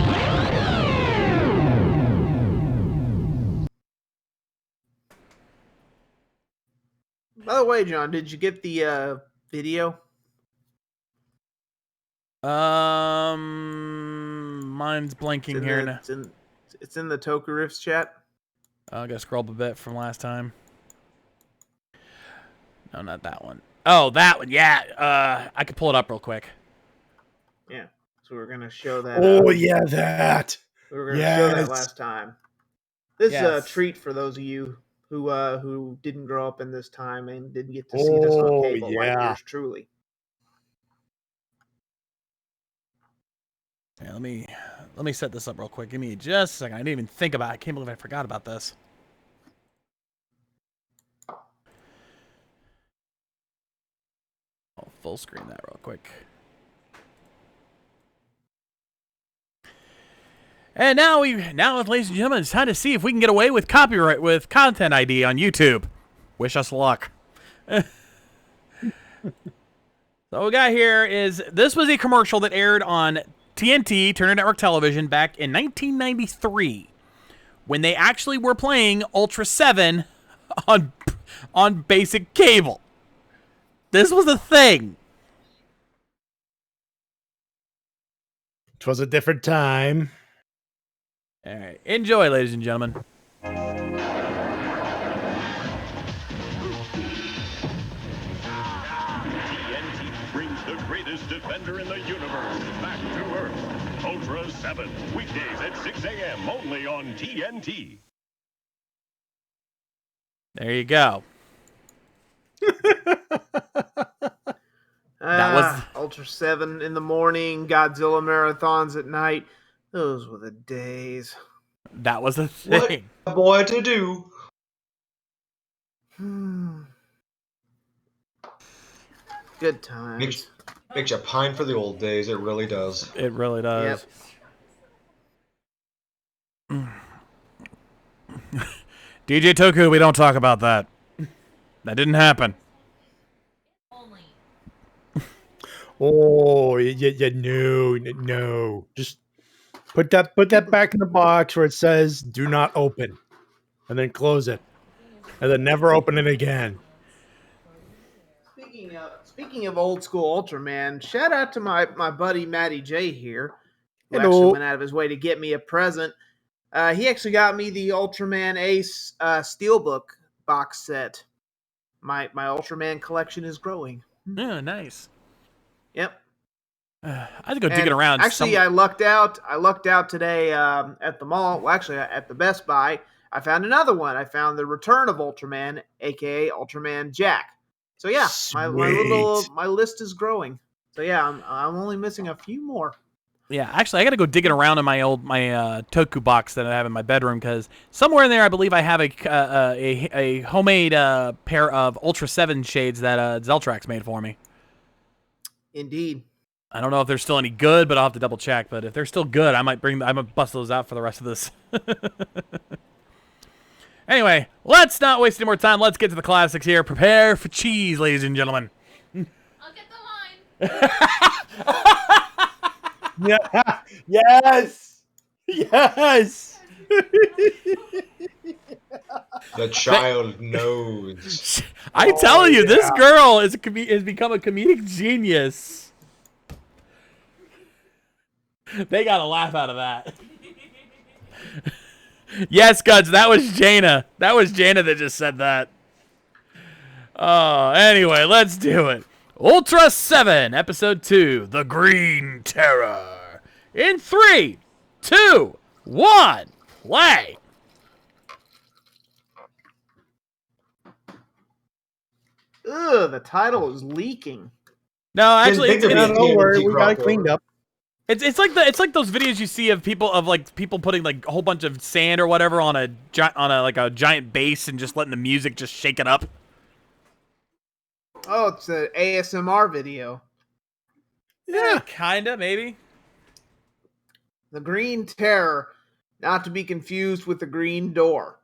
By the way, John, did you get the video? Mine's blanking here now. It's in the Toku Riffs chat. I gotta scroll up a bit from last time. No, not that one. Oh, that one. Yeah. I could pull it up real quick. Yeah. So we're gonna show that. Oh yeah, that. We were gonna show that last time. This is a treat for those of you who didn't grow up in this time and didn't get to see this on cable, like yours truly. Yeah, let me set this up real quick. Give me just a second. I didn't even think about it. I can't believe I forgot about this. I'll full screen that real quick. And now, ladies and gentlemen, it's time to see if we can get away with copyright with Content ID on YouTube. Wish us luck. So what we got here is, this was a commercial that aired on TNT, Turner Network Television, back in 1993, when they actually were playing Ultra 7 on on basic cable. This was a thing. It was a different time. All right. Enjoy, ladies and gentlemen. Brings the greatest defender in the universe back to Earth. Ultra 7, weekdays at 6 a.m. only on TNT. There you go. That was Ultra 7 in the morning, Godzilla marathons at night. Those were the days. That was a thing. What a boy to do. Good times. Makes you pine for the old days. It really does. It really does. Yep. DJ Toku, we don't talk about that. That didn't happen. Oh, no. Just put that back in the box where it says "Do not open," and then close it, and then never open it again. Speaking of old school Ultraman, shout out to my buddy Matty J here, who Hello. actually went out of his way to get me a present. He actually got me the Ultraman Ace Steelbook box set. My Ultraman collection is growing. Yeah, nice. Yep. I had to go digging around. Actually, I lucked out. I lucked out today at the mall. Well, actually, at the Best Buy, I found another one. I found the Return of Ultraman, aka Ultraman Jack. So yeah, my list is growing. So yeah, I'm only missing a few more. Yeah, actually, I got to go digging around in my Toku box that I have in my bedroom because somewhere in there, I believe I have a homemade pair of Ultra 7 shades that Zeltrax made for me. Indeed. I don't know if they're still any good, but I'll have to double check. But if they're still good, I might bust those out for the rest of this. Anyway, let's not waste any more time. Let's get to the classics here. Prepare for cheese, ladies and gentlemen. I'll get the line. Yeah. Yes. Yes. The child knows. I'm telling you, this girl has become a comedic genius. They got a laugh out of that. Yes, Guts, that was Jaina. That was Jaina that just said that. Oh, anyway, let's do it. Ultra 7, Episode 2, The Green Terror. In 3, 2, 1, play. Ugh, the title is leaking. No, actually, don't worry, we got it cleaned up. It's like those videos you see of people putting like a whole bunch of sand or whatever on a giant base and just letting the music just shake it up. Oh, it's an ASMR video. Yeah, kinda, maybe. The Green Terror, not to be confused with the Green Door.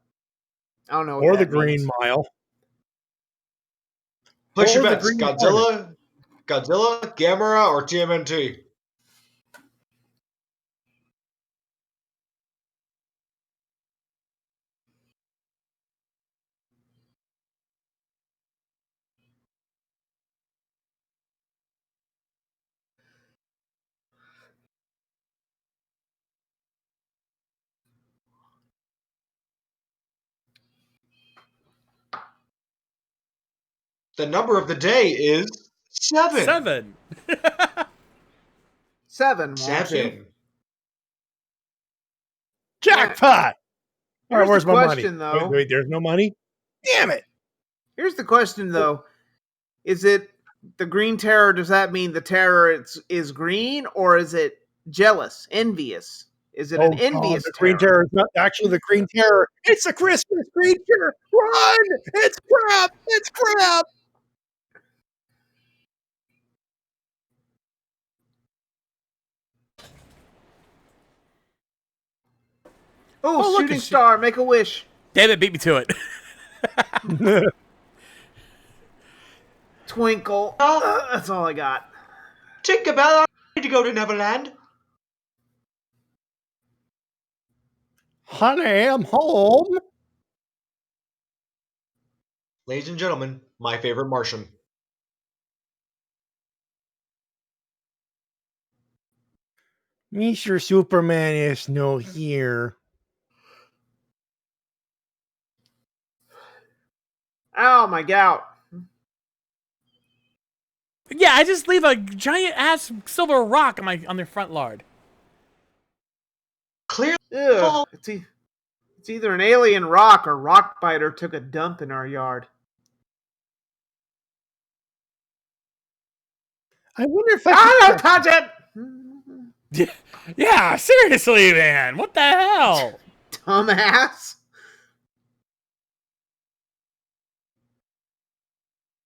I don't know. Or the Green Mile. Place your bets. Godzilla, Gamera, or TMNT? The number of the day is 7. 7. 7. 7. Jackpot! All right, where's the my question, money? though. Wait, there's no money? Damn it! Here's the question, though. Is it the Green Terror? Does that mean the terror is green, or is it jealous, envious? Is it an envious the Green Terror is not actually the Green Terror. It's a Christmas creature! Run! It's crap! It's crap! Oh, shooting star, make a wish. Damn it, beat me to it. Twinkle. That's all I got. Tinkerbell, I need to go to Neverland. Honey, I'm home. Ladies and gentlemen, my favorite Martian. Mr. Superman is no here. Oh, my gout. Yeah, I just leave a giant ass silver rock on their front yard. Clearly, Ugh, it's either an alien rock or Rockbiter took a dump in our yard. I wonder if Don't touch it! Yeah, seriously, man. What the hell? Dumbass.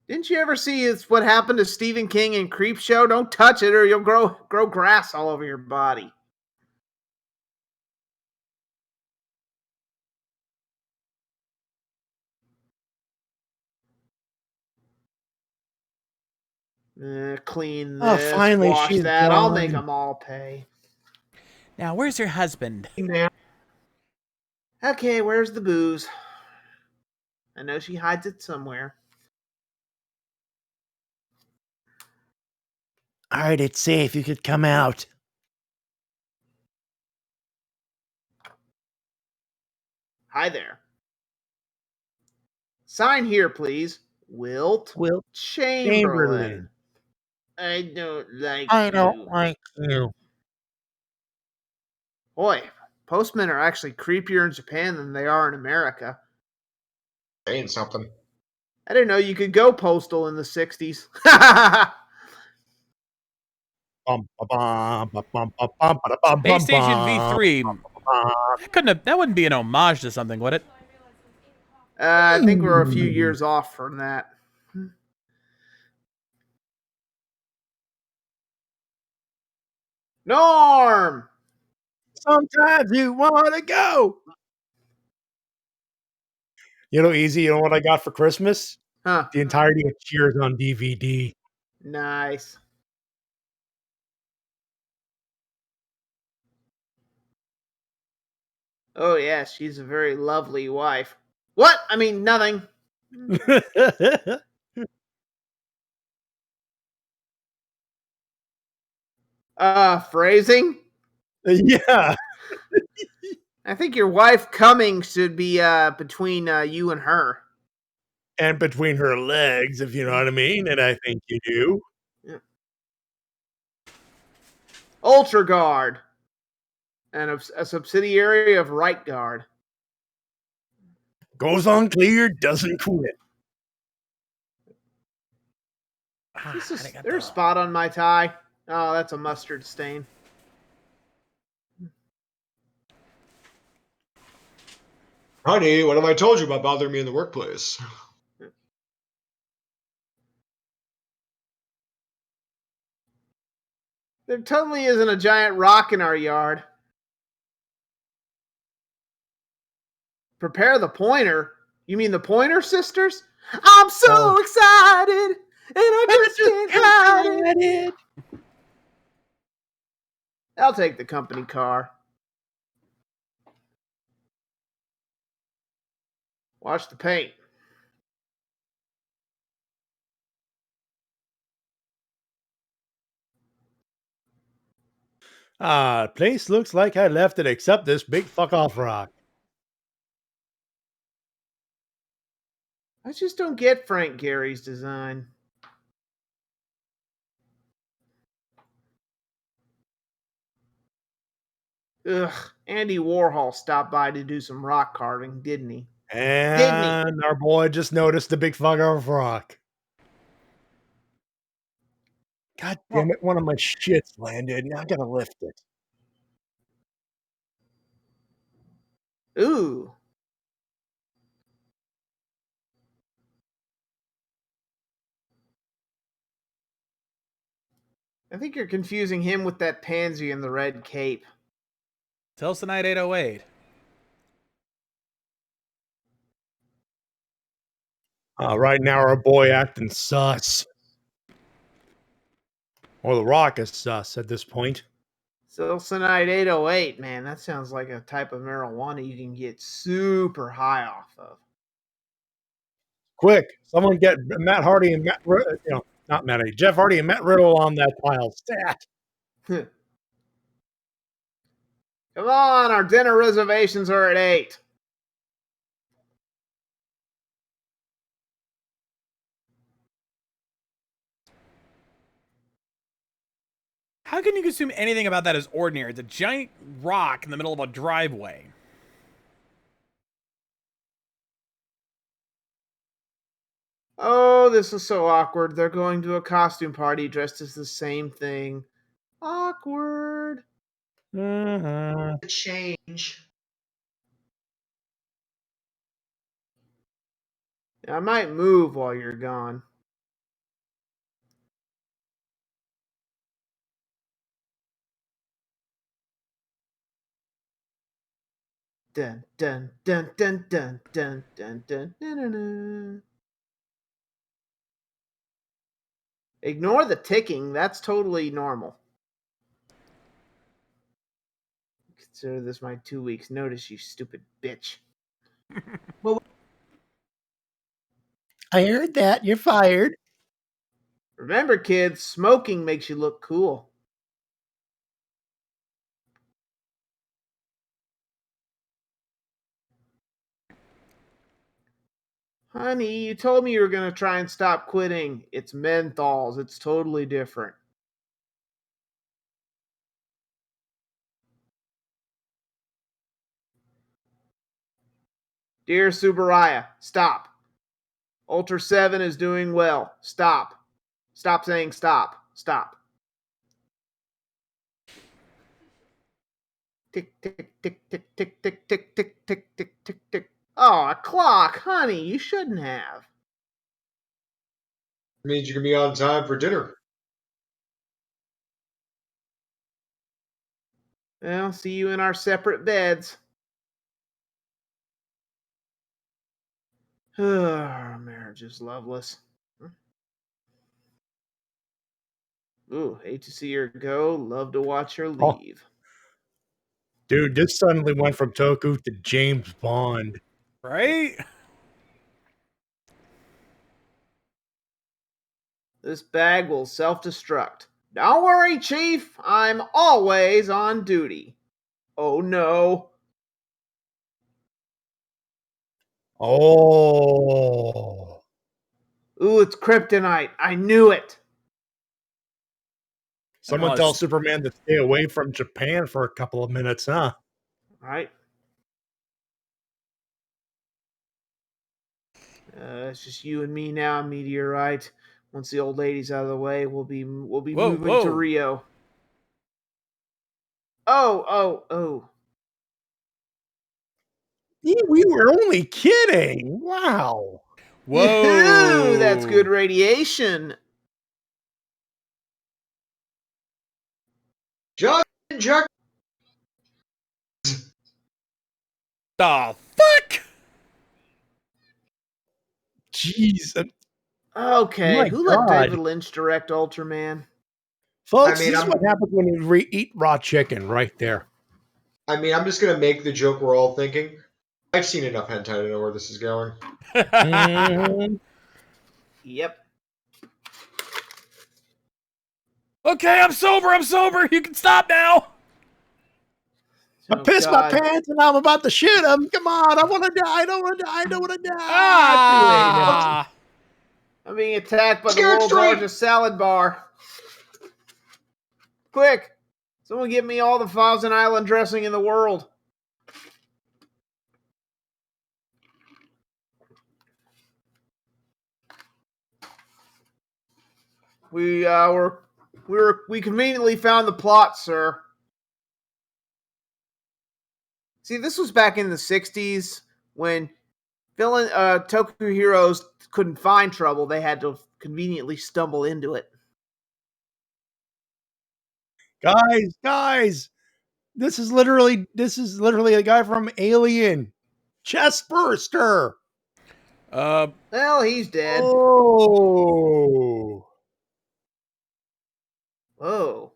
Didn't you ever see what happened to Stephen King in Creepshow? Don't touch it or you'll grow grass all over your body. Clean Oh, this, finally, wash she's that. I'll gone. make them all pay. Now, where's your husband? Okay, where's the booze? I know she hides it somewhere. All right, it's safe. You could come out. Hi there. Sign here, please. Wilt Chamberlain. I don't like you. Boy, postmen are actually creepier in Japan than they are in America. saying something. I didn't know you could go postal in the 60s. Base Station V3. That wouldn't be an homage to something, would it? I think we're a few years off from that. Norm! Sometimes you want to go. Easy. You know what I got for Christmas? Huh. The entirety of Cheers on DVD. Nice. Oh, yeah, she's a very lovely wife. What? I mean, nothing. Phrasing? Yeah. I think your wife coming should be between you and her. And between her legs, if you know what I mean. And I think you do. Yeah. Ultra Guard. And a subsidiary of Right Guard. Goes unclear, doesn't quit. There's a spot on my tie. Oh, that's a mustard stain. Honey, what have I told you about bothering me in the workplace? There totally isn't a giant rock in our yard. Prepare the Pointer? You mean the Pointer Sisters? I'm so excited, and I just can't hide it. I'll take the company car. Watch the paint. Place looks like I left it except this big fuck off rock. I just don't get Frank Gehry's design. Ugh, Andy Warhol stopped by to do some rock carving, didn't he? And our boy just noticed the big fuck off rock. God damn it, one of my shits landed. Now I gotta lift it. Ooh. I think you're confusing him with that pansy in the red cape. Tilsonite 808. Right now our boy acting sus. Or the rock is sus at this point. Tilsonite 808, man, that sounds like a type of marijuana you can get super high off of. Quick, someone get Matt Hardy and not Matt Hardy, Jeff Hardy and Matt Riddle on that pile. Stat. Come on, our dinner reservations are at 8. How can you assume anything about that as ordinary? It's a giant rock in the middle of a driveway. Oh, this is so awkward. They're going to a costume party dressed as the same thing. Awkward. Change. I might move while you're gone. Dun dun dun dun dun dun dun dun dun dun. Dun. Ignore the ticking. That's totally normal. Consider this my 2 weeks notice, you stupid bitch. Well, I heard that. You're fired. Remember, kids, smoking makes you look cool. Honey, you told me you were going to try and stop quitting. It's menthols. It's totally different. Dear Subaraya, stop. Ultra 7 is doing well. Stop. Stop saying stop. Stop. Tick, tick, tick, tick, tick, tick, tick, tick, tick, tick, tick, tick. Oh, a clock. Honey, you shouldn't have. means you can be on time for dinner. Well, see you in our separate beds. Our marriage is loveless. Ooh, hate to see her go. Love to watch her leave. Dude, this suddenly went from Toku to James Bond. Right? This bag will self-destruct. Don't worry, Chief. I'm always on duty. Oh, no. Oh. Ooh, it's kryptonite. I knew it. Someone tell Superman to stay away from Japan for a couple of minutes, huh? Right. It's just you and me now, Meteorite. Once the old lady's out of the way, we'll be moving to Rio. Oh. We were only kidding. Wow. Whoa. That's good radiation. Jack. The fuck? Jeez. Okay, My who God. let David Lynch direct Ultraman? Folks, this is what happens when you eat raw chicken right there. I mean, I'm just going to make the joke we're all thinking. I've seen enough hentai to know where this is going. Yep. Okay, I'm sober. You can stop now. I pissed my pants and I'm about to shoot him. Come on, I want to die. I don't want to die. I don't want to die. Ah. I'm being attacked by the world's largest salad bar. Quick! Someone get me all the Thousand Island dressing in the world. We conveniently found the plot, sir. See, this was back in the 60s when Toku heroes couldn't find trouble. They had to conveniently stumble into it. Guys, this is literally a guy from Alien. Chest burster. Well, he's dead. Oh. Oh.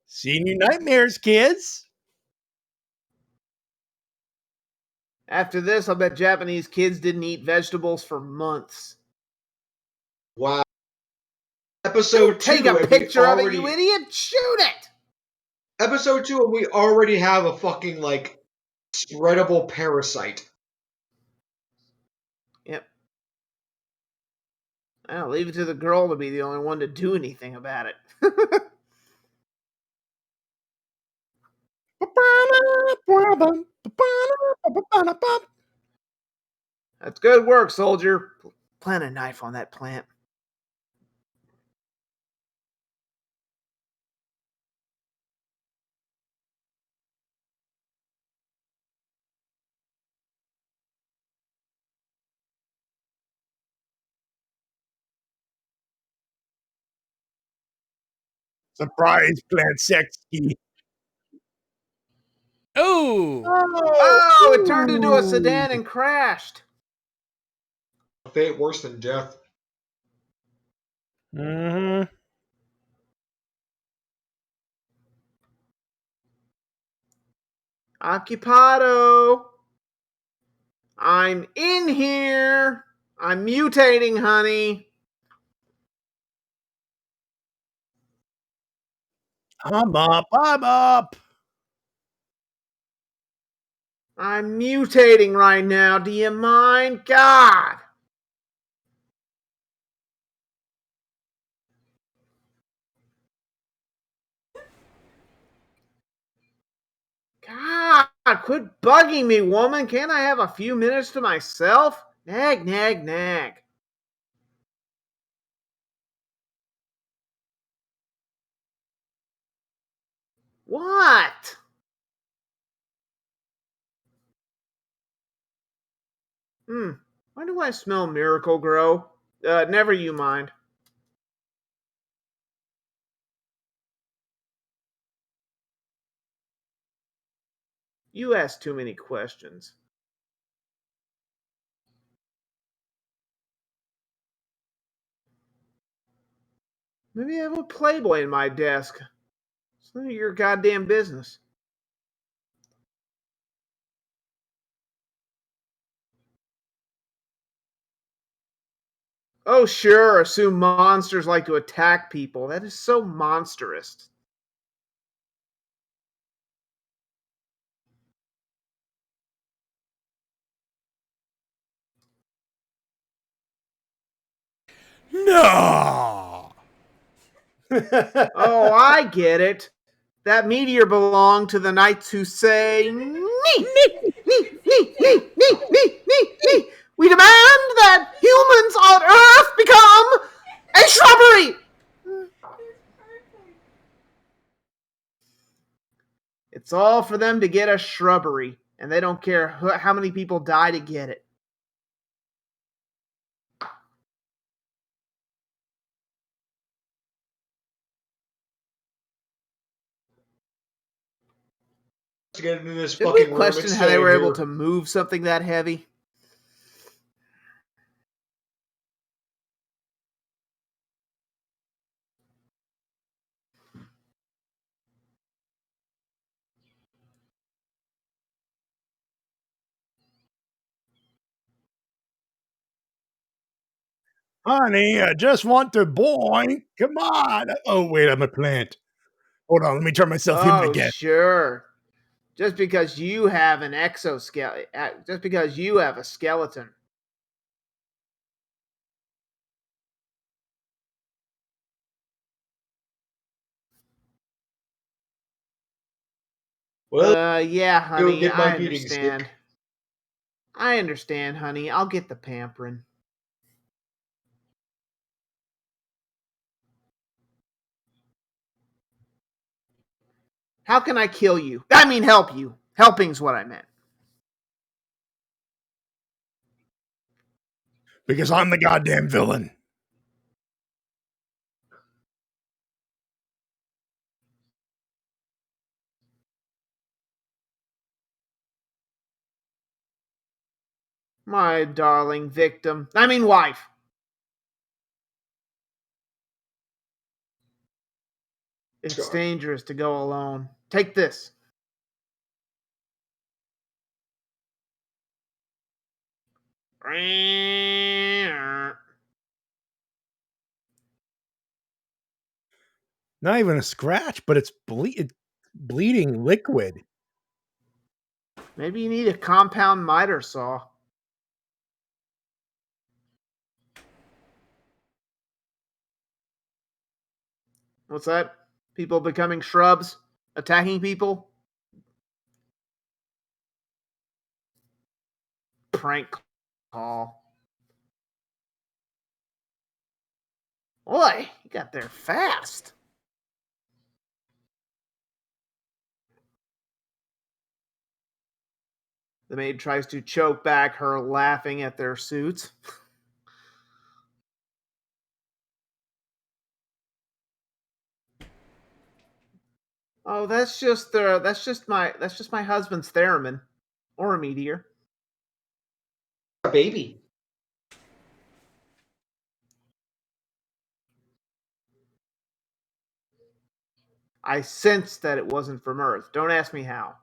See new nightmares, kids. After this, I'll bet Japanese kids didn't eat vegetables for months. Wow. Episode 2. Take a picture of it, you idiot! Shoot it! Episode 2, and we already have a fucking, like, spreadable parasite. Yep. I'll leave it to the girl to be the only one to do anything about it. That's good work, soldier. Plant a knife on that plant. Surprise, plant sexy. Oh! Oh, it turned into a sedan and crashed. A fate worse than death. Mm-hmm. Occupado. I'm in here. I'm mutating, honey. I'm up. I'm up. I'm mutating right now. Do you mind? God. God, quit bugging me, woman. Can't I have a few minutes to myself? Nag, nag, nag. What? Why do I smell Miracle Grow? Never you mind. You ask too many questions. Maybe I have a Playboy in my desk. It's none of your goddamn business. Oh, sure, assume monsters like to attack people. That is so monstrous. No! Oh, I get it. That meteor belonged to the knights who say, "Nee, nee. We demand that humans on Earth become a shrubbery." It's all for them to get a shrubbery, and they don't care how many people die to get it. To get into this Did we fucking room question and how they stay were able here. to move something that heavy? Honey, I just want to boink. Come on. Oh, wait, I'm a plant. Hold on, let me turn myself human Oh, again. sure. Just because you have an exoskeleton, just because you have a skeleton. Well, Yeah, honey, get my I beating understand. stick. I understand, honey. I'll get the pampering. How can I kill you? I mean, help you. Helping's what I meant. Because I'm the goddamn villain. My darling victim. I mean, wife. It's dangerous to go alone. Take this. Not even a scratch, but it's bleeding liquid. Maybe you need a compound miter saw. What's that? People becoming shrubs? Attacking people? Prank call. Boy, you got there fast. The maid tries to choke back her laughing at their suits. Oh, that's just my husband's theremin, or a meteor. A baby. I sensed that it wasn't from Earth. Don't ask me how.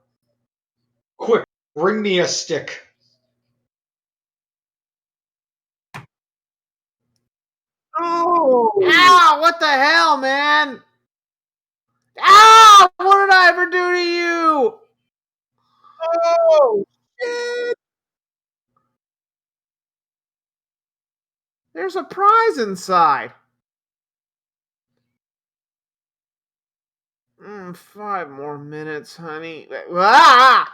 Quick, bring me a stick. Oh! Ow! What the hell, man? Ow! What did I ever do to you? Oh, shit! There's a prize inside. 5 more minutes, honey. Ah!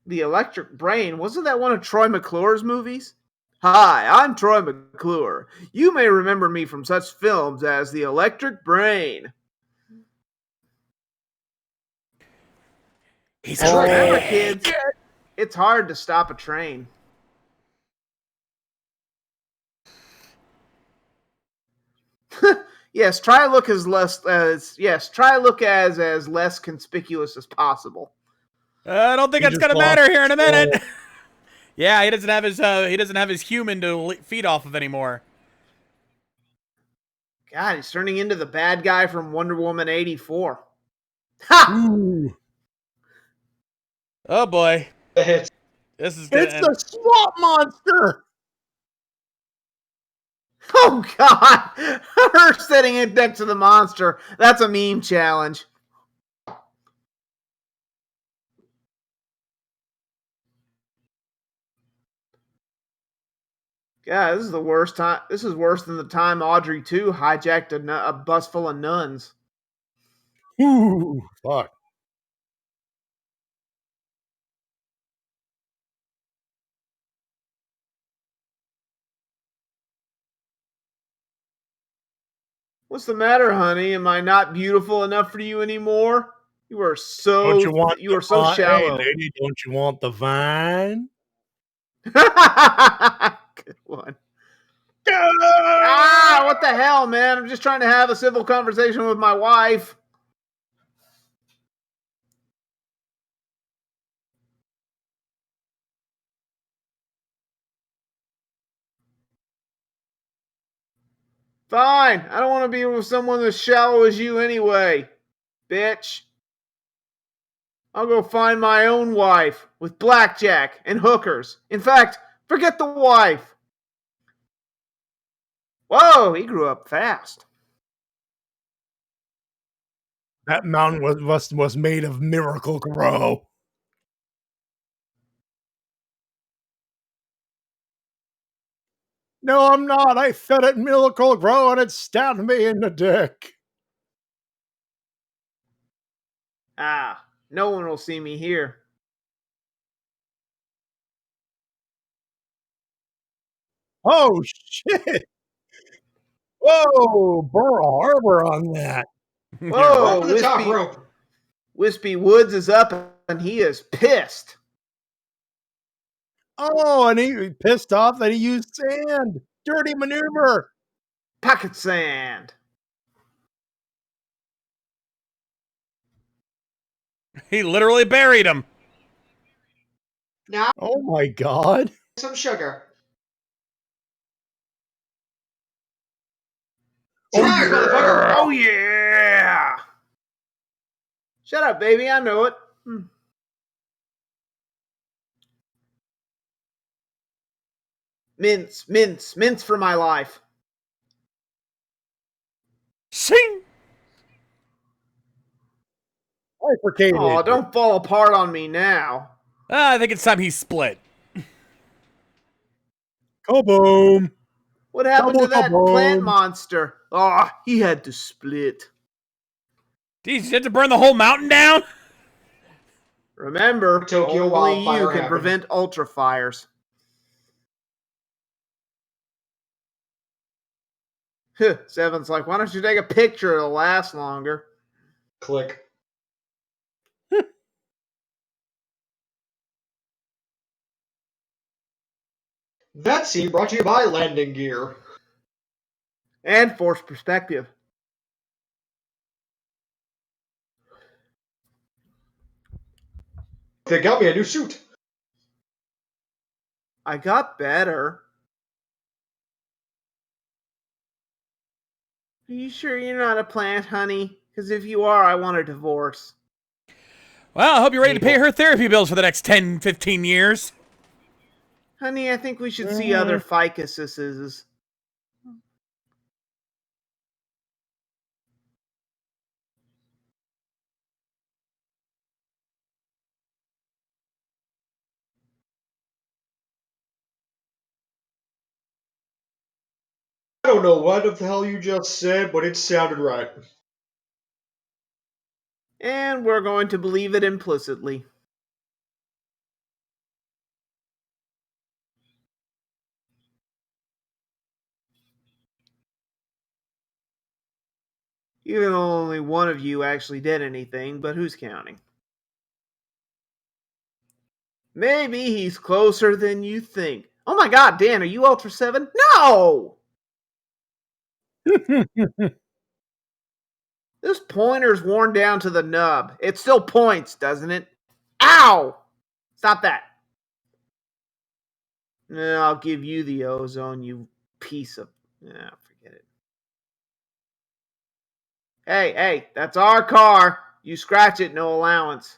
The Electric Brain, wasn't that one of Troy McClure's movies? Hi, I'm Troy McClure. You may remember me from such films as The Electric Brain. He's And remember, a kids, it's hard to stop a train. Yes, try to look as less conspicuous as possible. I don't think that's gonna matter here in a minute. Yeah, he doesn't have his human to feed off of anymore. God, he's turning into the bad guy from Wonder Woman 84. Ha! Ooh. Oh boy. It's the swamp monster. Oh God! Her setting it next to the monster. That's a meme challenge. God, this is the worst time. This is worse than the time Audrey 2 hijacked a bus full of nuns. Ooh, fuck. What's the matter, honey? Am I not beautiful enough for you anymore? You are so Hey, shallow. lady, don't you want the vine? Good one. Ah, what the hell, man? I'm just trying to have a civil conversation with my wife. Fine. I don't want to be with someone as shallow as you anyway, bitch. I'll go find my own wife with blackjack and hookers. In fact, forget the wife. Whoa, he grew up fast. That mountain was made of Miracle Grow. No, I'm not. I fed it Miracle Grow and it stabbed me in the dick. Ah, no one will see me here. Oh, shit. Whoa, Burl Harbor on that. Whoa, the top rope. Wispy Woods is up and he is pissed. Oh, and he pissed off that he used sand. Dirty maneuver. Pocket sand. He literally buried him. Now, oh my God. Some sugar. Oh, Surprise, motherfucker! Oh yeah. Shut up, baby. I know it. Mince, mince, mince for my life. Sing. Bifurcated. Oh, don't fall apart on me now. I think it's time he split. Kaboom! What happened to Double that kaboom. plant monster? Oh, he had to split. Geez, you had to burn the whole mountain down? Remember, Tokyo only wildfire you can happened. prevent ultra fires. Seven's like, why don't you take a picture? It'll last longer. Click. That scene brought to you by Landing Gear. And force perspective. They got me a new suit. I got better. Are you sure you're not a plant, honey? Because if you are, I want a divorce. Well, I hope you're ready to pay her therapy bills for the next 10, 15 years. Honey, I think we should see other ficuses. I don't know what the hell you just said, but it sounded right. And we're going to believe it implicitly. Even though only one of you actually did anything, but who's counting? Maybe he's closer than you think. Oh my god, Dan, are you Ultra 7? No! This pointer's worn down to the nub. It still points, doesn't it? Ow! Stop that. I'll give you the ozone, you piece of... forget it. Hey, that's our car. You scratch it, no allowance.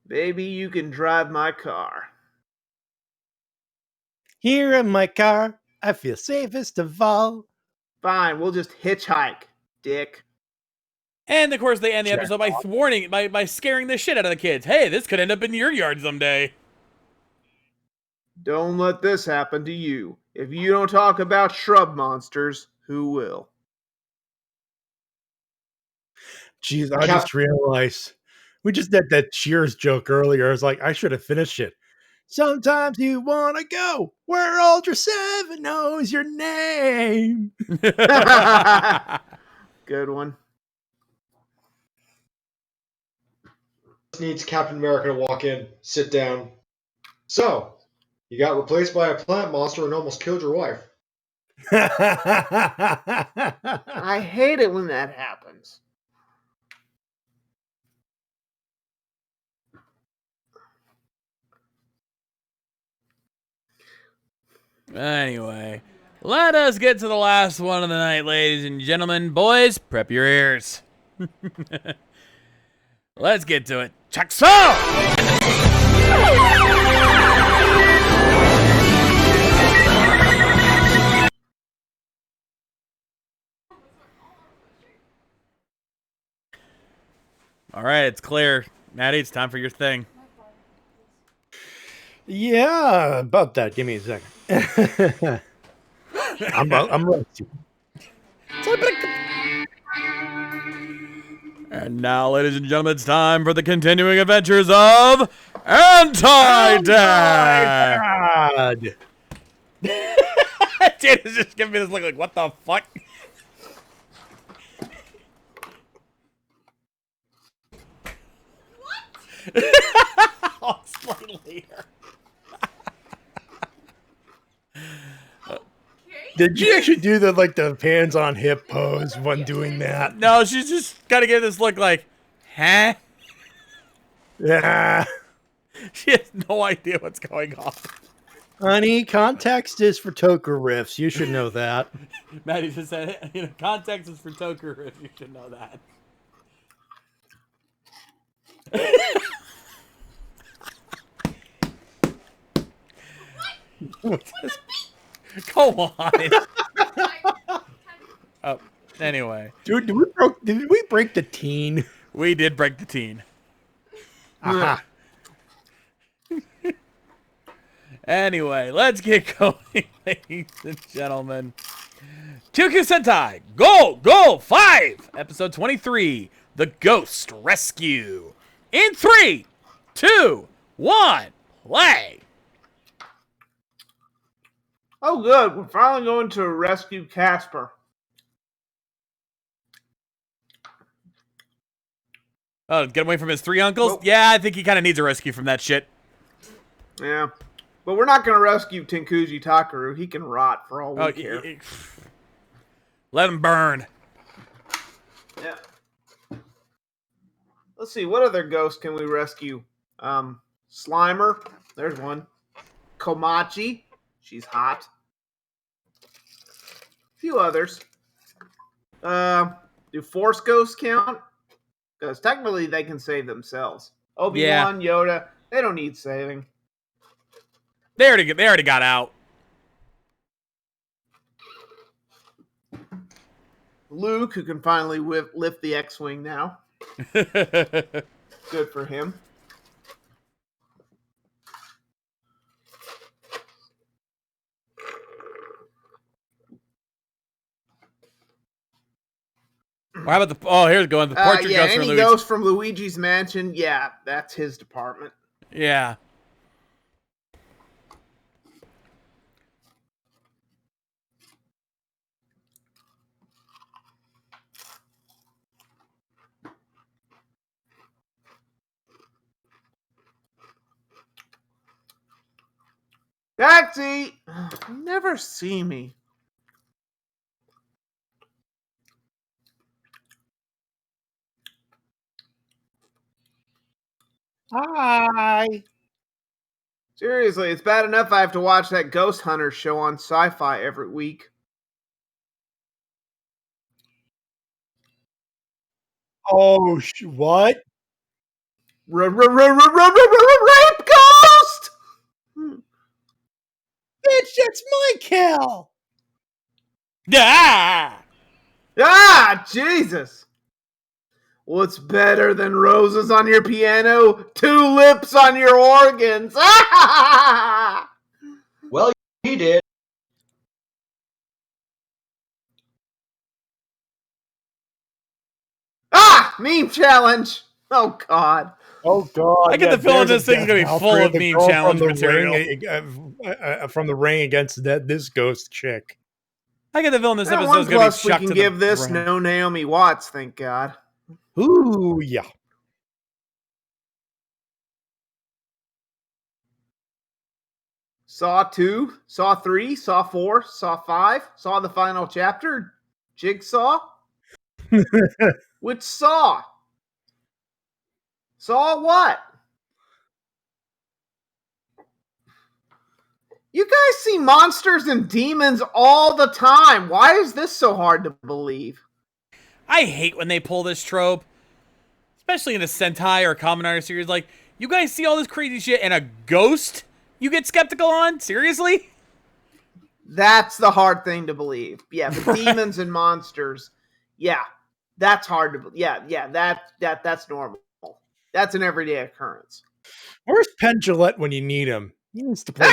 Baby, you can drive my car. Here in my car, I feel safest of all. Fine, we'll just hitchhike, dick. And, of course, they end the episode by scaring the shit out of the kids. Hey, this could end up in your yard someday. Don't let this happen to you. If you don't talk about shrub monsters, who will? Jeez, I just realized we just did that Cheers joke earlier. I was like, I should have finished it. Sometimes you want to go where Ultra 7 knows your name. Good one. Needs Captain America to walk in, sit down. So, you got replaced by a plant monster and almost killed your wife. I hate it when that happens. Anyway, let us get to the last one of the night, ladies and gentlemen. Boys, prep your ears. Let's get to it. Check so! All right, it's clear. Maddie, it's time for your thing. Yeah, about that. Give me a second. I'm ready. And now, ladies and gentlemen, it's time for the continuing adventures of Anti-Dad. Dana's just giving me this look like, what the fuck? I'll explain later. Did you actually do the hands on hip pose when doing that? No, she's just gotta give this look like, huh? Yeah. She has no idea what's going on. Honey, context is for Toku riffs. You should know that. Maddie just said, context is for Toku if you should know that. Go on. Anyway. Dude, did we break the teen? We did break the teen. Aha. Anyway, let's get going, ladies and gentlemen. Toku Sentai, Go 5, episode 23, The Ghost Rescue. In 3, 2, 1, play. Oh, good. We're finally going to rescue Casper. Oh, get away from his 3 uncles? Well, yeah, I think he kind of needs a rescue from that shit. Yeah. But we're not going to rescue Tenkuji Takaru. He can rot for all we care. Let him burn. Yeah. Let's see. What other ghosts can we rescue? Slimer. There's one. Komachi. She's hot. A few others. Do Force ghosts count? Because technically they can save themselves. Obi-Wan, Yoda, they don't need saving. They already got out. Luke, who can finally lift the X-Wing now. Good for him. How about the... here's going. The portrait ghost from Luigi. Any ghost from Luigi's Mansion, yeah, that's his department. Yeah. Taxi! You never see me. Hi. Seriously, it's bad enough I have to watch that Ghost Hunter show on Sci-Fi every week. Oh, what? Rape ghost! Bitch, that's my kill! Yeah! Ah, Jesus! What's better than roses on your piano? Tulips on your organs! Well, he did. Ah! Meme challenge! Oh, God. Oh, God. I get the feeling this thing's going to be full of meme challenge material. From the ring against this ghost chick. I get the feeling this episode's going to be chucked to the we can give this no Naomi Watts, thank God. Ooh, yeah. Saw 2, Saw 3, Saw 4, Saw 5, Saw the final chapter, Jigsaw. Which Saw? Saw what? You guys see monsters and demons all the time. Why is this so hard to believe? I hate when they pull this trope, especially in a Sentai or a Kamen Rider series. Like, you guys see all this crazy shit and a ghost you get skeptical on? Seriously? That's the hard thing to believe. Yeah, the demons and monsters. Yeah, that's hard to believe. Yeah, that's normal. That's an everyday occurrence. Where's Penn Jillette when you need him? He needs to play.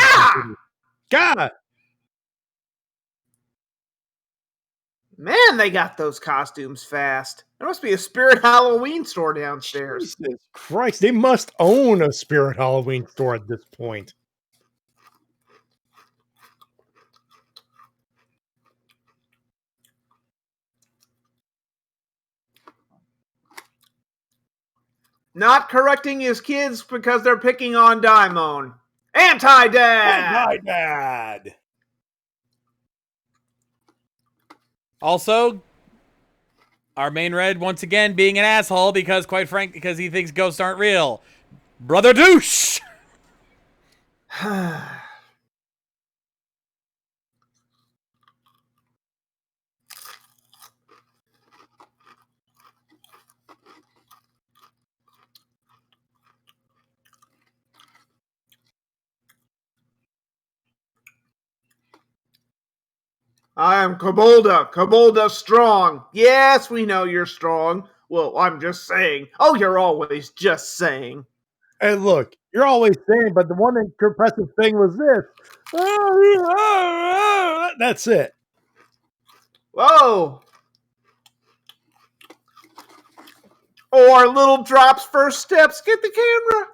God! Man, they got those costumes fast. There must be a Spirit Halloween store downstairs. Jesus Christ, they must own a Spirit Halloween store at this point. Not correcting his kids because they're picking on Daimon. Anti-dad! Anti-dad! Also, our main red, once again, being an asshole because, quite frankly, because he thinks ghosts aren't real. Brother douche! I am Kobolda. Kobolda strong. Yes, we know you're strong. Well, I'm just saying. Oh, you're always just saying. Hey, look, you're always saying, but the one impressive thing was this. That's it. Whoa. Or Little Drop's first steps. Get the camera.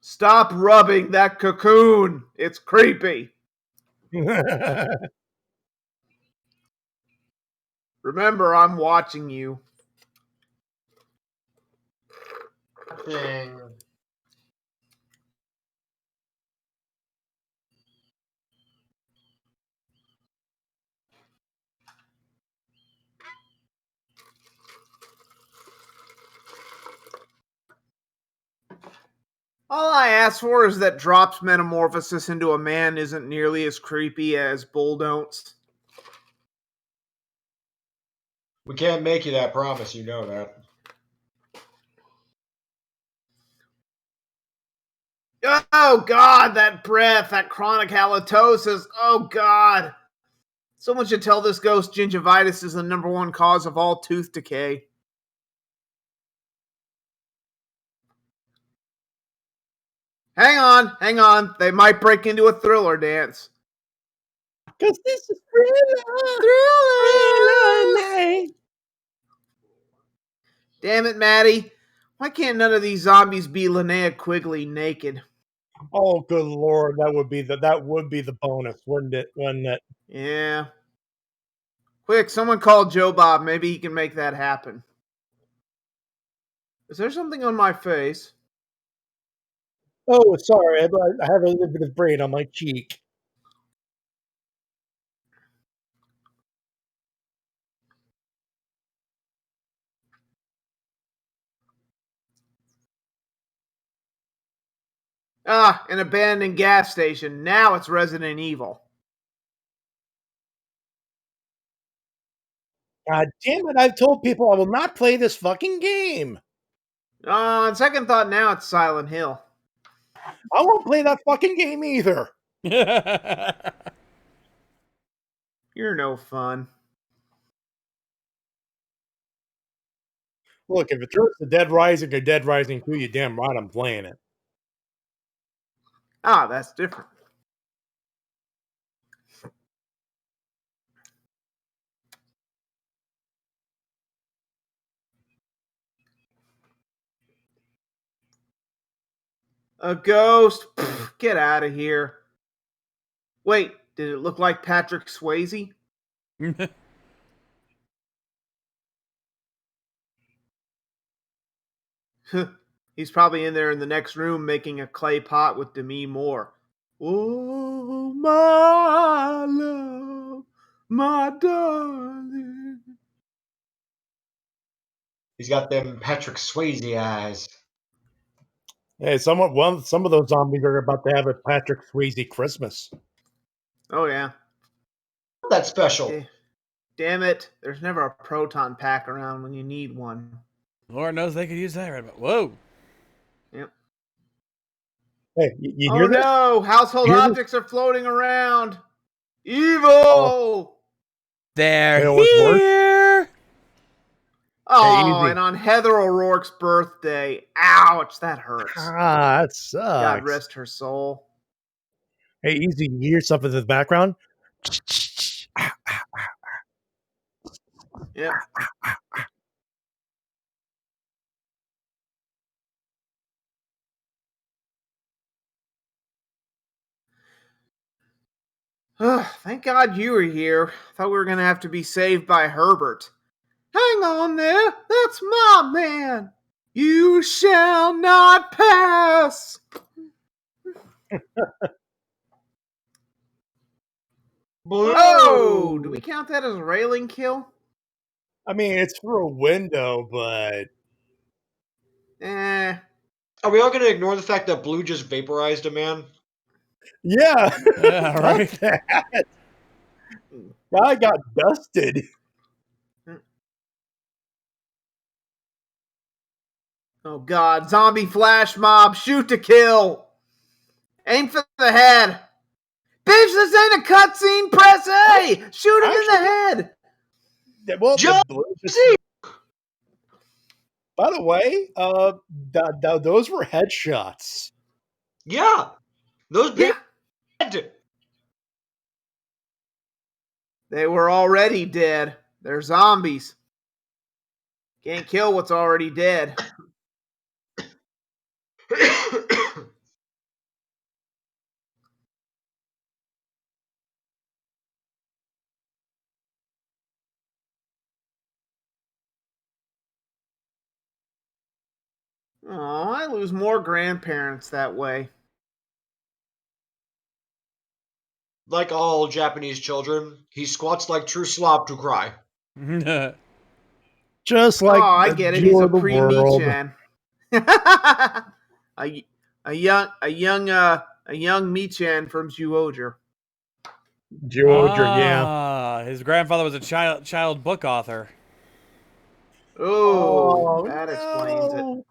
Stop rubbing that cocoon. It's creepy. Remember, I'm watching you. Dang. All I ask for is that Drop's metamorphosis into a man isn't nearly as creepy as Bulldon't's. We can't make you that promise, you know that. Oh, God, that breath, that chronic halitosis. Oh, God. Someone should tell this ghost gingivitis is the #1 cause of all tooth decay. Hang on. They might break into a thriller dance. Because this is thriller. Damn it, Maddie. Why can't none of these zombies be Linnea Quigley naked? Oh, good Lord, that would be the bonus, wouldn't it? Wouldn't it? Yeah. Quick, someone call Joe Bob. Maybe he can make that happen. Is there something on my face? Oh, sorry, I have a little bit of braid on my cheek. Ah, an abandoned gas station. Now it's Resident Evil. God damn it, I've told people I will not play this fucking game. On second thought, now it's Silent Hill. I won't play that fucking game either. You're no fun. Look, if it turns to Dead Rising or Dead Rising 2, you damn right I'm playing it. Ah, that's different. A ghost? Pfft, get out of here. Wait, did it look like Patrick Swayze? He's probably in there in the next room making a clay pot with Demi Moore. Oh, my love, my darling. He's got them Patrick Swayze eyes. Hey, some of those zombies are about to have a Patrick Swayze Christmas. Oh, yeah. That's special. Damn it. There's never a proton pack around when you need one. Lord knows they could use that right about. Whoa. Yep. Hey, you hear this? No! Household objects are floating around. Evil! They're You know what's worse? here. Oh, Hey, and on Heather O'Rourke's birthday. Ouch, that hurts. Ah, that sucks. God rest her soul. Hey, Easy, you hear something in the background? Yep. Thank God you were here. Thought we were going to have to be saved by Herbert. Hang on there. That's my man. You shall not pass. Oh, do we count that as a railing kill? I mean, it's through a window, but... Are we all going to ignore the fact that Blue just vaporized a man? Yeah. Yeah, right. That. Guy got dusted. Oh, God. Zombie flash mob. Shoot to kill. Aim for the head. Bitch, this ain't a cutscene. Press A. Shoot him in the head. Well, Just by the way, those were headshots. yeah, those big. They were already dead. They're zombies. Can't kill what's already dead. Oh, I lose more grandparents that way. Like all Japanese children, he squats like true slob to cry. Just like I get it. He's a pre-Michan. a young Michan from Zyuohger. Yeah. His grandfather was a child book author. That explains it.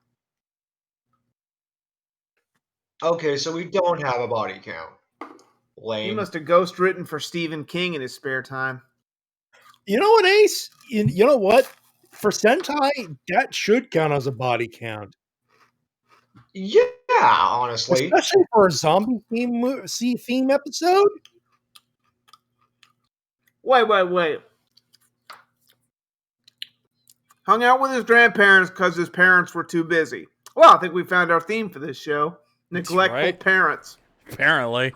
Okay, so we don't have a body count. He Lame. must have ghost written for Stephen King in his spare time. You know what, Ace? You know what? For Sentai, that should count as a body count. Yeah, honestly. Especially for a zombie theme episode. Wait. Hung out with his grandparents because his parents were too busy. Well, I think we found our theme for this show. Neglectful parents. Apparently.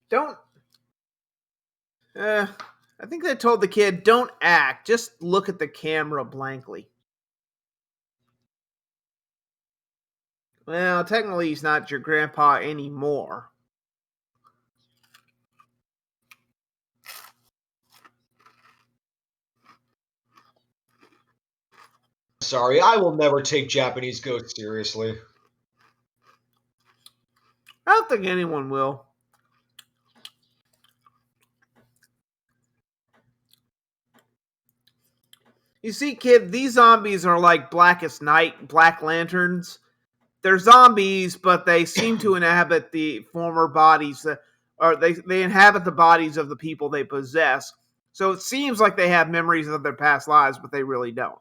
Don't. I think they told the kid, don't act. Just look at the camera blankly. Well, technically, he's not your grandpa anymore. Sorry, I will never take Japanese ghosts seriously. I don't think anyone will. You see, kid, these zombies are like Blackest Night, Black Lanterns. They're zombies, but they seem to inhabit the former bodies, or they inhabit the bodies of the people they possess. So it seems like they have memories of their past lives, but they really don't.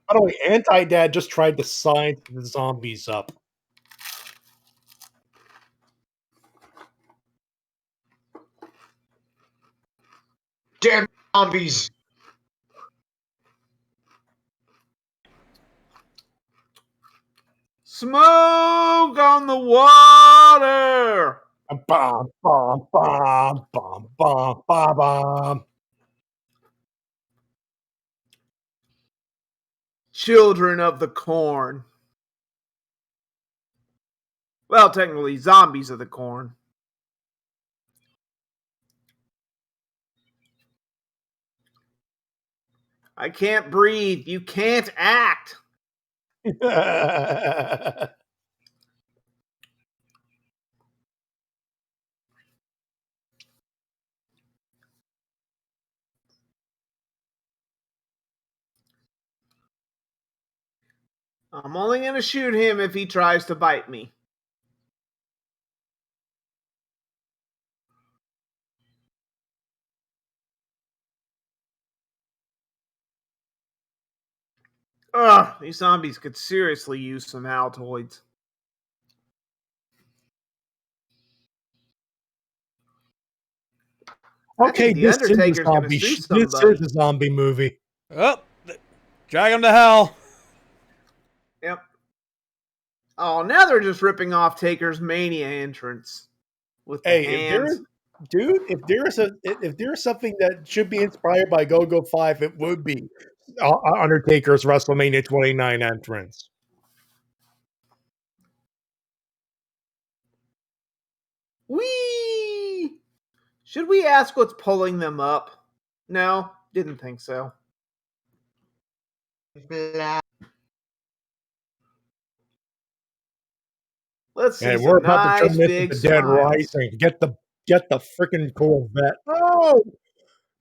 By the way, Anti-Dad just tried to sign the zombies up. Damn zombies! Smoke on the water! Bomb, bomb, bomb, bomb, bomb, bomb, bomb. Children of the corn. Well, technically, zombies of the corn. I can't breathe. You can't act. I'm only going to shoot him if he tries to bite me. Ugh, these zombies could seriously use some Altoids. Okay, the Undertaker's gonna shoot somebody. This is a zombie movie. Oh, drag him to hell. Yep. Oh, now they're just ripping off Taker's Mania entrance with the hands. dude, if there's something that should be inspired by Go-Go 5, it would be Undertaker's WrestleMania 29 entrance. Whee! Should we ask what's pulling them up? No, didn't think so. Let's see And we're some about to nice turn this big into Dead smiles. Rising. Get the freaking Corvette. Oh,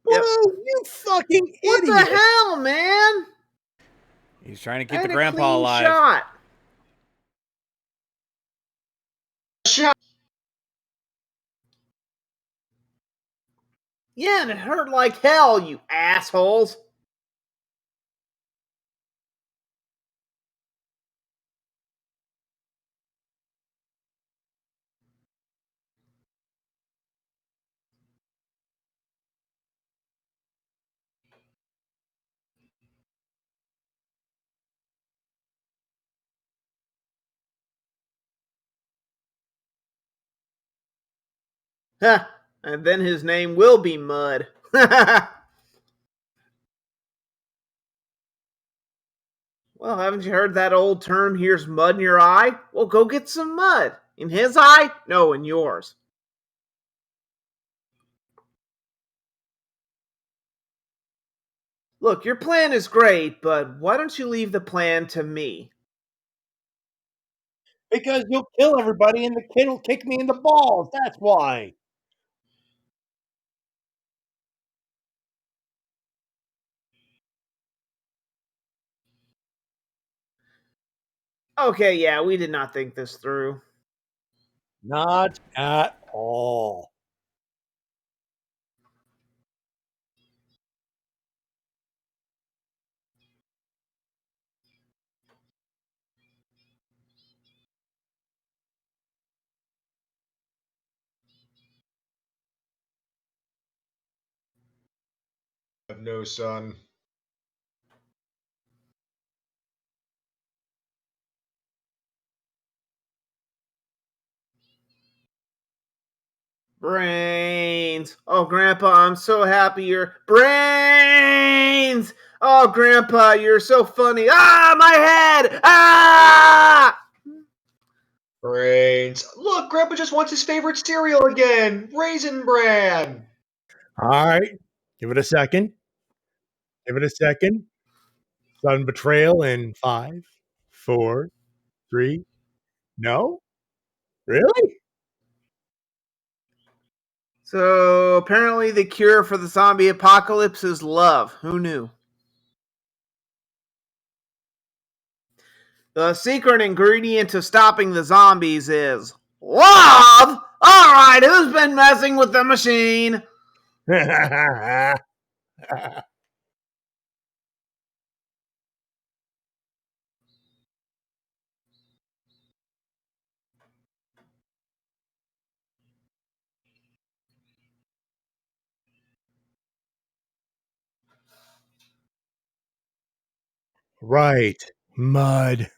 Yep. whoa, you fucking What idiot. the hell, man? He's trying to I keep had the a grandpa clean alive. shot. Yeah, and it hurt like hell, you assholes. Huh. And then his name will be Mud. Well, haven't you heard that old term, here's mud in your eye? Well, go get some mud. In his eye? No, in yours. Look, your plan is great, but why don't you leave the plan to me? Because you'll kill everybody and the kid will kick me in the balls. That's why. Okay, yeah, we did not think this through. Not at all. No, son. Brains. Oh, Grandpa, I'm so happy you're. Brains! Oh, Grandpa, you're so funny. Ah, my head! Ah! Brains. Look, Grandpa just wants his favorite cereal again. Raisin Bran. All right. Give it a second. Give it a second. Sudden betrayal in 5, 4, 3. No? Really? So, apparently, the cure for the zombie apocalypse is love. Who knew? The secret ingredient to stopping the zombies is love! Alright, who's been messing with the machine? Right. Mud.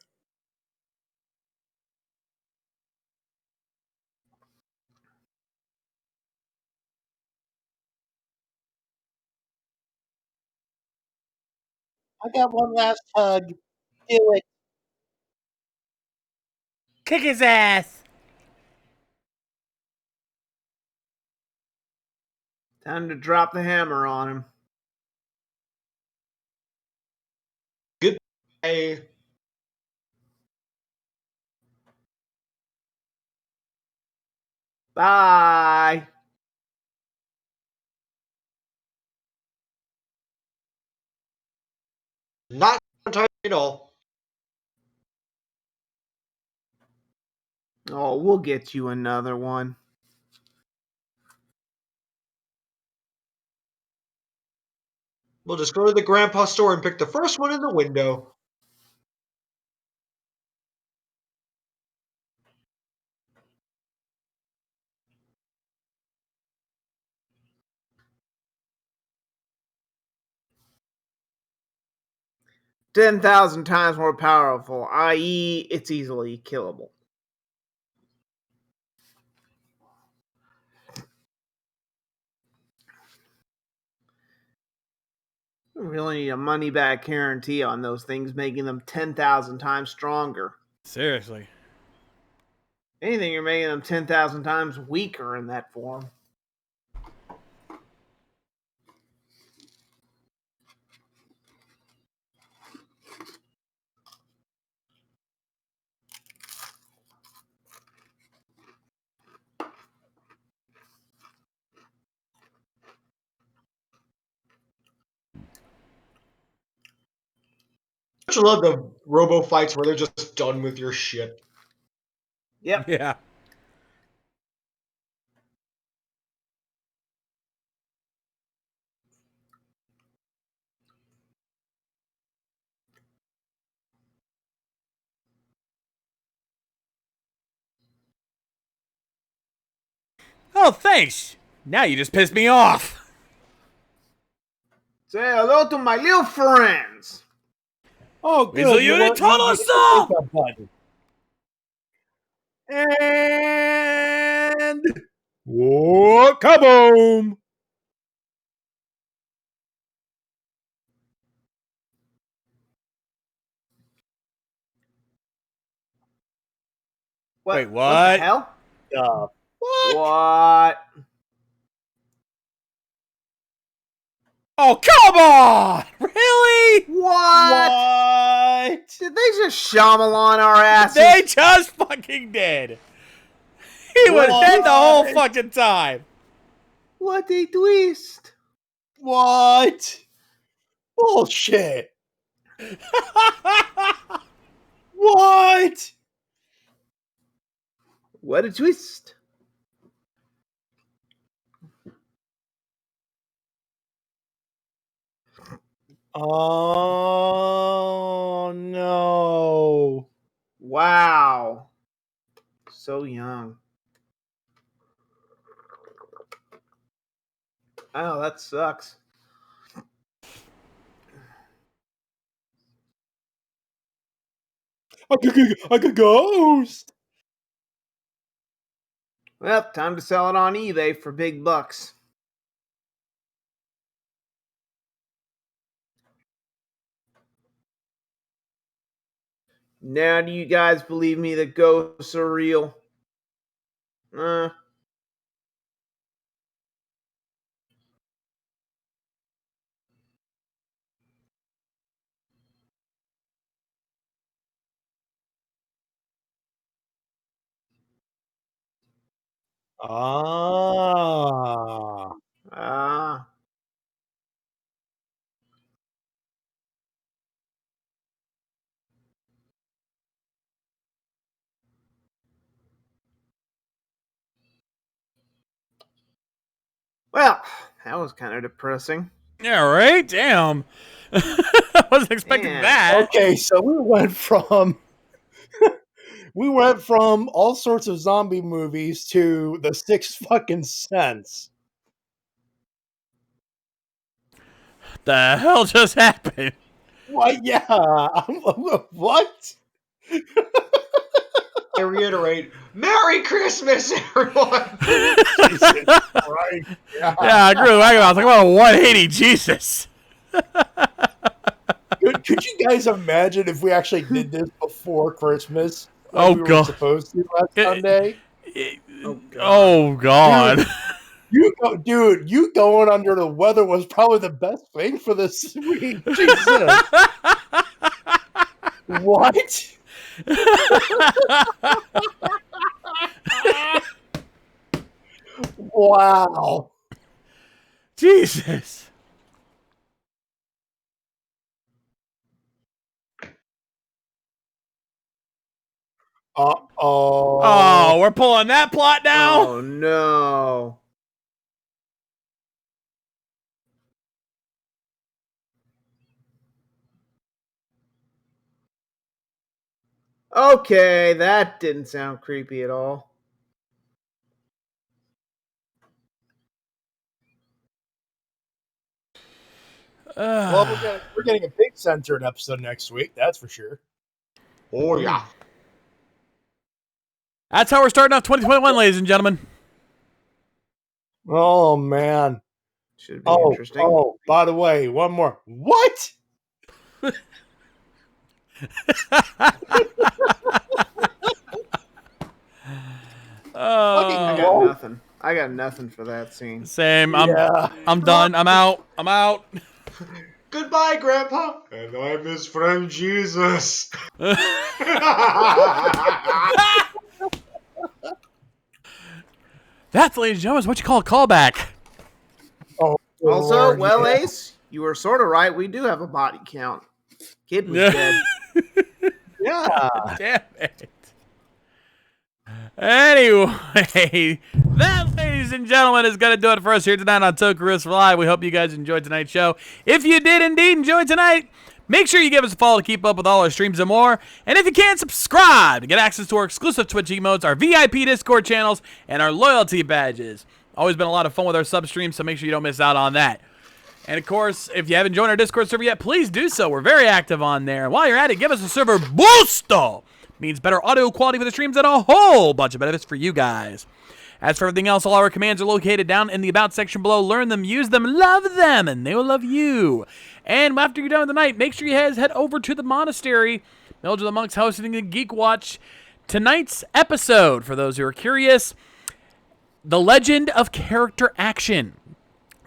I got one last hug. Do it. Kick his ass. Time to drop the hammer on him. Goodbye. Bye. Not entirely at all. Oh, we'll get you another one. We'll just go to the Grandpa store and pick the first one in the window. $10,000 times more powerful, i.e., it's easily killable. You really need a money back guarantee on those things, making them 10,000 times stronger. Seriously. Anything, you're making them 10,000 times weaker in that form. Don't you love the robo fights where they're just done with your shit? Yep. Yeah. Oh, thanks. Now you just pissed me off. Say hello to my little friends. Oh, good. Weasel Unit Total Assault! And whoa, kaboom! Wait, What what? the hell? What? Oh, come on! Really? What? Did they just Shyamalan our asses? They just fucking did. He was dead the whole fucking time. What a twist. What? Bullshit. What? What a twist. Oh, no. Wow. So young. Oh, that sucks. I could ghost. Well, time to sell it on eBay for big bucks. Now, do you guys believe me that ghosts are real? Ah. Ah. Well, that was kind of depressing. Yeah, right? Damn. I wasn't expecting Man. that. Okay, so we went from all sorts of zombie movies to The Sixth fucking Sense. The hell just happened? What? Yeah. What? I reiterate, Merry Christmas, everyone! Jesus Christ. Yeah, I agree with Wagon. I was like, what a 180, Jesus. Could you guys imagine if we actually did this before Christmas? Like Oh, we were God. supposed to last Sunday? Oh, God. Dude, you going under the weather was probably the best thing for this week. Jesus. What? Wow. Jesus. Uh-oh. Oh, we're pulling that plot now? Oh, no. Okay, that didn't sound creepy at all. Well, we're getting a big censored episode next week, that's for sure. Oh, yeah. That's how we're starting off 2021, ladies and gentlemen. Oh, man. Should be interesting. Oh, by the way, one more. What? I got nothing. I got nothing for that scene. Same. I'm done. I'm out. Goodbye, Grandpa. And I'm his friend Jesus. That's, ladies and gentlemen, is what you call a callback. Oh, Also, Lord, well, yeah. Ace, you were sort of right. We do have a body count. Kid was dead. Yeah. Damn it. Anyway, that, ladies and gentlemen, is going to do it for us here tonight on Toku Riffs Live. We hope you guys enjoyed tonight's show. If you did indeed enjoy tonight, make sure you give us a follow to keep up with all our streams and more. And if you can, subscribe to get access to our exclusive Twitch emotes, our VIP Discord channels, and our loyalty badges. Always been a lot of fun with our sub streams, so make sure you don't miss out on that. And of course, if you haven't joined our Discord server yet, please do so. We're very active on there. And while you're at it, give us a server boosto. Means better audio quality for the streams and a whole bunch of benefits for you guys. As for everything else, all our commands are located down in the About section below. Learn them, use them, love them, and they will love you. And after you're done with the night, make sure you guys head over to the monastery. Mildred the Monk's hosting the Geek Watch. Tonight's episode, for those who are curious, The Legend of Character Action.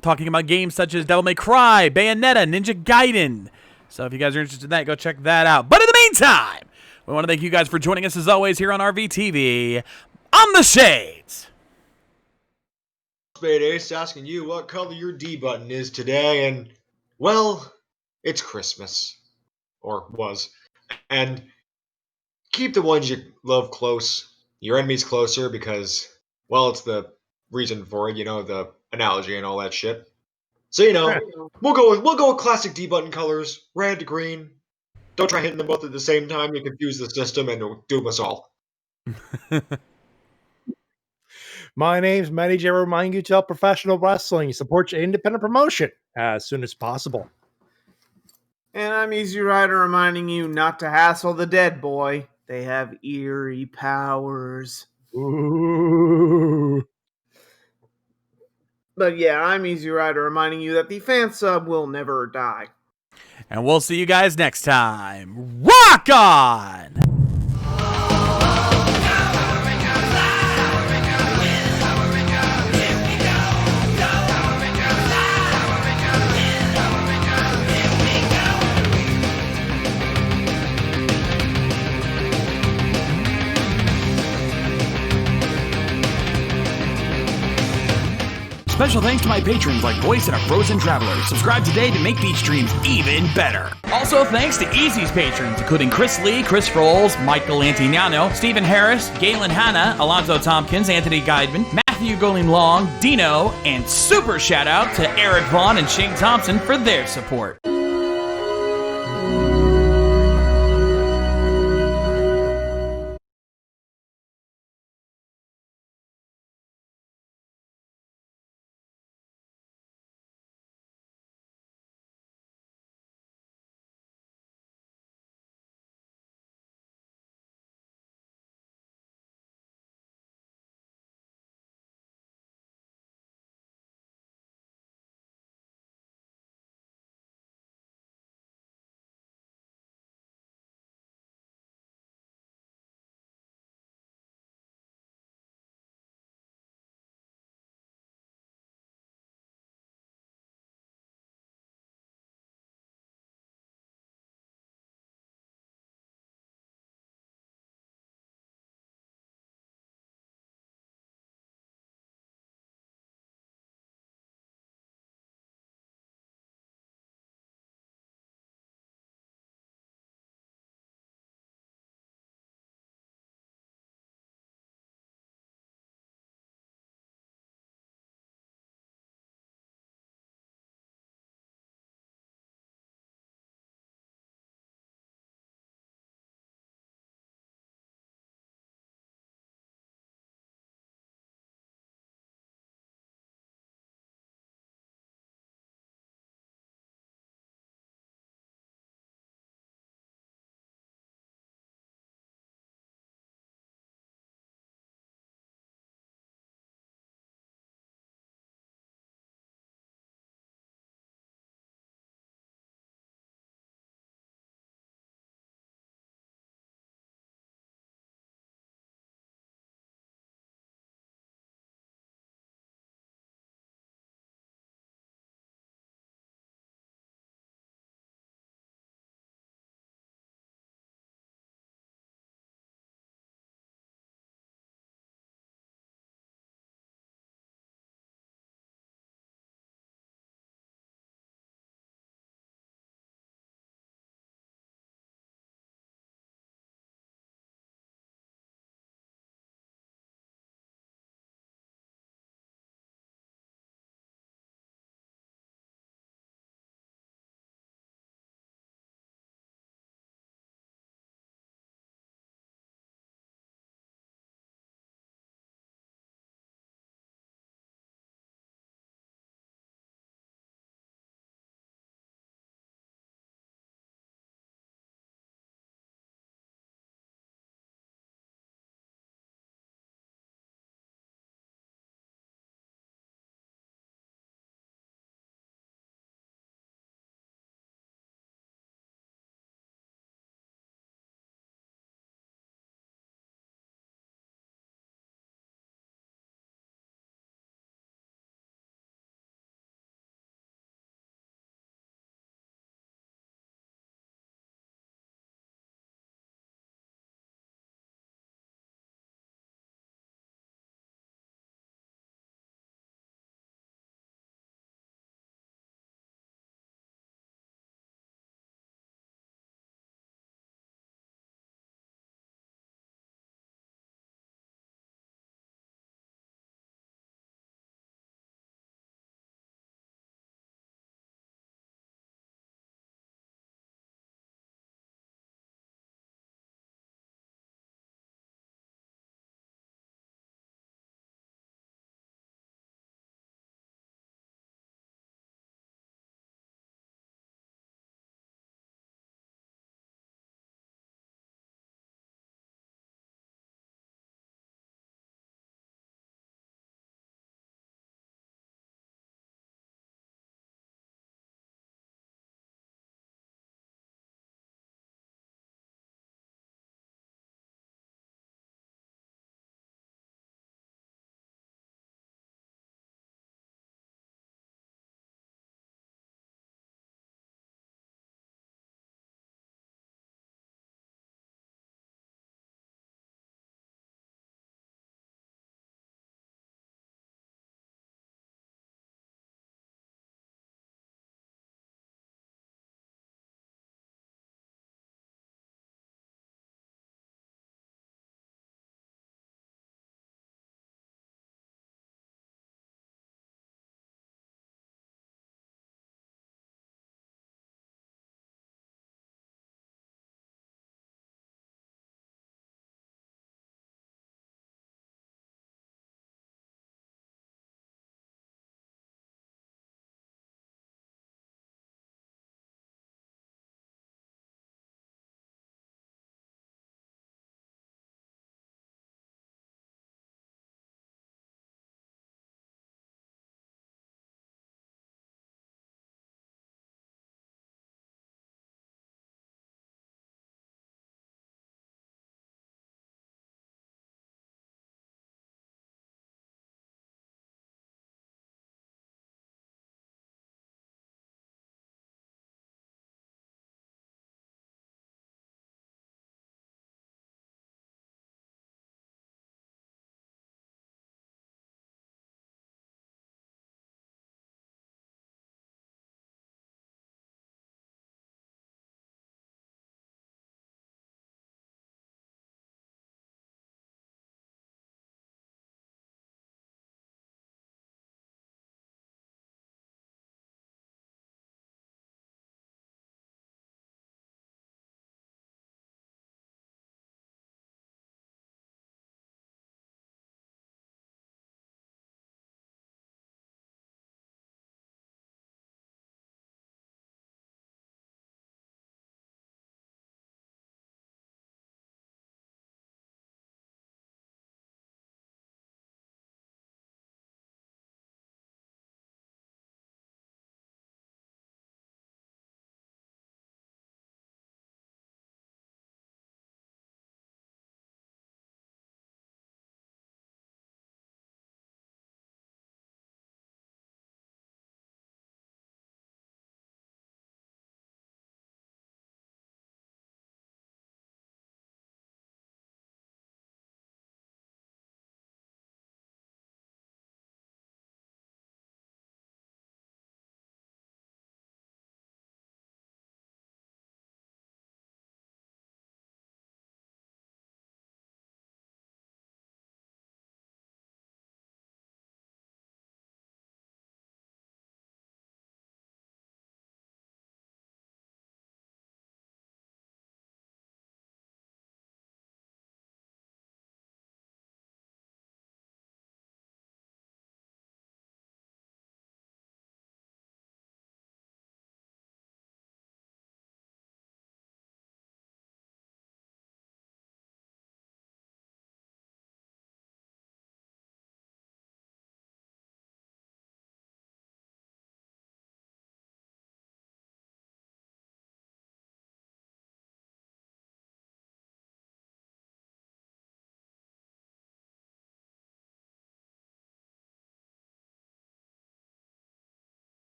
Talking about games such as Devil May Cry, Bayonetta, Ninja Gaiden. So if you guys are interested in that, go check that out. But in the meantime, we want to thank you guys for joining us as always here on RVTV. I'm the Shades. Spade Ace asking you what color your D button is today, and, well, it's Christmas. Or was. And keep the ones you love close, your enemies closer, because, well, it's the reason for it, you know, the analogy and all that shit. So, you know, we'll go with classic D button colors, red, green. Don't try hitting them both at the same time. You confuse the system and it'll doom us all. My name's Matty J. Remind you to help professional wrestling. Support your independent promotion as soon as possible. And I'm Easy Rider reminding you not to hassle the dead boy. They have eerie powers. Ooh. But yeah, I'm Easy Rider reminding you that the fan sub will never die. And we'll see you guys next time. Rock on! Special thanks to my patrons like Voice and a Frozen Traveler. Subscribe today to make these streams even better. Also thanks to Easy's patrons, including Chris Lee, Chris Frolls, Michael Antignano, Stephen Harris, Galen Hanna, Alonzo Tompkins, Anthony Guidman, Matthew Goling Long, Dino, and super shout out to Eric Vaughn and Shane Thompson for their support.